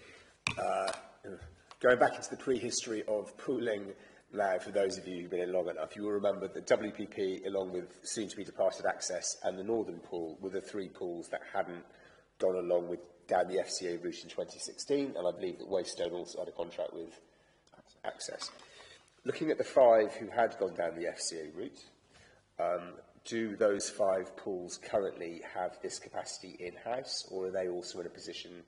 Going back into the prehistory of pooling now, for those of you who've been in long enough, you will remember that WPP, along with soon-to-be departed Access and the Northern Pool, were the three pools that hadn't gone along with down the FCA route in 2016, and I believe that Waystone also had a contract with Access. Looking at the five who had gone down the FCA route, do those five pools currently have this capacity in-house, or are they also in a position,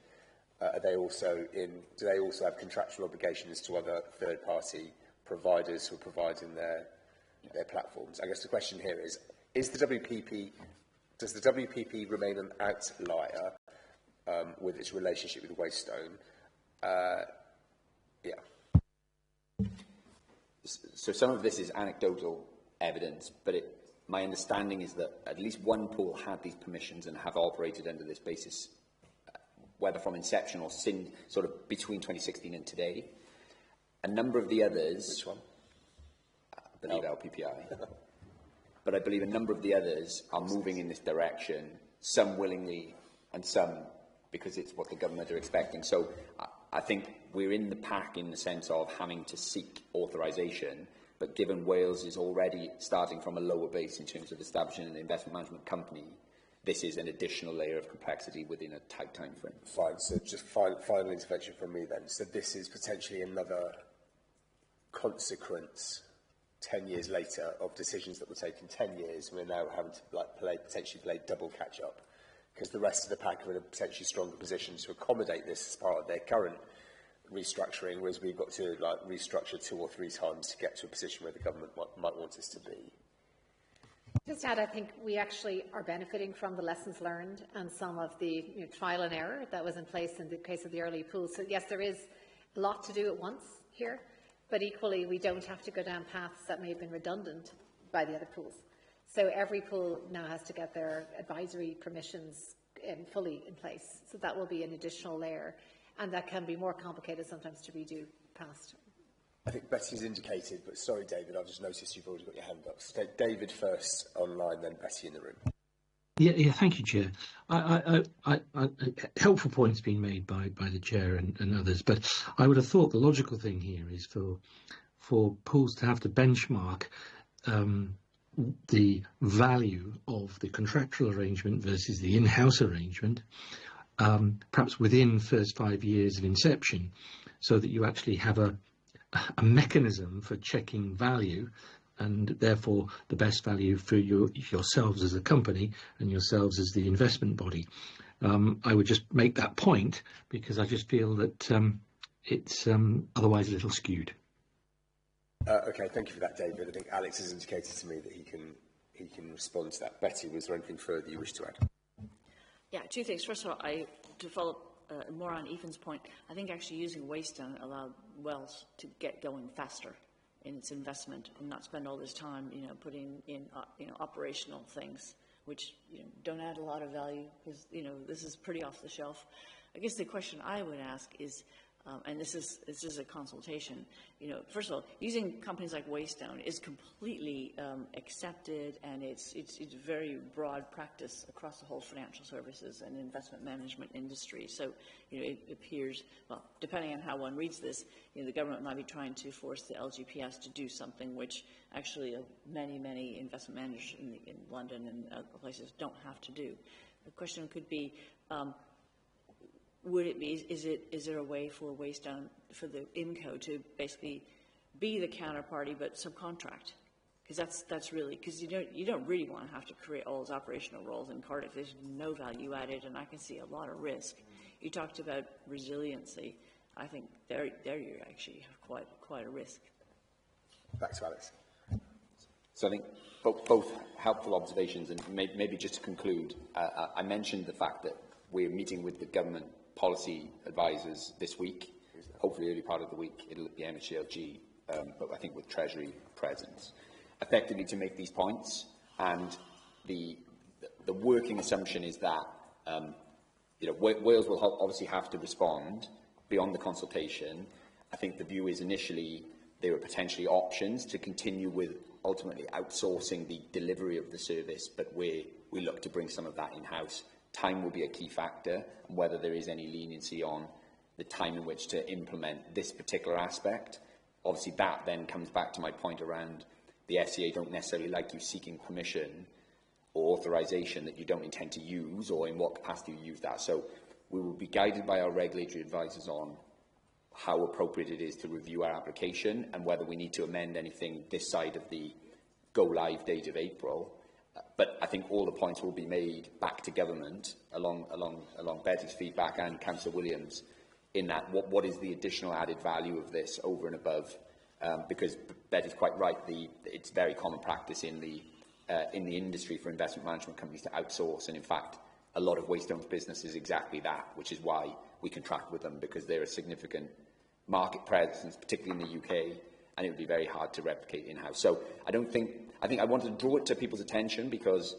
do they also have contractual obligations to other third-party providers who are providing their platforms? I guess the question here is does the WPP remain an outlier with its relationship with Waystone? Yeah. So some of this is anecdotal evidence, but my understanding is that at least one pool had these permissions and have operated under this basis, whether from inception or since sort of between 2016 and today. A number of the others... Which one? I believe LPPI. But I believe a number of the others are moving in this direction, some willingly and some because it's what the government are expecting. So I think we're in the pack in the sense of having to seek authorisation, but given Wales is already starting from a lower base in terms of establishing an investment management company, this is an additional layer of complexity within a tight time frame. Fine. So just final intervention from me then. So this is potentially another consequence 10 years later of decisions that were taken 10 years. We're now having to potentially play double catch-up because the rest of the pack are in a potentially stronger position to accommodate this as part of their current restructuring, whereas we've got to restructure 2 or 3 times to get to a position where the government might want us to be. Just to add, I think we actually are benefiting from the lessons learned and some of the trial and error that was in place in the case of the early pools. So yes, there is a lot to do at once here, but equally we don't have to go down paths that may have been redundant by the other pools. So every pool now has to get their advisory permissions fully in place. So that will be an additional layer, and that can be more complicated sometimes to redo past. I think Betty's indicated, but sorry, David, I've just noticed you've already got your hand up. So David first online, then Betty in the room. Yeah, thank you, Chair. Helpful points being made by the Chair and others, but I would have thought the logical thing here is for pools to have to benchmark the value of the contractual arrangement versus the in-house arrangement, perhaps within the first 5 years of inception, so that you actually have a mechanism for checking value and therefore the best value for yourselves as a company and yourselves as the investment body. I would just make that point because I just feel that it's otherwise a little skewed. Okay, thank you for that, David. I think Alex has indicated to me that he can respond to that. Betty, was there anything further you wish to add? Yeah, two things. First of all, to follow more on Ethan's point, I think actually using Waystone allowed Wells to get going faster in its investment and not spend all this time, putting in, operational things which don't add a lot of value because this is pretty off the shelf. I guess the question I would ask is, and this is a consultation. First of all, using companies like Waystone is completely accepted, and it's very broad practice across the whole financial services and investment management industry. So, it appears, well, depending on how one reads this, the government might be trying to force the LGPS to do something which actually many investment managers in London and other places don't have to do. The question could be. Would it be? Is there a way for Waystone, for the IMCO to basically be the counterparty but subcontract? Because that's really, because you don't really want to have to create all those operational roles in Cardiff. There's no value added, and I can see a lot of risk. You talked about resiliency. I think there you actually have quite a risk. Back to Alex. So I think both helpful observations, and maybe just to conclude, I mentioned the fact that we're meeting with the government policy advisors this week. Hopefully early part of the week it'll be MHLG, but I think with Treasury presence, effectively to make these points. And the working assumption is that Wales will obviously have to respond beyond the consultation. I think the view is initially there are potentially options to continue with ultimately outsourcing the delivery of the service, but we look to bring some of that in-house. Time will be a key factor, and whether there is any leniency on the time in which to implement this particular aspect. Obviously, that then comes back to my point around the FCA don't necessarily like you seeking permission or authorisation that you don't intend to use, or in what capacity you use that. So we will be guided by our regulatory advisors on how appropriate it is to review our application and whether we need to amend anything this side of the go-live date of April. But I think all the points will be made back to government along Betty's feedback and Councillor Williams in that what is the additional added value of this over and above, because Betty's quite right, it's very common practice in the industry for investment management companies to outsource, and in fact a lot of Waystone's business is exactly that, which is why we contract with them, because they're a significant market presence, particularly in the UK, and it would be very hard to replicate in-house. So I think I wanted to draw it to people's attention because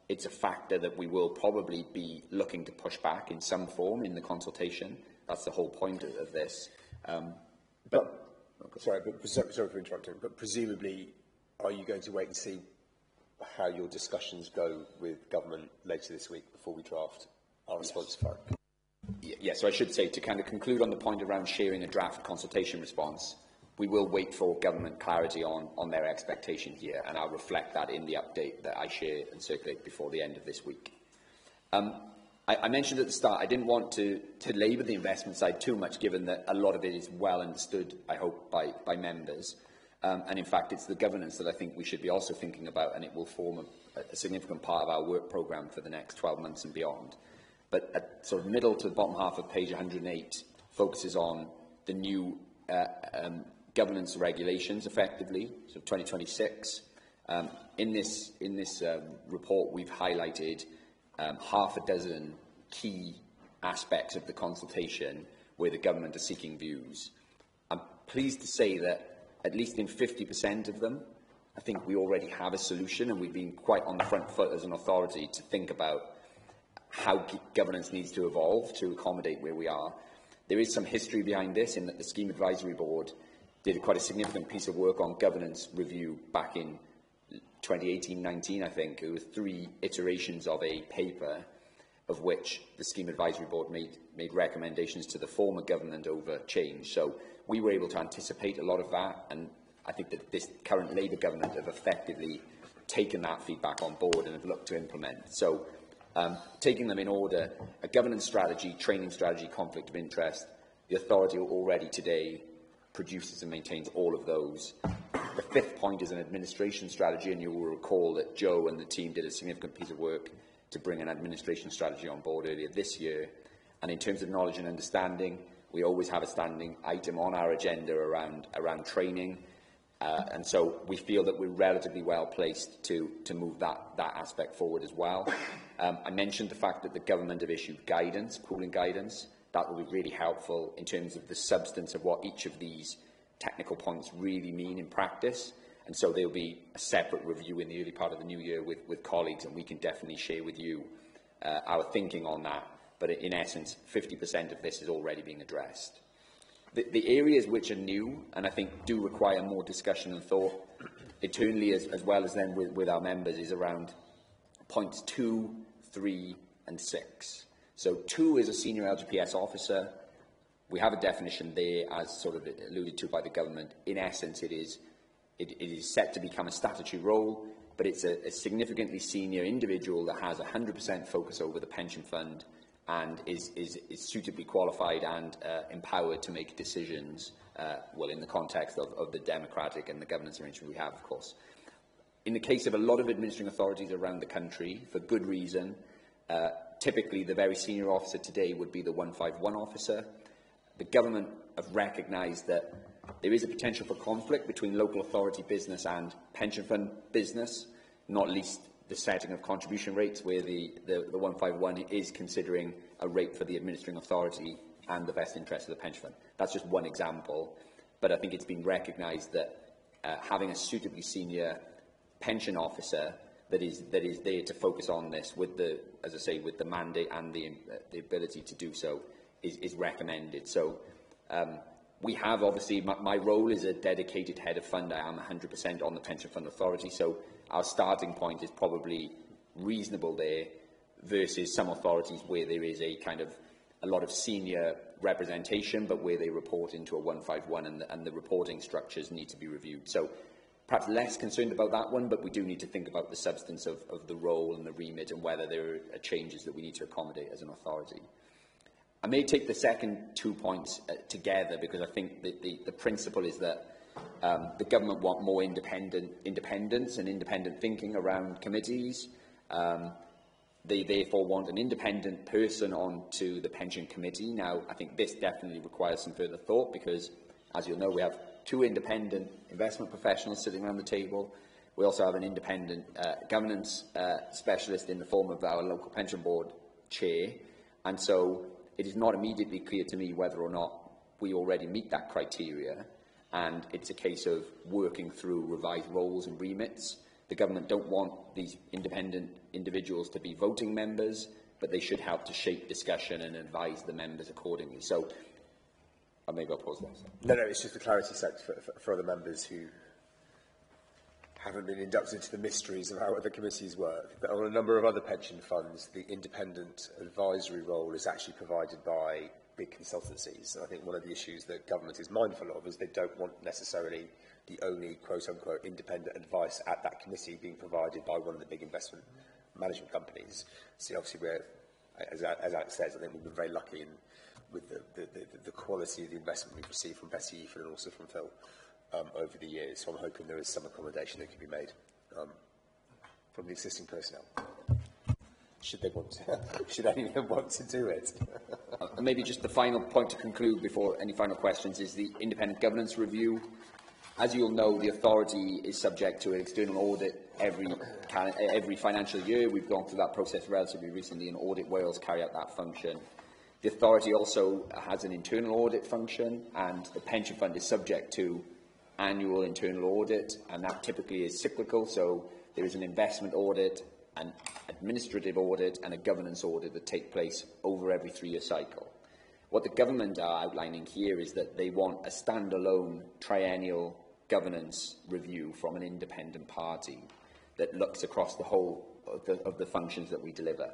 it's a factor that we will probably be looking to push back in some form in the consultation. That's the whole point of this. Sorry for interrupting, but presumably, are you going to wait and see how your discussions go with government later this week before we draft our response for it? Yes, so I should say, to kind of conclude on the point around sharing a draft consultation response, we will wait for government clarity on their expectation here, and I'll reflect that in the update that I share and circulate before the end of this week. I mentioned at the start, I didn't want to labour the investment side too much, given that a lot of it is well understood, I hope, by members. And in fact, it's the governance that I think we should be also thinking about, and it will form a significant part of our work programme for the next 12 months and beyond. But at sort of middle to the bottom half of page 108 focuses on the new governance regulations, effectively, so 2026. In this report, we've highlighted half a dozen key aspects of the consultation where the government are seeking views. I'm pleased to say that at least in 50% of them, I think we already have a solution, and we've been quite on the front foot as an authority to think about how governance needs to evolve to accommodate where we are. There is some history behind this in that the Scheme Advisory Board did quite a significant piece of work on governance review back in 2018-19, I think. There were 3 iterations of a paper of which the Scheme Advisory Board made recommendations to the former government over change. So we were able to anticipate a lot of that, and I think that this current Labour government have effectively taken that feedback on board and have looked to implement. So taking them in order, a governance strategy, training strategy, conflict of interest, the authority already today produces and maintains all of those. The 5th point is an administration strategy, and you will recall that Joe and the team did a significant piece of work to bring an administration strategy on board earlier this year. And in terms of knowledge and understanding, we always have a standing item on our agenda around training. And so we feel that we're relatively well placed to move that aspect forward as well. I mentioned the fact that the government have issued guidance, pooling guidance. That will be really helpful in terms of the substance of what each of these technical points really mean in practice. And so there will be a separate review in the early part of the new year with colleagues, and we can definitely share with you our thinking on that. But in essence, 50% of this is already being addressed. The areas which are new, and I think do require more discussion and thought internally as well as then with our members, is around points 2, 3 and 6. So 2 is a senior LGPS officer. We have a definition there, as sort of alluded to by the government. In essence, it is set to become a statutory role, but it's a significantly senior individual that has 100% focus over the pension fund and is suitably qualified and empowered to make decisions, well, in the context of the democratic and the governance arrangement we have, of course. In the case of a lot of administering authorities around the country, for good reason, typically the very senior officer today would be the 151 officer. The government have recognised that there is a potential for conflict between local authority business and pension fund business, not least the setting of contribution rates, where the 151 is considering a rate for the administering authority and the best interest of the pension fund. That's just one example, but I think it's been recognised that having a suitably senior pension officer that is there to focus on this with the, as I say, with the mandate and the ability to do so is recommended. So we have, obviously, my role is a dedicated head of fund. I am 100% on the Pension Fund Authority, so our starting point is probably reasonable there versus some authorities where there is a lot of senior representation, but where they report into a 151 and the reporting structures need to be reviewed. So perhaps less concerned about that one, but we do need to think about the substance of the role and the remit and whether there are changes that we need to accommodate as an authority. I may take the second 2 points together, because I think the principle is that the government want more independence and independent thinking around committees. They therefore want an independent person onto the pension committee. Now, I think this definitely requires some further thought, because, as you'll know, we have 2 independent investment professionals sitting around the table. We also have an independent governance specialist in the form of our local pension board chair. And so it is not immediately clear to me whether or not we already meet that criteria. And it's a case of working through revised roles and remits. The government don't want these independent individuals to be voting members, but they should help to shape discussion and advise the members accordingly. So maybe I'll pause there. No, it's just for clarity's sake for other members who haven't been inducted into the mysteries of how other committees work. But on a number of other pension funds, the independent advisory role is actually provided by big consultancies. And I think one of the issues that government is mindful of is they don't want necessarily the only quote-unquote independent advice at that committee being provided by one of the big investment management companies. So obviously we're, as Alex says, I think we've been very lucky with the quality of the investment we've received from Betty Eaton and also from Phil over the years. So I'm hoping there is some accommodation that can be made from the existing personnel. Should they want to, should any of them want to do it? And maybe just the final point to conclude before any final questions is the independent governance review. As you'll know, the authority is subject to an external audit every financial year. We've gone through that process relatively recently, and Audit Wales carry out that function. The authority also has an internal audit function, and the pension fund is subject to annual internal audit, and that typically is cyclical. So there is an investment audit, an administrative audit and a governance audit that take place over every 3-year cycle. What the government are outlining here is that they want a standalone triennial governance review from an independent party that looks across the whole of the functions that we deliver.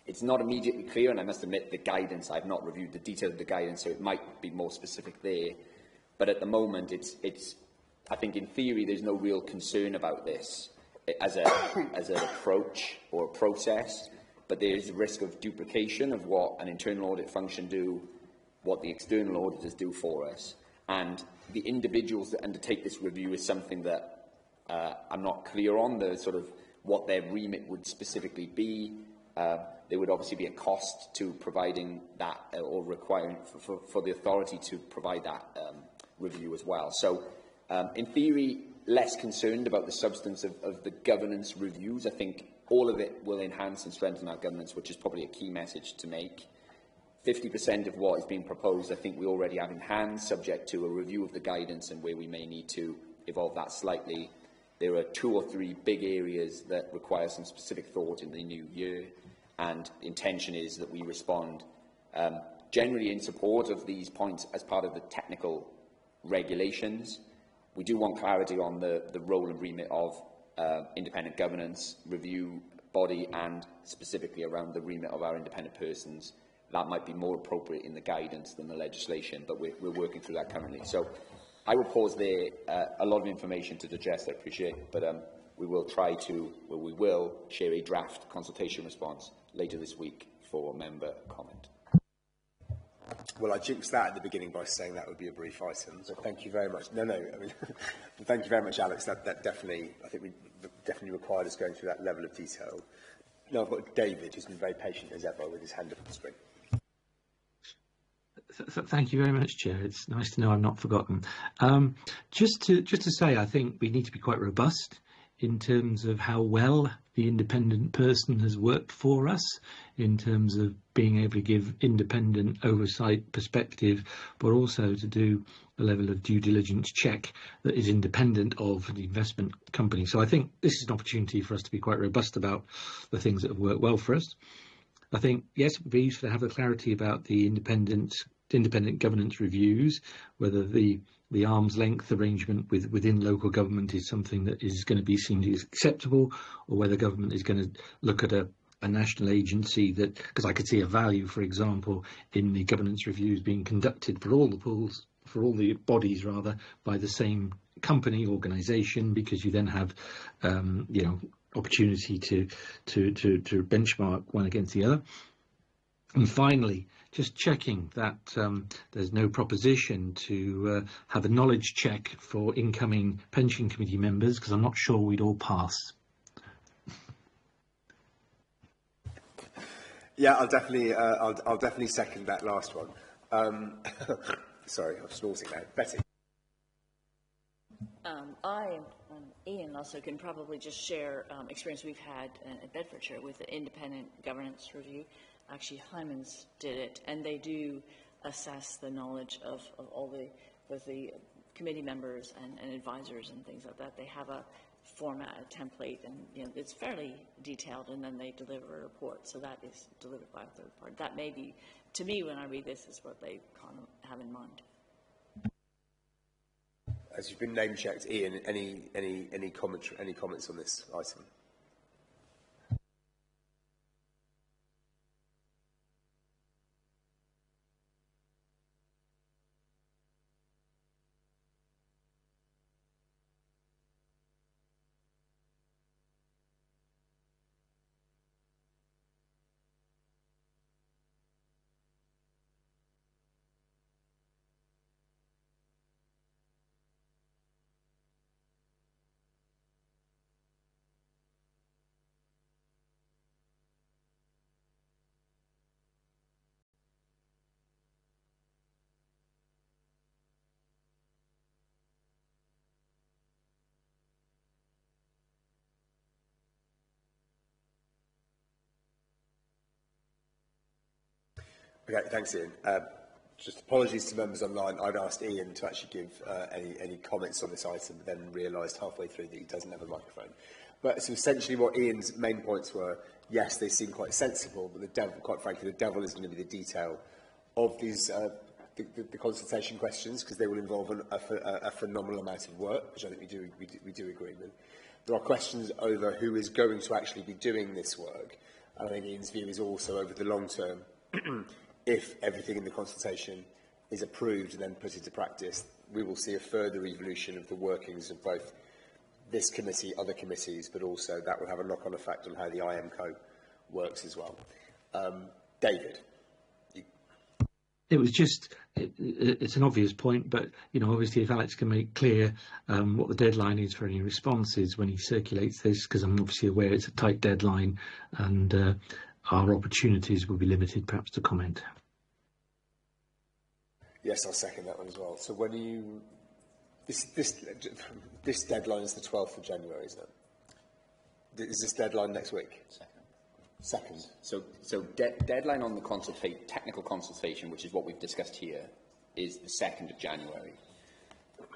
It's not immediately clear, and I must admit the guidance, I've not reviewed the detail of the guidance, so it might be more specific there. But at the moment, I think in theory there's no real concern about this as an approach or a process, but there is a risk of duplication of what an internal audit function do, what the external auditors do for us. And the individuals that undertake this review is something that I'm not clear on, the sort of what their remit would specifically be. There would obviously be a cost to providing that or requiring for the authority to provide that review as well. So In theory, less concerned about the substance of the governance reviews. I think all of it will enhance and strengthen our governance, which is probably a key message to make. 50% of what is being proposed, I think we already have in hand, subject to a review of the guidance and where we may need to evolve that slightly. There are 2 or 3 big areas that require some specific thought in the new year, and the intention is that we respond generally in support of these points as part of the technical regulations. We do want clarity on the role and remit of independent governance review body, and specifically around the remit of our independent persons. That might be more appropriate in the guidance than the legislation, but we're working through that currently. So I will pause there. A lot of information to digest, I appreciate, but we will try to, well, we will share a draft consultation response later this week for member comment. Well, I jinxed that at the beginning by saying that would be a brief item, so thank you very much. I mean, thank you very much, Alex. That definitely, I think we definitely required us going through that level of detail. Now I've got David, who's been very patient as ever with his hand up on the screen. Thank you very much, Chair. It's nice to know I'm not forgotten. Just to say, I think we need to be quite robust in terms of how well the independent person has worked for us, in terms of being able to give independent oversight perspective, but also to do a level of due diligence check that is independent of the investment company. So I think this is an opportunity for us to be quite robust about the things that have worked well for us. I think, yes, it would be useful to have the clarity about the independent governance reviews, whether the arm's length arrangement within local government is something that is going to be seen as acceptable, or whether government is going to look at a national agency that, because I could see a value, for example, in the governance reviews being conducted for all the pools, for all the bodies rather, by the same company, organisation, because you then have, opportunity to benchmark one against the other. And finally, just checking that there's no proposition to have a knowledge check for incoming pension committee members, because I'm not sure we'd all pass. Yeah, I'll definitely second that last one. Sorry, I'm snorting now. Betty. I and Ian also can probably just share experience we've had in Bedfordshire with the independent governance review. Actually, Hyman's did it, and they do assess the knowledge of all the committee members and advisors and things like that. They have a format, a template, and it's fairly detailed, and then they deliver a report. So that is delivered by a third party. That may be, to me, when I read this, is what they kind of have in mind. As you've been name checked, Ian, any comments on this item? Okay, thanks, Ian. Just apologies to members online. I'd asked Ian to actually give any comments on this item, but then realised halfway through that he doesn't have a microphone. But so essentially what Ian's main points were, yes, they seem quite sensible, but the devil, quite frankly, the devil is going to be the detail of these the consultation questions, because they will involve a phenomenal amount of work, which I think we do agree with. There are questions over who is going to actually be doing this work, and I think Ian's view is also over the long term. If everything in the consultation is approved and then put into practice, we will see a further evolution of the workings of both this committee, other committees, but also that will have a knock-on effect on how the IMCO works as well. David. It was just, it's an obvious point, but, obviously if Alex can make clear what the deadline is for any responses when he circulates this, because I'm obviously aware it's a tight deadline and our opportunities will be limited perhaps to comment. Yes, I'll second that one as well. So when are you This deadline is the 12th of January, isn't it? Is this deadline next week? Second. So deadline on the technical consultation, which is what we've discussed here, is the 2nd of January.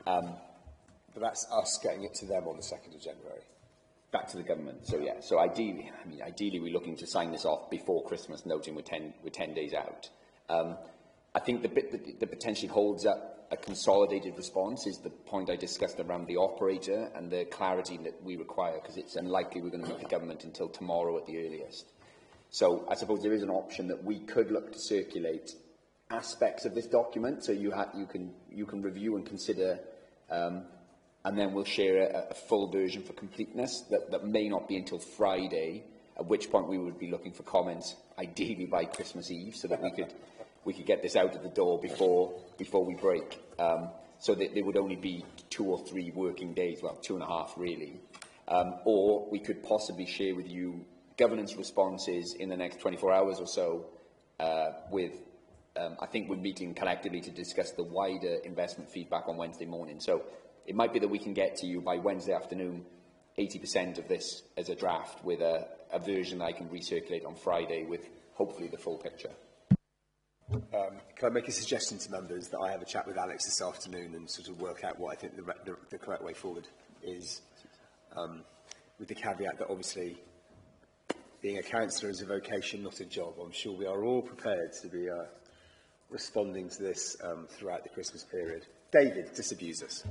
But that's us getting it to them on the 2nd of January. Back to the government. So yeah. So ideally, we're looking to sign this off before Christmas, noting we're 10 days out. I think the bit that potentially holds up a consolidated response is the point I discussed around the operator and the clarity that we require, because it's unlikely we're going to meet the government until tomorrow at the earliest. So I suppose there is an option that we could look to circulate aspects of this document, so you can review and consider, and then we'll share a full version for completeness that may not be until Friday, at which point we would be looking for comments, ideally by Christmas Eve, so that we could get this out of the door before we break. So that there would only be 2 or 3 working days, well, 2.5 really. Or we could possibly share with you governance responses in the next 24 hours or so I think we're meeting collectively to discuss the wider investment feedback on Wednesday morning. So it might be that we can get to you by Wednesday afternoon 80% of this as a draft with a version that I can recirculate on Friday with hopefully the full picture. Can I make a suggestion to members that I have a chat with Alex this afternoon and sort of work out what I think the correct way forward is, with the caveat that obviously being a councillor is a vocation, not a job. I'm sure we are all prepared to be responding to this throughout the Christmas period. David, disabuse us.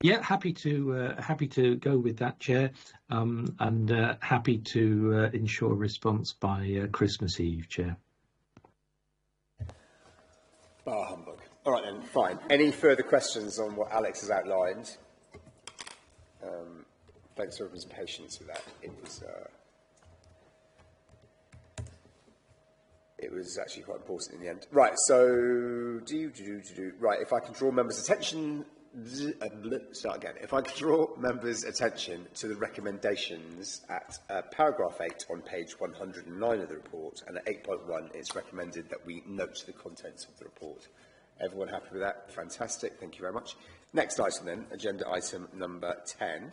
Yeah, happy to go with that, Chair, and happy to ensure a response by Christmas Eve, Chair. Bar humbug. All right then, fine. Any further questions on what Alex has outlined? Thanks for everyone's patience with that. It was actually quite important in the end. Right, so right, if I can draw members' attention, If I can draw members' attention to the recommendations at paragraph 8 on page 109 of the report, and at 8.1 it's recommended that we note the contents of the report. Everyone happy with that? Fantastic, thank you very much. Next item then, agenda item number 10.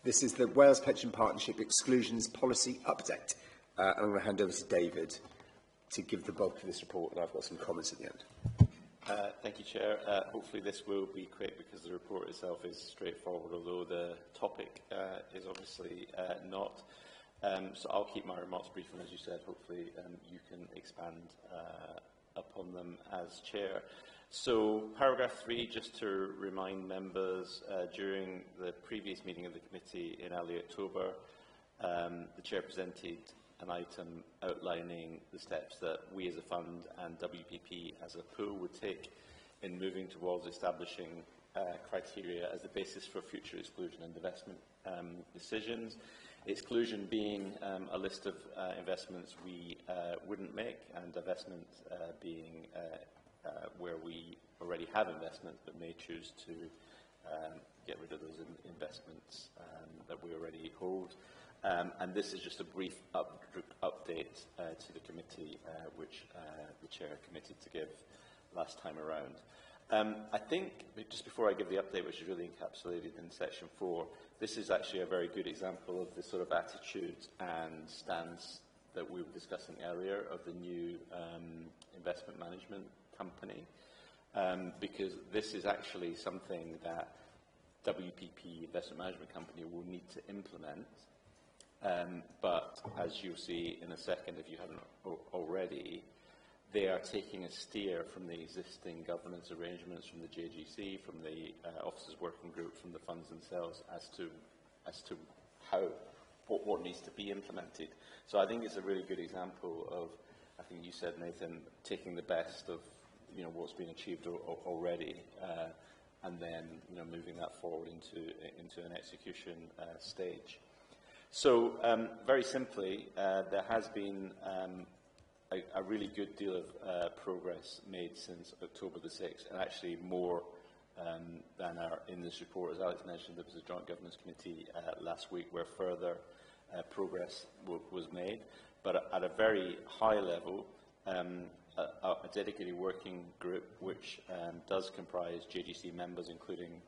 This is the Wales Pension Partnership Exclusions Policy Update. And I'm going to hand over to David to give the bulk of this report, and I've got some comments at the end. Thank you, Chair. Hopefully this will be quick because the report itself is straightforward, although the topic is obviously not. So I'll keep my remarks brief, and as you said, hopefully you can expand upon them as Chair. So paragraph 3, just to remind members, during the previous meeting of the committee in early October, the Chair presented an item outlining the steps that we as a fund and WPP as a pool would take in moving towards establishing criteria as the basis for future exclusion and divestment decisions. Exclusion being a list of investments we wouldn't make, and divestment being where we already have investments but may choose to get rid of those investments that we already hold. And this is just a brief update to the committee, which the Chair committed to give last time around. I think, just before I give the update, which is really encapsulated in section 4, this is actually a very good example of the sort of attitude and stance that we were discussing earlier of the new investment management company, because this is actually something that WPP Investment Management Company will need to implement. But as you'll see in a second, if you haven't already, they are taking a steer from the existing governance arrangements from the JGC, from the Officers Working Group, from the funds themselves, as to how what needs to be implemented. So I think it's a really good example of, I think you said, Nathan, taking the best of what's been achieved already, and then moving that forward into an execution stage. So, very simply, there has been a really good deal of progress made since October the 6th, and actually more than are in this report. As Alex mentioned, there was a joint governance committee last week where further progress was made. But at a very high level, a dedicated working group which does comprise JGC members, including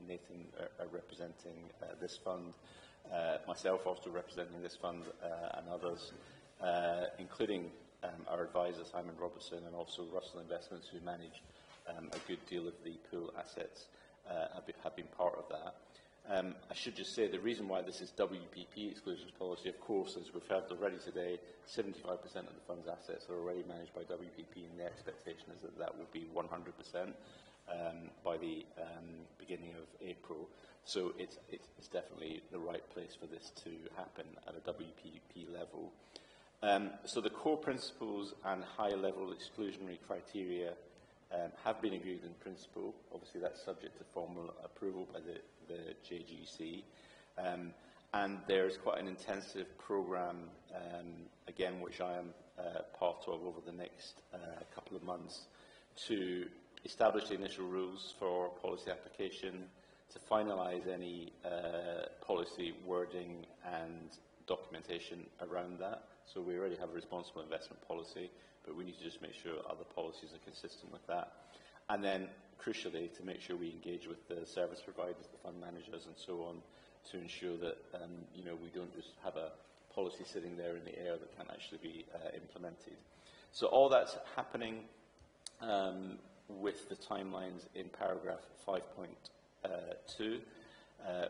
Nathan representing this fund, myself also representing this fund, and others, including our advisor Simon Robertson and also Russell Investments, who manage a good deal of the pool assets, have been part of that. I should just say the reason why this is WPP exclusions policy, of course, as we've heard already today, 75% of the fund's assets are already managed by WPP, and the expectation is that that will be 100% by the beginning of April. So it's definitely the right place for this to happen at a WPP level. So the core principles and high-level exclusionary criteria have been agreed in principle. Obviously, that's subject to formal approval by the JGC. And there's quite an intensive programme, again, which I am part of over the next couple of months, to establish the initial rules for policy application, to finalise any policy wording and documentation around that. So we already have a responsible investment policy, but we need to just make sure other policies are consistent with that. And then, crucially, to make sure we engage with the service providers, the fund managers and so on, to ensure that we don't just have a policy sitting there in the air that can't actually be implemented. So all that's happening with the timelines in paragraph 5.2,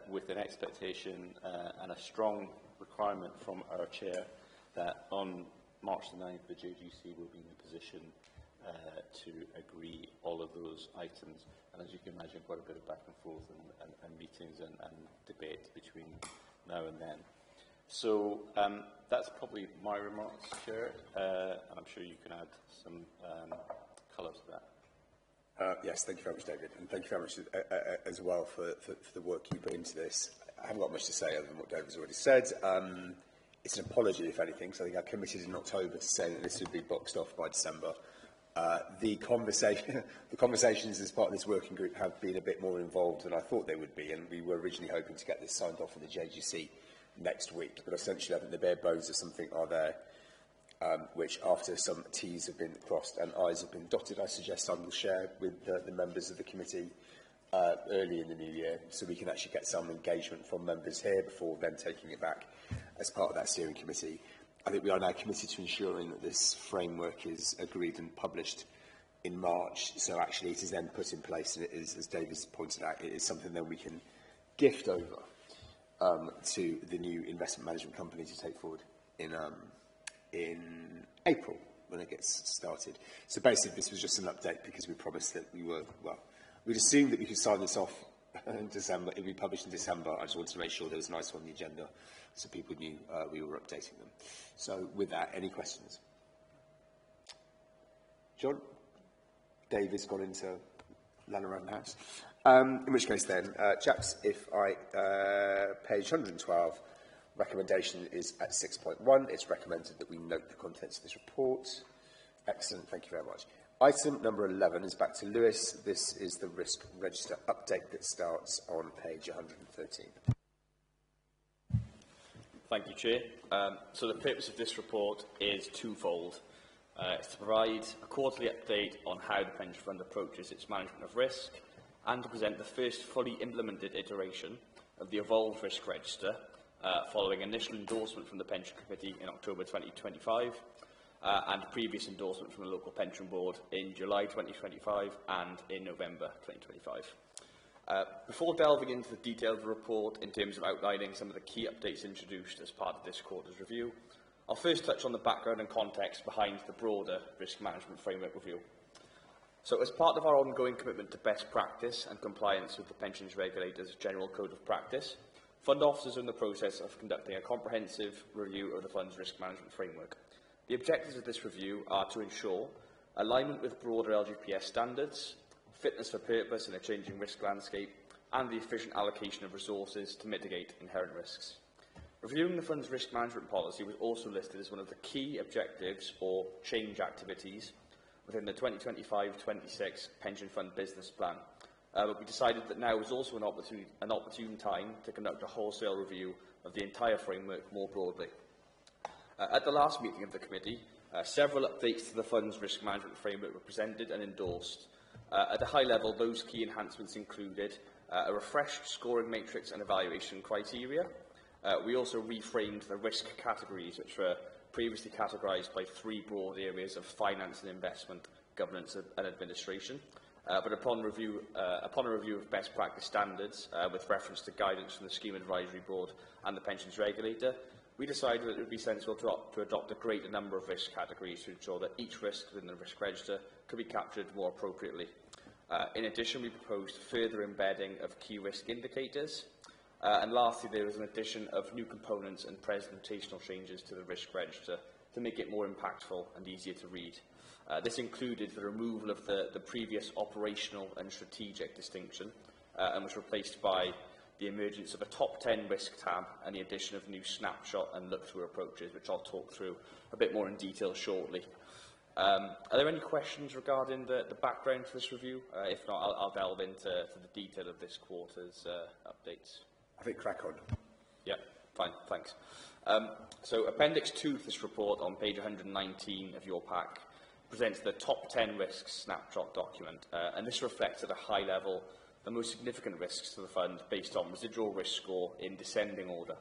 with an expectation and a strong requirement from our chair that on March the 9th, the JGC will be in a position to agree all of those items. And as you can imagine, quite a bit of back and forth and meetings and debate between now and then. So that's probably my remarks, Chair, and I'm sure you can add some colour to that. Yes, thank you very much, David, and thank you very much as well for the work you put into this. I haven't got much to say other than what David's already said. It's an apology, if anything, because I think I committed in October to say that this would be boxed off by December. The conversations as part of this working group have been a bit more involved than I thought they would be, and we were originally hoping to get this signed off in the JGC next week. But essentially, I think the bare bones of something are there, which, after some T's have been crossed and I's have been dotted, I suggest I will share with the members of the committee early in the new year, so we can actually get some engagement from members here before then taking it back as part of that steering committee. I think we are now committed to ensuring that this framework is agreed and published in March, so actually it is then put in place, and it is, as David's pointed out, it is something that we can gift over to the new investment management company to take forward in April when it gets started. So basically this was just an update because we promised that we were, well, we'd assumed that we could sign this off in December. It would be published in December. I just wanted to make sure there was nice on the agenda so people knew we were updating them. So with that, any questions? John? David's gone into land around the house. In which case then, chaps, if I, page 112, recommendation is at 6.1. It's recommended that we note the contents of this report. Excellent, thank you very much. Item number 11 is back to Lewis. This is the risk register update that starts on page 113. Thank you, Chair. So the purpose of this report is twofold. It's to provide a quarterly update on how the pension fund approaches its management of risk, and to present the first fully implemented iteration of the evolved risk register, following initial endorsement from the Pension Committee in October 2025, and previous endorsement from the local pension board in July 2025 and in November 2025. Before delving into the detail of the report in terms of outlining some of the key updates introduced as part of this quarter's review, I'll first touch on the background and context behind the broader risk management framework review. So, as part of our ongoing commitment to best practice and compliance with the Pensions Regulator's General Code of Practice, fund officers are in the process of conducting a comprehensive review of the fund's risk management framework. The objectives of this review are to ensure alignment with broader LGPS standards, fitness for purpose in a changing risk landscape, and the efficient allocation of resources to mitigate inherent risks. Reviewing the fund's risk management policy was also listed as one of the key objectives or change activities within the 2025-26 Pension Fund Business Plan. But we decided that now is also an opportune time to conduct a wholesale review of the entire framework more broadly. At the last meeting of the committee, Several updates to the fund's risk management framework were presented and endorsed. At a high level, those key enhancements included a refreshed scoring matrix and evaluation criteria. We also reframed the risk categories, which were previously categorised by three broad areas of finance and investment, governance and administration. But upon a review of best practice standards, with reference to guidance from the Scheme Advisory Board and the Pensions Regulator, we decided that it would be sensible to adopt a greater number of risk categories to ensure that each risk within the risk register could be captured more appropriately. In addition, we proposed further embedding of key risk indicators. And lastly, there was an addition of new components and presentational changes to the risk register to make it more impactful and easier to read. This included the removal of the previous operational and strategic distinction and was replaced by the emergence of a top 10 risk tab and the addition of new snapshot and look-through approaches, which I'll talk through a bit more in detail shortly. Are there any questions regarding the background to this review? If not, I'll delve into the detail of this quarter's updates. I think crack on. Yeah, fine, thanks. So Appendix 2 to this report on page 119 of your pack presents the top 10 risks snapshot document, and this reflects at a high level the most significant risks to the fund based on residual risk score in descending order.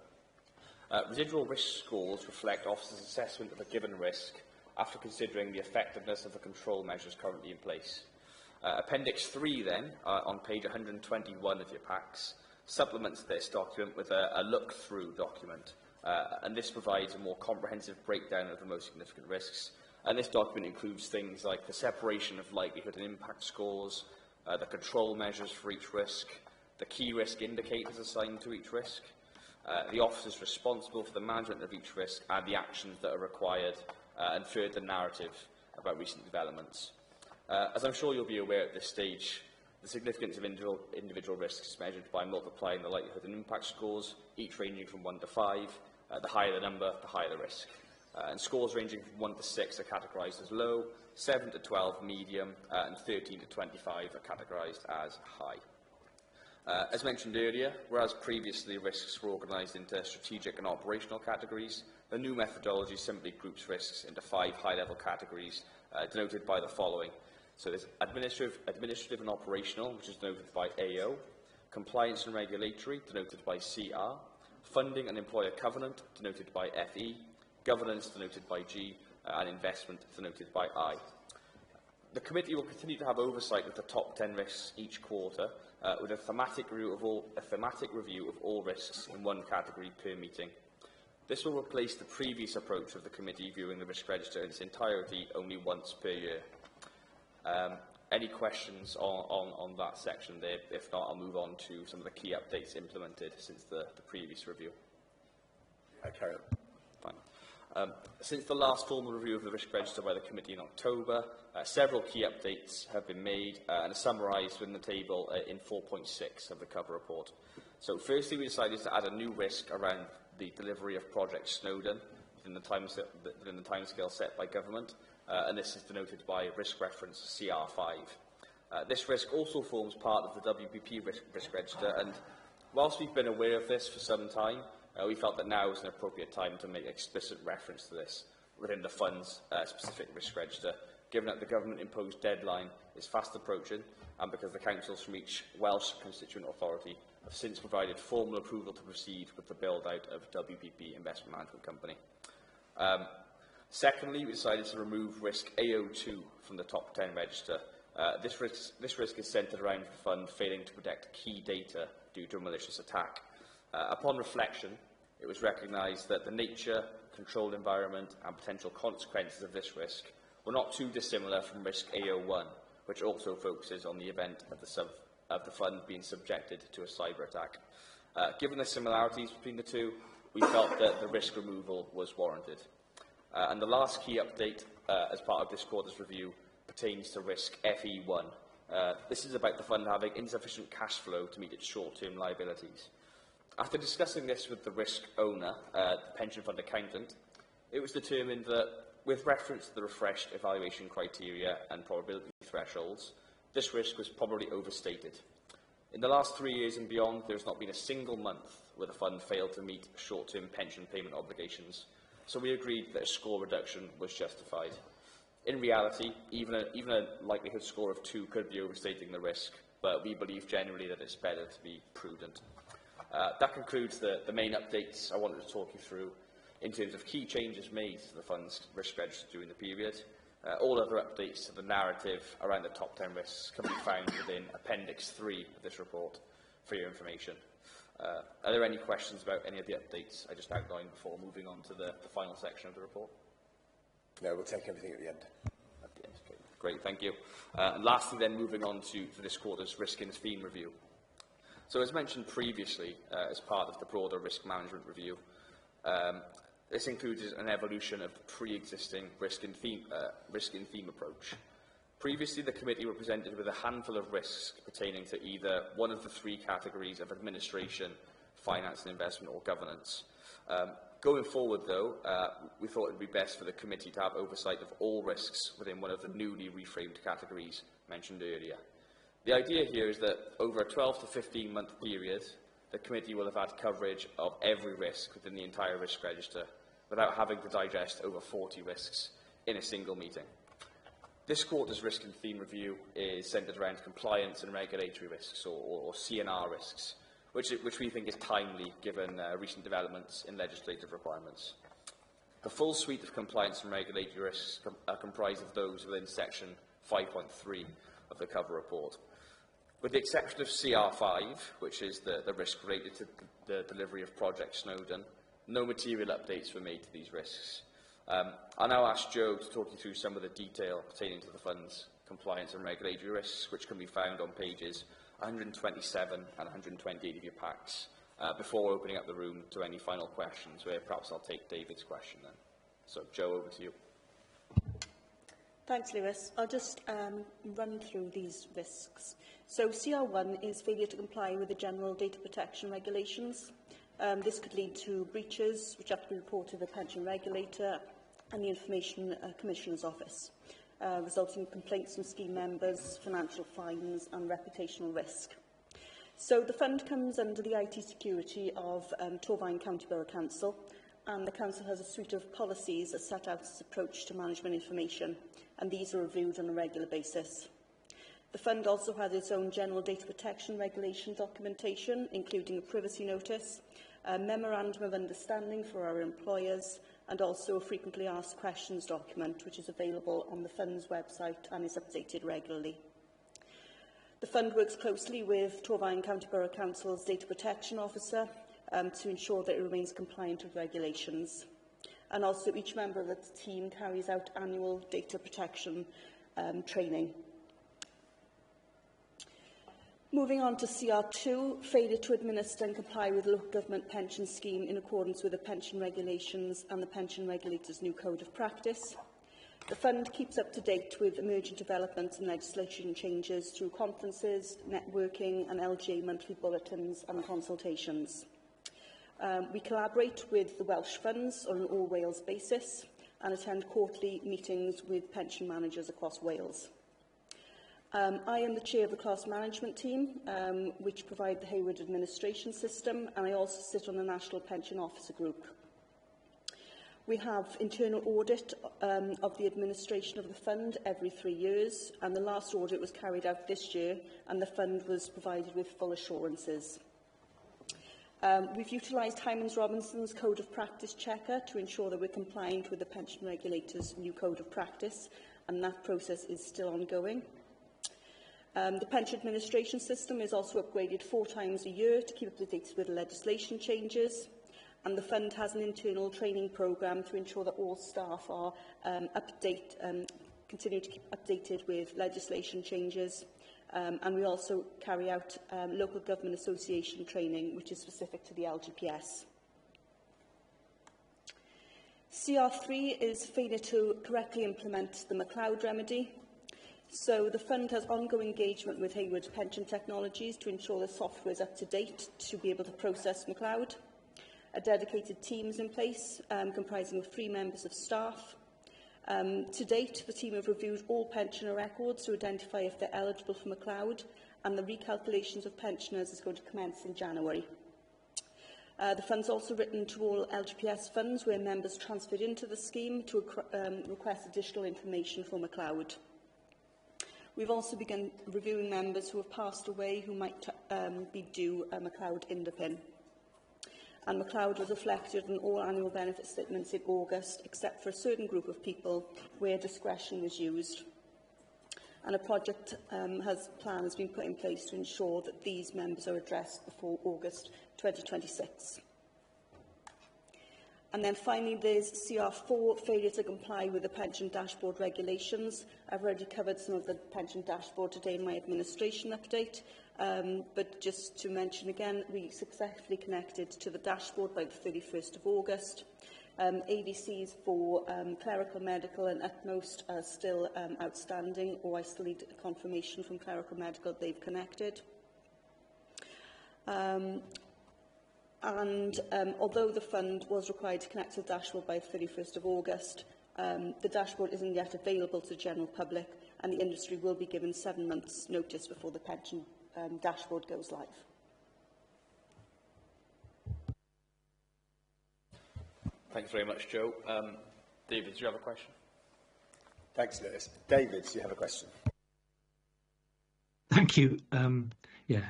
Residual risk scores reflect officers' assessment of a given risk after considering the effectiveness of the control measures currently in place. Appendix 3 then, on page 121 of your packs, supplements this document with a look-through document, and this provides a more comprehensive breakdown of the most significant risks. And this document includes things like the separation of likelihood and impact scores, the control measures for each risk, the key risk indicators assigned to each risk, the officers responsible for the management of each risk, and the actions that are required, and further narrative about recent developments. As I'm sure you'll be aware at this stage, the significance of individual risks is measured by multiplying the likelihood and impact scores, each ranging from 1 to 5. The higher the number, the higher the risk. And scores ranging from 1 to 6 are categorised as low, 7 to 12 medium, and 13 to 25 are categorised as high. As mentioned earlier, whereas previously risks were organised into strategic and operational categories, the new methodology simply groups risks into 5 high-level categories, denoted by the following. So there's administrative and operational, which is denoted by AO, compliance and regulatory, denoted by CR, funding and employer covenant, denoted by FE, governance, denoted by G, and investment, denoted by I. The committee will continue to have oversight of the top 10 risks each quarter, with a thematic review of all risks in one category per meeting. This will replace the previous approach of the committee viewing the risk register in its entirety only once per year. Any questions on that section there? If not, I'll move on to some of the key updates implemented since the previous review. Carry on. Fine. Since the last formal review of the risk register by the committee in October, several key updates have been made and are summarised within the table in 4.6 of the cover report. So firstly, we decided to add a new risk around the delivery of Project Snowdon within the timescale set by government, and this is denoted by risk reference CR5. This risk also forms part of the WPP risk register, and whilst we've been aware of this for some time, we felt that now was an appropriate time to make explicit reference to this within the fund's specific risk register, given that the government-imposed deadline is fast approaching and because the councils from each Welsh constituent authority have since provided formal approval to proceed with the build-out of WPP Investment Management Company. Secondly, we decided to remove risk AO2 from the top 10 register. This risk is centred around the fund failing to protect key data due to a malicious attack. Upon reflection, it was recognised that the nature, controlled environment and potential consequences of this risk were not too dissimilar from risk AO1, which also focuses on the event of the fund being subjected to a cyber attack. Given the similarities between the two, we felt that the risk removal was warranted. And the last key update as part of this quarter's review pertains to risk FE1. This is about the fund having insufficient cash flow to meet its short-term liabilities. After discussing this with the risk owner, the pension fund accountant, it was determined that, with reference to the refreshed evaluation criteria and probability thresholds, this risk was probably overstated. In the last 3 years and beyond, there has not been a single month where the fund failed to meet short-term pension payment obligations. so we agreed that a score reduction was justified. In reality, even a likelihood score of 2 could be overstating the risk, but we believe generally that it's better to be prudent. That concludes the main updates I wanted to talk you through in terms of key changes made to the fund's risk register during the period. All other updates to the narrative around the top 10 risks can be found within Appendix 3 of this report for your information. Are there any questions about any of the updates I just outlined before moving on to the final section of the report? No, we'll take everything at the end. At the end, okay. Great, thank you. And lastly then, moving on to this quarter's risk and theme review. So as mentioned previously, as part of the broader risk management review, this includes an evolution of the pre-existing risk and theme approach. Previously, the committee were presented with a handful of risks pertaining to either one of the 3 categories of administration, finance and investment, or governance. Going forward, though, we thought it would be best for the committee to have oversight of all risks within one of the newly reframed categories mentioned earlier. The idea here is that over a 12 to 15-month period, the committee will have had coverage of every risk within the entire risk register without having to digest over 40 risks in a single meeting. This quarter's risk and theme review is centred around compliance and regulatory risks, or CNR risks, which we think is timely given recent developments in legislative requirements. The full suite of compliance and regulatory risks are comprised of those within section 5.3 of the cover report. With the exception of CR5, which is the risk related to the delivery of Project Snowden, no material updates were made to these risks. I'll now ask Joe to talk you through some of the detail pertaining to the fund's compliance and regulatory risks, which can be found on pages 127 and 128 of your packs, before opening up the room to any final questions, where perhaps I'll take David's question then. So, Joe, over to you. Thanks, Lewis. I'll just run through these risks. So, CR1 is failure to comply with the General Data Protection Regulations. This could lead to breaches, which have to be reported to the pension regulator and the Information Commissioner's Office, resulting in complaints from scheme members, financial fines and reputational risk. So the fund comes under the IT security of Torfaen County Borough Council, and the Council has a suite of policies that set out its approach to management information, and these are reviewed on a regular basis. The fund also has its own General Data Protection Regulation documentation, including a privacy notice, a memorandum of understanding for our employers, and also a frequently asked questions document, which is available on the fund's website and is updated regularly. The fund works closely with Torfaen County Borough Council's Data Protection Officer to ensure that it remains compliant with regulations. And also each member of the team carries out annual data protection training. Moving on to CR2, failure to administer and comply with the local government pension scheme in accordance with the pension regulations and the pension regulator's new code of practice. The fund keeps up to date with emerging developments and legislation changes through conferences, networking and LGA monthly bulletins and consultations. We collaborate with the Welsh funds on an all-Wales basis and attend quarterly meetings with pension managers across Wales. I am the chair of the class management team, which provide the Hayward administration system, and I also sit on the National Pension Officer Group. We have internal audit of the administration of the fund every 3 years, and the last audit was carried out this year, and the fund was provided with full assurances. We've utilised Hymans Robinson's Code of Practice checker to ensure that we're compliant with the pension regulator's new Code of Practice, and that process is still ongoing. The pension administration system is also upgraded 4 times a year to keep up to date with legislation changes, and the fund has an internal training programme to ensure that all staff are continue to keep updated with legislation changes, and we also carry out local government association training, which is specific to the LGPS. CR3 is failure to correctly implement the MacLeod remedy. So the fund has ongoing engagement with Hayward Pension Technologies to ensure the software is up to date to be able to process MacLeod. A dedicated team is in place, comprising of 3 members of staff. To date, the team have reviewed all pensioner records to identify if they're eligible for MacLeod, and the recalculations of pensioners is going to commence in January. The fund's also written to all LGPS funds where members transferred into the scheme to request additional information from McLeod. We've also begun reviewing members who have passed away who might be due a McLeod Indepin. And McLeod was reflected in all annual benefit statements in August, except for a certain group of people where discretion was used. And a project plan has been put in place to ensure that these members are addressed before August 2026. And then finally, there's CR4, failure to comply with the pension dashboard regulations. I've already covered some of the pension dashboard today in my administration update, but just to mention again, we successfully connected to the dashboard by the 31st of August. ADCs for clerical, medical and utmost are still outstanding, or I still need confirmation from clerical medical that they've connected. Although the fund was required to connect to the dashboard by the 31st of August, the dashboard isn't yet available to the general public, and the industry will be given 7 months' notice before the pension dashboard goes live. Thanks very much, Joe. David, do you have a question? Thanks, Lewis. David, do you have a question? Thank you. Yeah,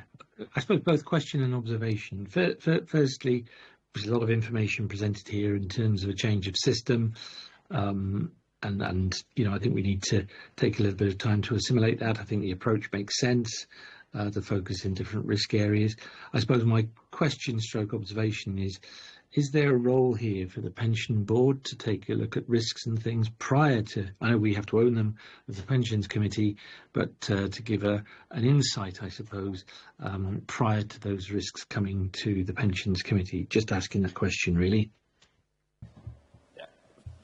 I suppose both question and observation. Firstly, there's a lot of information presented here in terms of a change of system, and you know, I think we need to take a little bit of time to assimilate that. I think the approach makes sense. The focus in different risk areas. I suppose my question stroke observation is there a role here for the pension board to take a look at risks and things prior to, I know we have to own them as the pensions committee, but to give an insight, I suppose, prior to those risks coming to the pensions committee? Just asking that question, really. Yeah,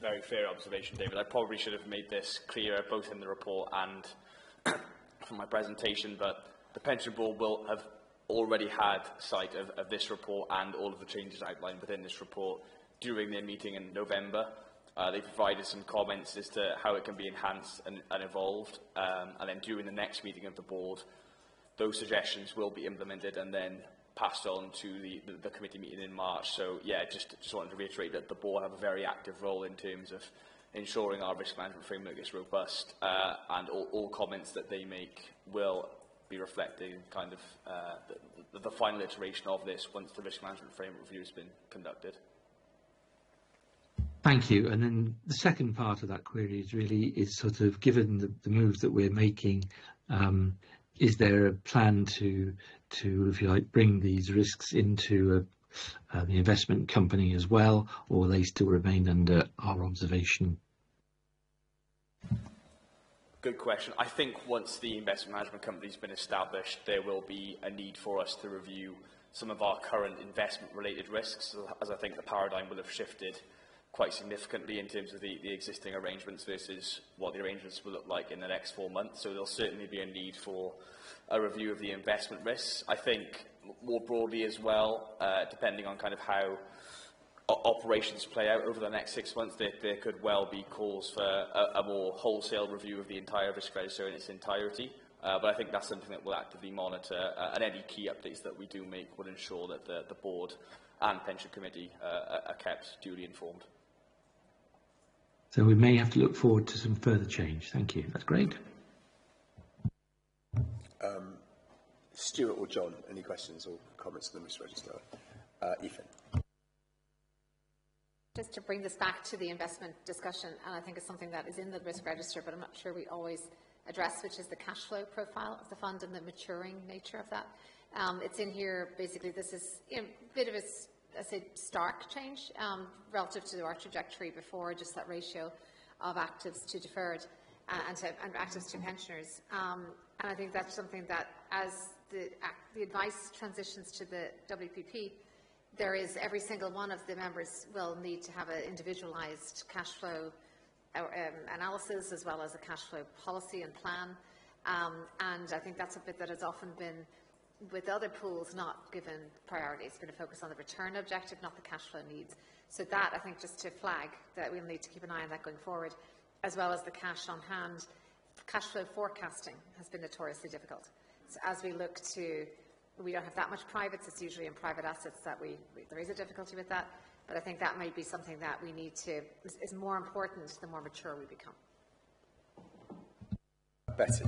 very fair observation, David. I probably should have made this clearer both in the report and from my presentation, but the pension board will have already had sight of this report and all of the changes outlined within this report during their meeting in November. They provided some comments as to how it can be enhanced and evolved, and then during the next meeting of the board, those suggestions will be implemented and then passed on to the committee meeting in March. So yeah, just wanted to reiterate that the board have a very active role in terms of ensuring our risk management framework is robust, and all comments that they make will be reflecting kind of the final iteration of this once the risk management framework review has been conducted. Thank you. And then the second part of that query is sort of, given the move that we're making, is there a plan to, if you like, bring these risks into the investment company as well, or will they still remain under our observation? Good question. I think once the investment management company has been established, there will be a need for us to review some of our current investment-related risks, as I think the paradigm will have shifted quite significantly in terms of the existing arrangements versus what the arrangements will look like in the next 4 months. So there'll certainly be a need for a review of the investment risks. I think more broadly as well, depending on kind of how operations play out over the next 6 months, there could well be calls for a more wholesale review of the entire risk register in its entirety. But I think that's something that we'll actively monitor, and any key updates that we do make will ensure that the board and pension committee are kept duly informed. So we may have to look forward to some further change. Thank you. That's great. Stuart or John, any questions or comments on the risk register? Ethan. Just to bring this back to the investment discussion, and I think it's something that is in the risk register, but I'm not sure we always address, which is the cash flow profile of the fund and the maturing nature of that. It's in here, basically. This is a bit of a, I say, stark change relative to our trajectory before, just that ratio of actives to deferred and actives to pensioners. And I think that's something that, as the advice transitions to the WPP, there is every single one of the members will need to have an individualised cash flow analysis, as well as a cash flow policy and plan. And I think that's a bit that has often been, with other pools, not given priority. It's been a focus on the return objective, not the cash flow needs. So that, I think, just to flag that we'll need to keep an eye on that going forward, as well as the cash on hand. Cash flow forecasting has been notoriously difficult. So as we look to we don't have that much privates. It's usually in private assets that there is a difficulty with that. But I think that might be something that we need to, is more important the more mature we become. Betty.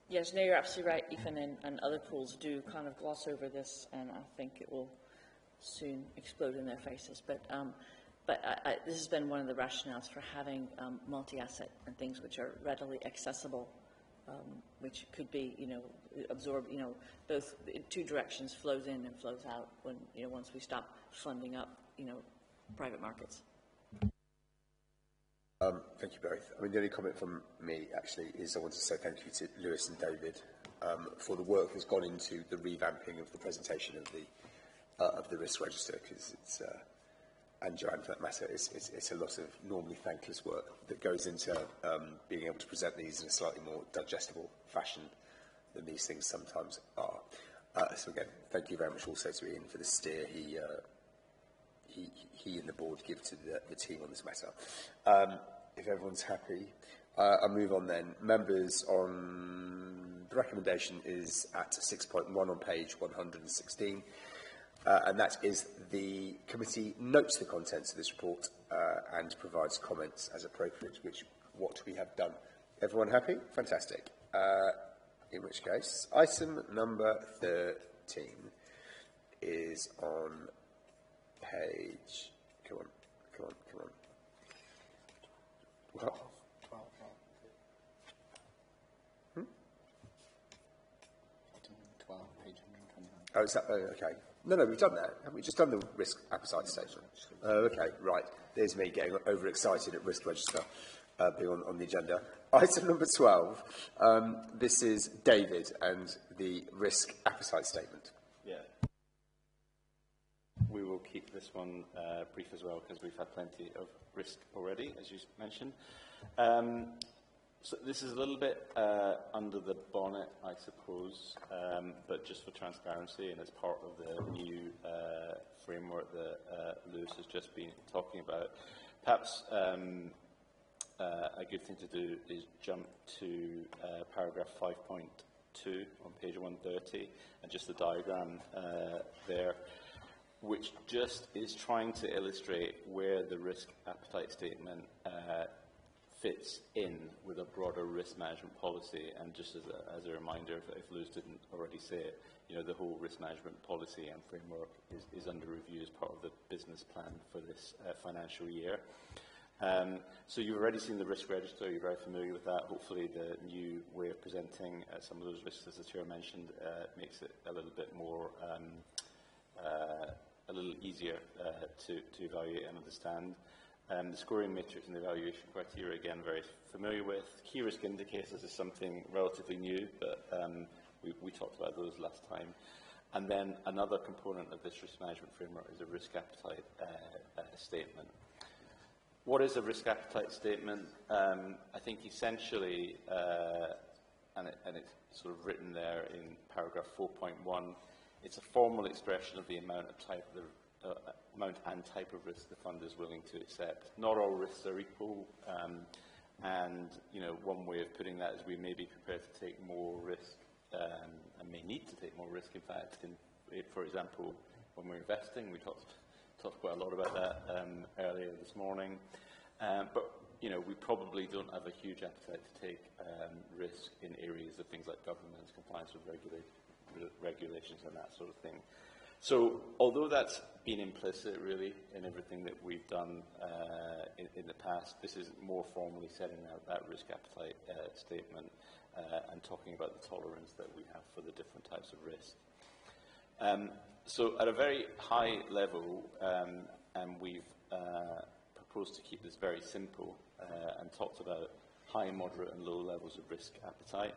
Yes, no, you're absolutely right, Ethan, and other pools do kind of gloss over this, and I think it will soon explode in their faces. But this has been one of the rationales for having multi-asset and things which are readily accessible, which could be, absorbed, both in two directions, flows in and flows out when, once we stop funding up, private markets. Thank you both. I mean, the only comment from me, actually, is I want to say thank you to Lewis and David for the work that's gone into the revamping of the presentation of the risk register, because it's, and Joanne for that matter, it's a lot of normally thankless work that goes into being able to present these in a slightly more digestible fashion than these things sometimes are. So again, thank you very much also to Ian for the steer he and the board give to the team on this matter. If everyone's happy, I'll move on then. Members, on the recommendation is at 6.1 on page 116, and that is the committee notes the contents of this report and provides comments as appropriate, what we have done. Everyone happy? Fantastic. In which case, item number 13 is on page, come on. What? 12, page 129. Oh, is that, okay. No, we've done that. Haven't we just done the risk appetite statement? Okay, right. There's me getting overexcited at risk register being on the agenda. Item number 12, this is David and the risk appetite statement. Yeah. We will keep this one brief as well, because we've had plenty of risk already, as you mentioned. So this is a little bit under the bonnet, I suppose, but just for transparency and as part of the new framework that Lewis has just been talking about, perhaps a good thing to do is jump to paragraph 5.2 on page 130, and just the diagram there, which just is trying to illustrate where the risk appetite statement fits in with a broader risk management policy. And just as a reminder, if Lewis didn't already say it, the whole risk management policy and framework is under review as part of the business plan for this financial year. So you've already seen the risk register, you're very familiar with that. Hopefully the new way of presenting some of those risks, as the Chair mentioned, makes it a little bit more, a little easier to evaluate and understand. The scoring matrix and the evaluation criteria, again, very familiar with. Key risk indicators is something relatively new, but we talked about those last time. And then another component of this risk management framework is a risk appetite statement. What is a risk appetite statement? I think essentially, and it's sort of written there in paragraph 4.1, it's a formal expression of the amount and type of risk the fund is willing to accept. Not all risks are equal, and one way of putting that is we may be prepared to take more risk, and may need to take more risk. In fact, for example, when we're investing, we talked quite a lot about that earlier this morning. But we probably don't have a huge appetite to take risk in areas of things like governance, compliance with regulations and that sort of thing. So although that's been implicit really in everything that we've done in the past, this is more formally setting out that risk appetite statement and talking about the tolerance that we have for the different types of risk. So at a very high level, and we've proposed to keep this very simple and talked about high, moderate and low levels of risk appetite.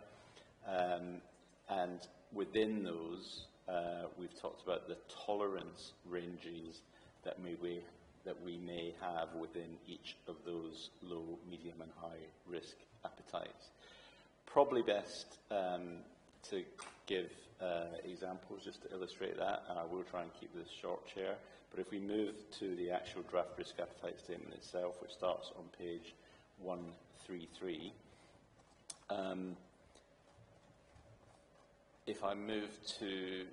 And within those, we've talked about the tolerance ranges that we may have within each of those low, medium and high risk appetites. Probably best to give examples just to illustrate that, and I will try and keep this short, Chair. But if we move to the actual draft risk appetite statement itself, which starts on page 133, if I move to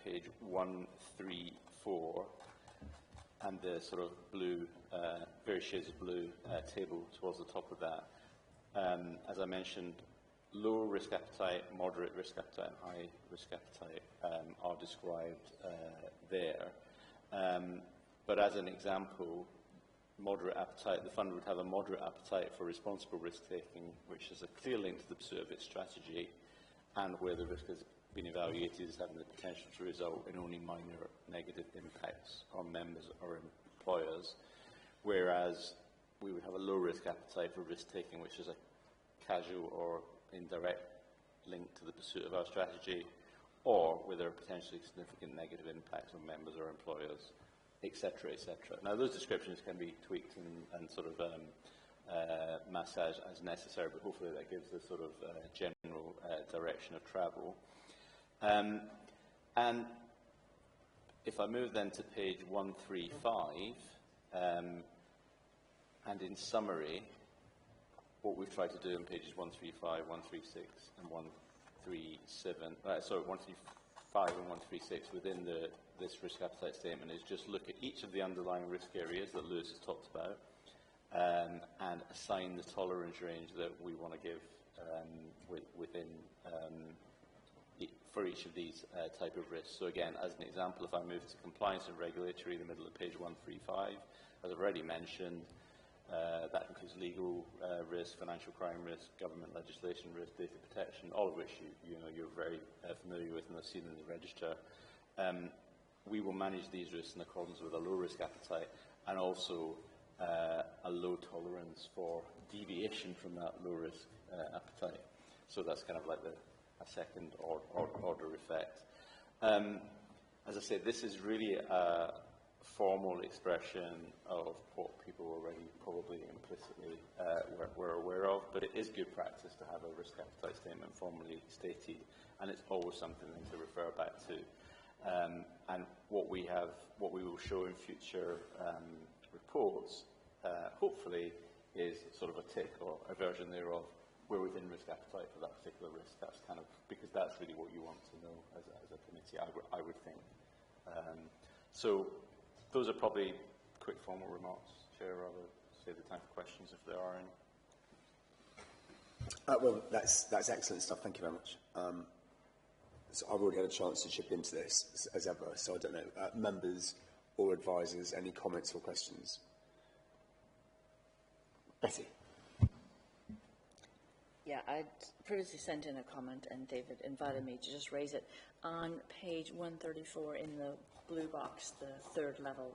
page 134 and the sort of blue, various shades of blue table towards the top of that, as I mentioned, low risk appetite, moderate risk appetite, and high risk appetite are described there. But as an example, moderate appetite, the fund would have a moderate appetite for responsible risk-taking, which is a clear link to the pursuit of its strategy, and where the risk has been evaluated as having the potential to result in only minor negative impacts on members or employers, whereas we would have a low-risk appetite for risk-taking, which is a casual or indirect link to the pursuit of our strategy, or where there are potentially significant negative impacts on members or employers, etc., etc. Now, those descriptions can be tweaked and sort of massaged as necessary, but hopefully that gives the sort of general direction of travel. And if I move then to page 135, and in summary, what we've tried to do in pages 135, 136, and 137, 135 and 136 within this risk appetite statement is just look at each of the underlying risk areas that Lewis has talked about, and assign the tolerance range that we want to give within for each of these type of risks. So again, as an example, if I move to compliance and regulatory in the middle of page 135, as I've already mentioned, that includes legal risk, financial crime risk, government legislation risk, data protection, all of which you're very familiar with and have seen in the register. We will manage these risks in accordance with a low risk appetite and also a low tolerance for deviation from that low risk appetite. So that's kind of like a second order effect. As I said, this is really a formal expression of what people already probably implicitly were aware of, but it is good practice to have a risk appetite statement formally stated, and it's always something to refer back to. And what we will show in future reports, hopefully, is sort of a tick or a version thereof. We're within risk appetite for that particular risk. That's kind of, because that's really what you want to know as a committee, I would think. So those are probably quick formal remarks. Chair, rather save the time for questions if there are any. Well, that's excellent stuff. Thank you very much. So I've already had a chance to chip into this as ever, so I don't know. Members or advisors, any comments or questions? Betty. Yeah, I'd previously sent in a comment, and David invited me to just raise it. On page 134 in the blue box, the third level,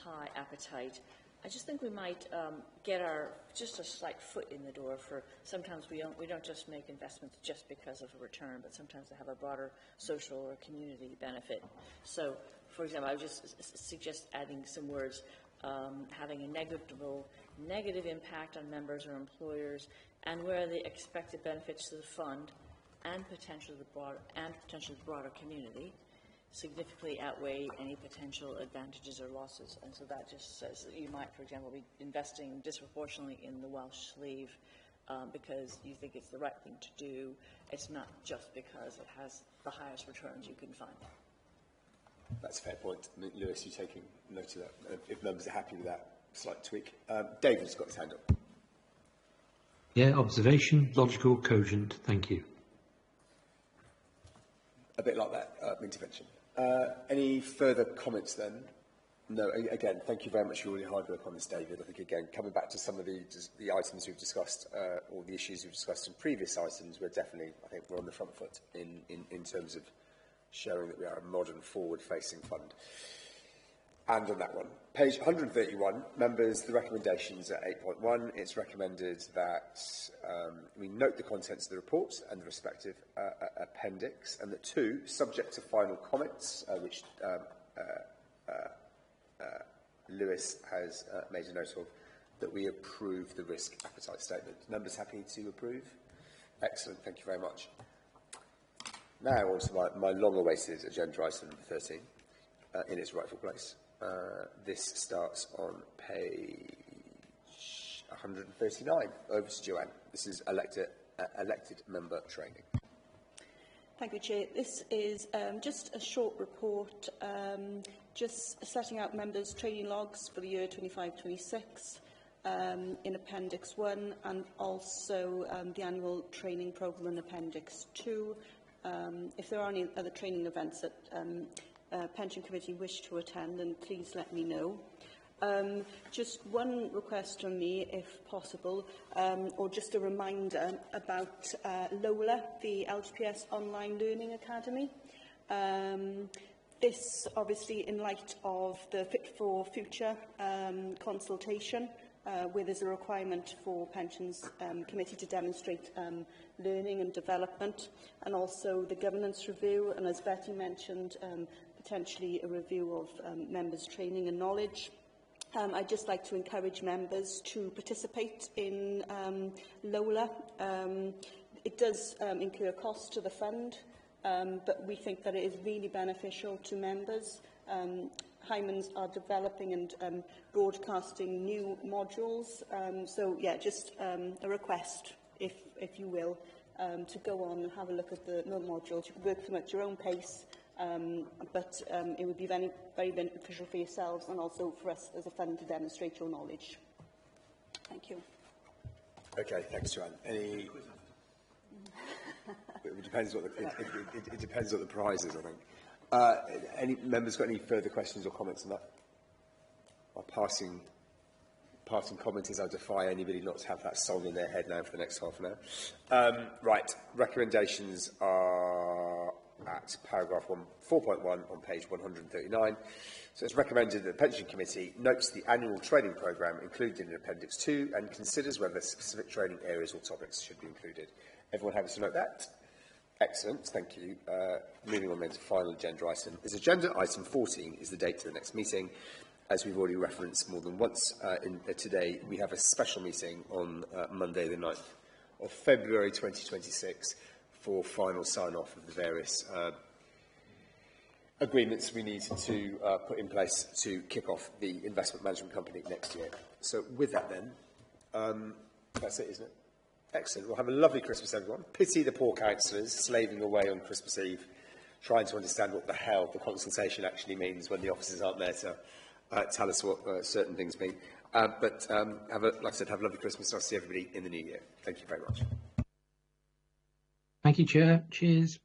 high appetite, I just think we might get just a slight foot in the door for, sometimes we don't just make investments just because of a return, but sometimes they have a broader social or community benefit. So, for example, I would just suggest adding some words, having a negative impact on members or employers, and where the expected benefits to the fund and potentially the broader community significantly outweigh any potential advantages or losses. And so that just says that you might, for example, be investing disproportionately in the Welsh sleeve because you think it's the right thing to do. It's not just because it has the highest returns you can find. That's a fair point. Lewis, you taking note of that? If members are happy with that slight tweak. David's got his hand up. Yeah, observation, logical, cogent. Thank you. A bit like that intervention. Any further comments then? No. Again, thank you very much for all your hard work on this, David. I think again, coming back to some of the items we've discussed or the issues we've discussed in previous items, we're definitely, I think, we're on the front foot in terms of showing that we are a modern, forward-facing fund. And on that one, page 131, members, the recommendations at 8.1, it's recommended that we note the contents of the report and the respective appendix, and that 2, subject to final comments, which Lewis has made a note of, that we approve the risk appetite statement. Members happy to approve? Excellent, thank you very much. Now on to my long-awaited agenda item 13, in its rightful place. This starts on page 139. Over to Joanne. This is elected member training. Thank you, Chair. This is just a short report, just setting out members' training logs for the year 25-26 in Appendix 1, and also the annual training programme in Appendix 2. If there are any other training events that Pension Committee wish to attend, then please let me know. Just one request from me, if possible, or just a reminder about LOLA, the LTPS Online Learning Academy. This, obviously, in light of the Fit for Future consultation, where there's a requirement for Pensions Committee to demonstrate learning and development, and also the governance review, and as Betty mentioned, potentially a review of members' training and knowledge. I'd just like to encourage members to participate in LOLA. It does incur costs to the fund, but we think that it is really beneficial to members. Hymans are developing and broadcasting new modules. So, yeah, just a request, if you will, to go on and have a look at the modules. You can work them at your own pace. But it would be very, very beneficial for yourselves and also for us as a fund to demonstrate your knowledge. Thank you. Okay, thanks, Joanne. Any? It depends what it depends what the prize is, I think. Any members got any further questions or comments on that? My parting comment is I defy anybody not to have that song in their head now for the next half an hour. Right, recommendations are at paragraph 4.1 on page 139. So it's recommended that the Pension Committee notes the annual training programme included in Appendix 2 and considers whether specific training areas or topics should be included. Everyone happy to note that? Excellent, thank you. Moving on then to final agenda item. As agenda item 14 is the date to the next meeting. As we've already referenced more than once today, we have a special meeting on Monday the 9th of February 2026 for final sign-off of the various agreements we need to put in place to kick off the investment management company next year. So with that then, that's it, isn't it? Excellent. We'll have a lovely Christmas, everyone. Pity the poor councillors slaving away on Christmas Eve, trying to understand what the hell the consultation actually means when the officers aren't there to tell us what certain things mean. But like I said, have a lovely Christmas. I'll see everybody in the new year. Thank you very much. Thank you, Chair. Cheers.